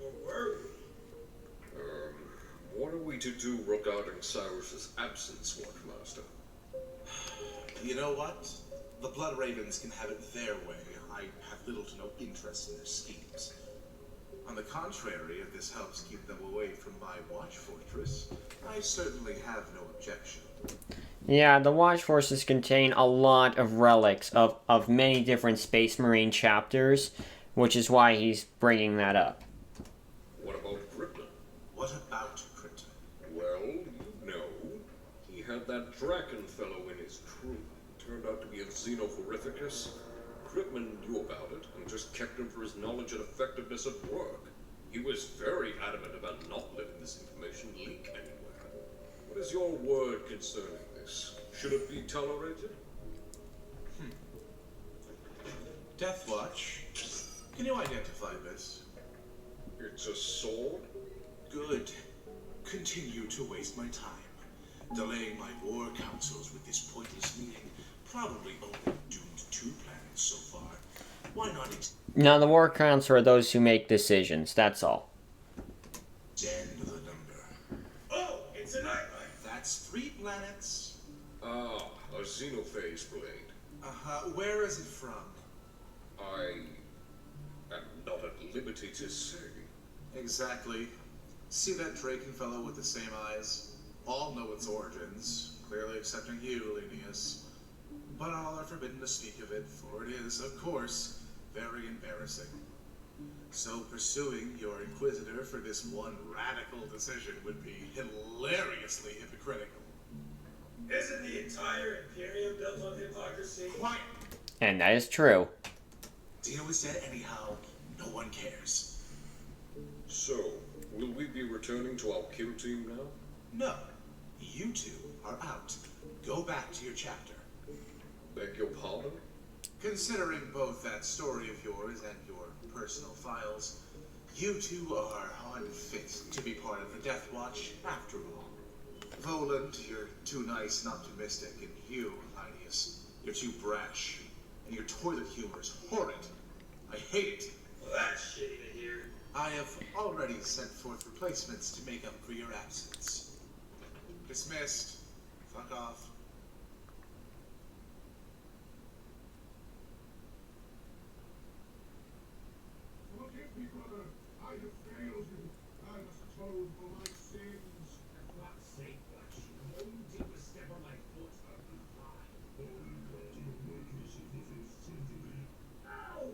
Or were we?
What are we to do regarding Cyrus's absence, Watchmaster?
You know what? The Bloodravens can have it their way. I have little to no interest in their schemes. On the contrary, if this helps keep them away from my watch fortress, I certainly have no objection.
Yeah, the watch forces contain a lot of relics of many different Space Marine chapters, which is why he's bringing that up.
What about Krypton?
What about Krypton?
Well, you know, he had that Draken fellow in his crew. Turned out to be a Xenophorificus. Krypton knew about it and just kept him for his knowledge and effectiveness at work. He was very adamant about not letting this information leak anywhere. What is your word concerning this? Should it be tolerated?
Death Watch, can you identify this?
It's a sword?
Good. Continue to waste my time, delaying my war councils with this pointless meeting, probably only doomed to why not
Now, the war counts are those who make decisions, that's all.
extend the number?
Oh, it's a nightlight.
That's 3 planets.
Ah, a xenophase blade.
Where is it from?
I am not at liberty to say.
Exactly. See that Draken fellow with the same eyes? All know its origins, clearly excepting you, Linnaeus. But all are forbidden to speak of it, for it is, of course, very embarrassing. So pursuing your Inquisitor for this one radical decision would be hilariously hypocritical.
Isn't the entire Imperium built on hypocrisy?
Quiet!
And that is true.
Dino is dead anyhow. No one cares.
So, will we be returning to our kill team now?
No. You two are out. Go back to your chapter.
Beg your pardon?
Considering both that story of yours and your personal files, you two are unfit to be part of the Death Watch after all. Voland, you're too nice and optimistic, and you, Linnaeus, you're too brash. And your toilet humor is horrid. I hate it.
Well, that's shitty to hear.
I have already sent forth replacements to make up for your absence. Dismissed. Fuck off.
Forgive me, brother. I have failed you. I must atone for my sins.
For God's sake, Watch, you won't do a step on my foot or be fine.
Only God to the workers of the fifth century.
Ow!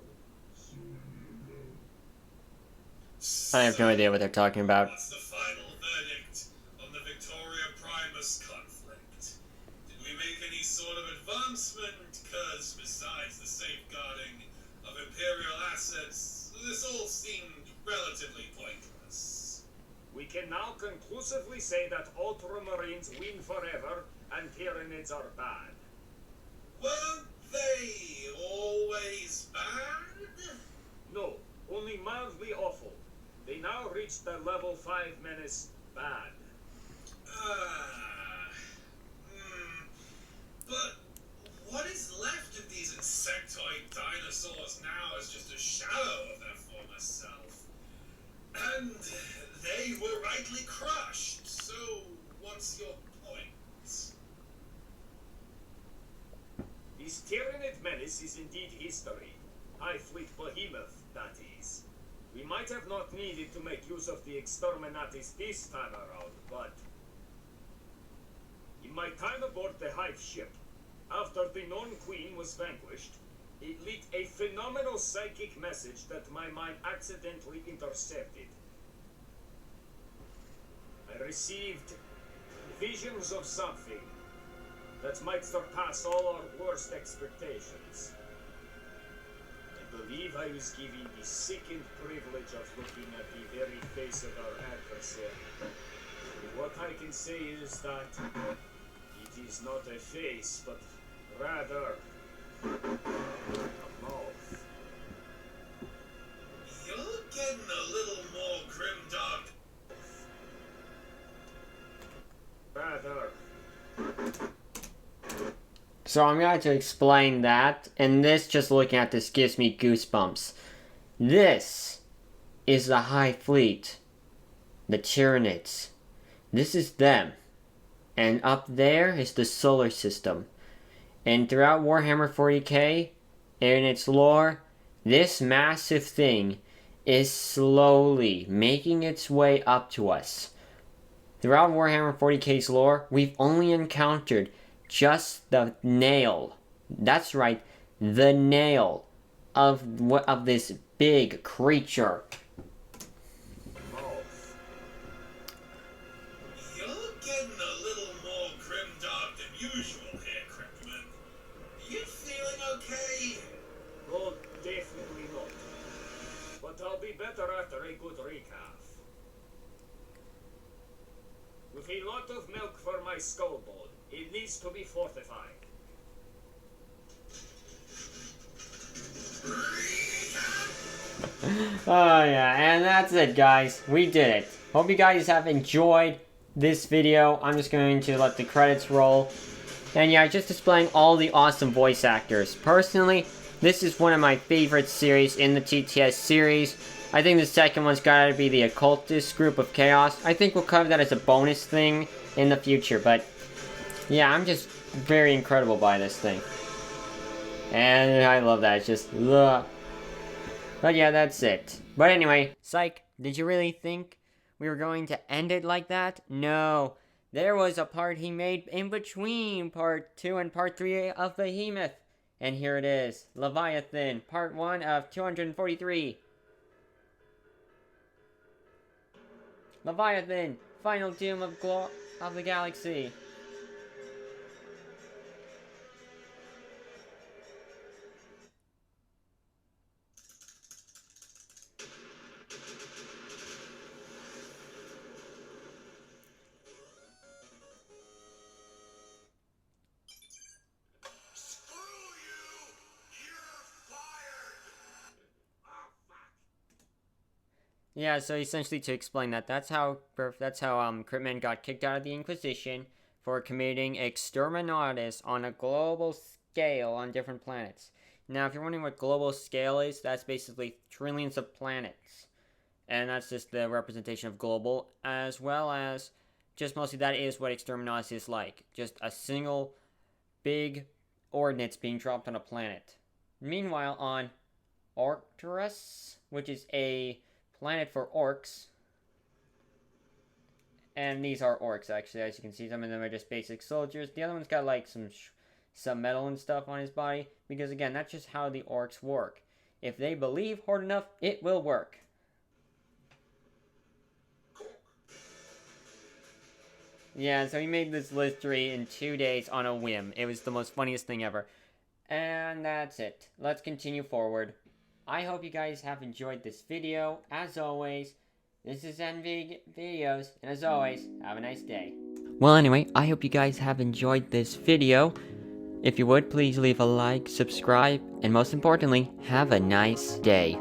Soon you'll know.
I have no idea what they're talking about.
What's the final verdict on the Victoria Primus conflict? Did we make any sort of advancement? Because besides the safeguarding of Imperial assets, this all seemed relatively pointless.
We can now conclusively say that Ultramarines win forever and Tyranids are bad.
Weren't they always bad?
No, only mildly awful. They now reach the level 5 menace bad.
But what is left of these insectoid dinosaurs now is just a shadow of their former self. And they were rightly crushed, so what's your point?
This Tyranid menace is indeed history. High Fleet Behemoth, that is. We might have not needed to make use of the Exterminatis this time around, but... In my time aboard the Hive ship, after the Non-Queen was vanquished, it lit a phenomenal psychic message that my mind accidentally intercepted. I received visions of something that might surpass all our worst expectations. I believe I was given the sickened privilege of looking at the very face of our adversary. And what I can say is that it is not a face, but rather a mouth.
You're getting a little more grimdark.
Rather.
So I'm going to explain that, and this, just looking at this, gives me goosebumps. This is the High Fleet, the Tyranids. This is them. And up there is the solar system. And throughout Warhammer 40k, in its lore, this massive thing is slowly making its way up to us. Throughout Warhammer 40k's lore, we've only encountered just the nail. That's right, the nail of this big creature.
You're getting a little more grimdark than usual here, Krypton. Are you feeling okay?
Oh, definitely not. But I'll be better after a good recap. With a lot of milk for my skull bone, it needs to be fortified.
Oh yeah, and that's it guys. We did it. Hope you guys have enjoyed this video. I'm just going to let the credits roll. And yeah, just displaying all the awesome voice actors. Personally, This is one of my favorite series in the TTS series. I think the second one's gotta be the Occultist Group of Chaos. I think we'll cover that as a bonus thing in the future, but yeah, I'm just very incredible by this thing. And I love that, it's just, ugh. But yeah, that's it. But anyway, psych, did you really think we were going to end it like that? No. There was a part he made in between part 2 and part 3 of Behemoth. And here it is, Leviathan, part 1 of 243. Leviathan, final doom of the galaxy. Yeah, so essentially to explain that, that's how Cryptman got kicked out of the Inquisition for committing exterminatus on a global scale on different planets. Now, if you're wondering what global scale is, that's basically trillions of planets. And that's just the representation of global, as well as just mostly that is what exterminatus is like. Just a single big ordnance being dropped on a planet. Meanwhile, on Arcturus, which is a planet for orcs, and these are orcs actually, as you can see. Some of them are just basic soldiers. The other one's got like some metal and stuff on his body, because again, that's just how the orcs work. If they believe hard enough, it will work. Yeah, so he made this list 3 in 2 days on a whim. It was the most funniest thing ever. And that's it. Let's continue forward. I hope you guys have enjoyed this video. As always, this is NV Videos, and as always, have a nice day. Well, anyway, I hope you guys have enjoyed this video. If you would, please leave a like, subscribe, and most importantly, have a nice day.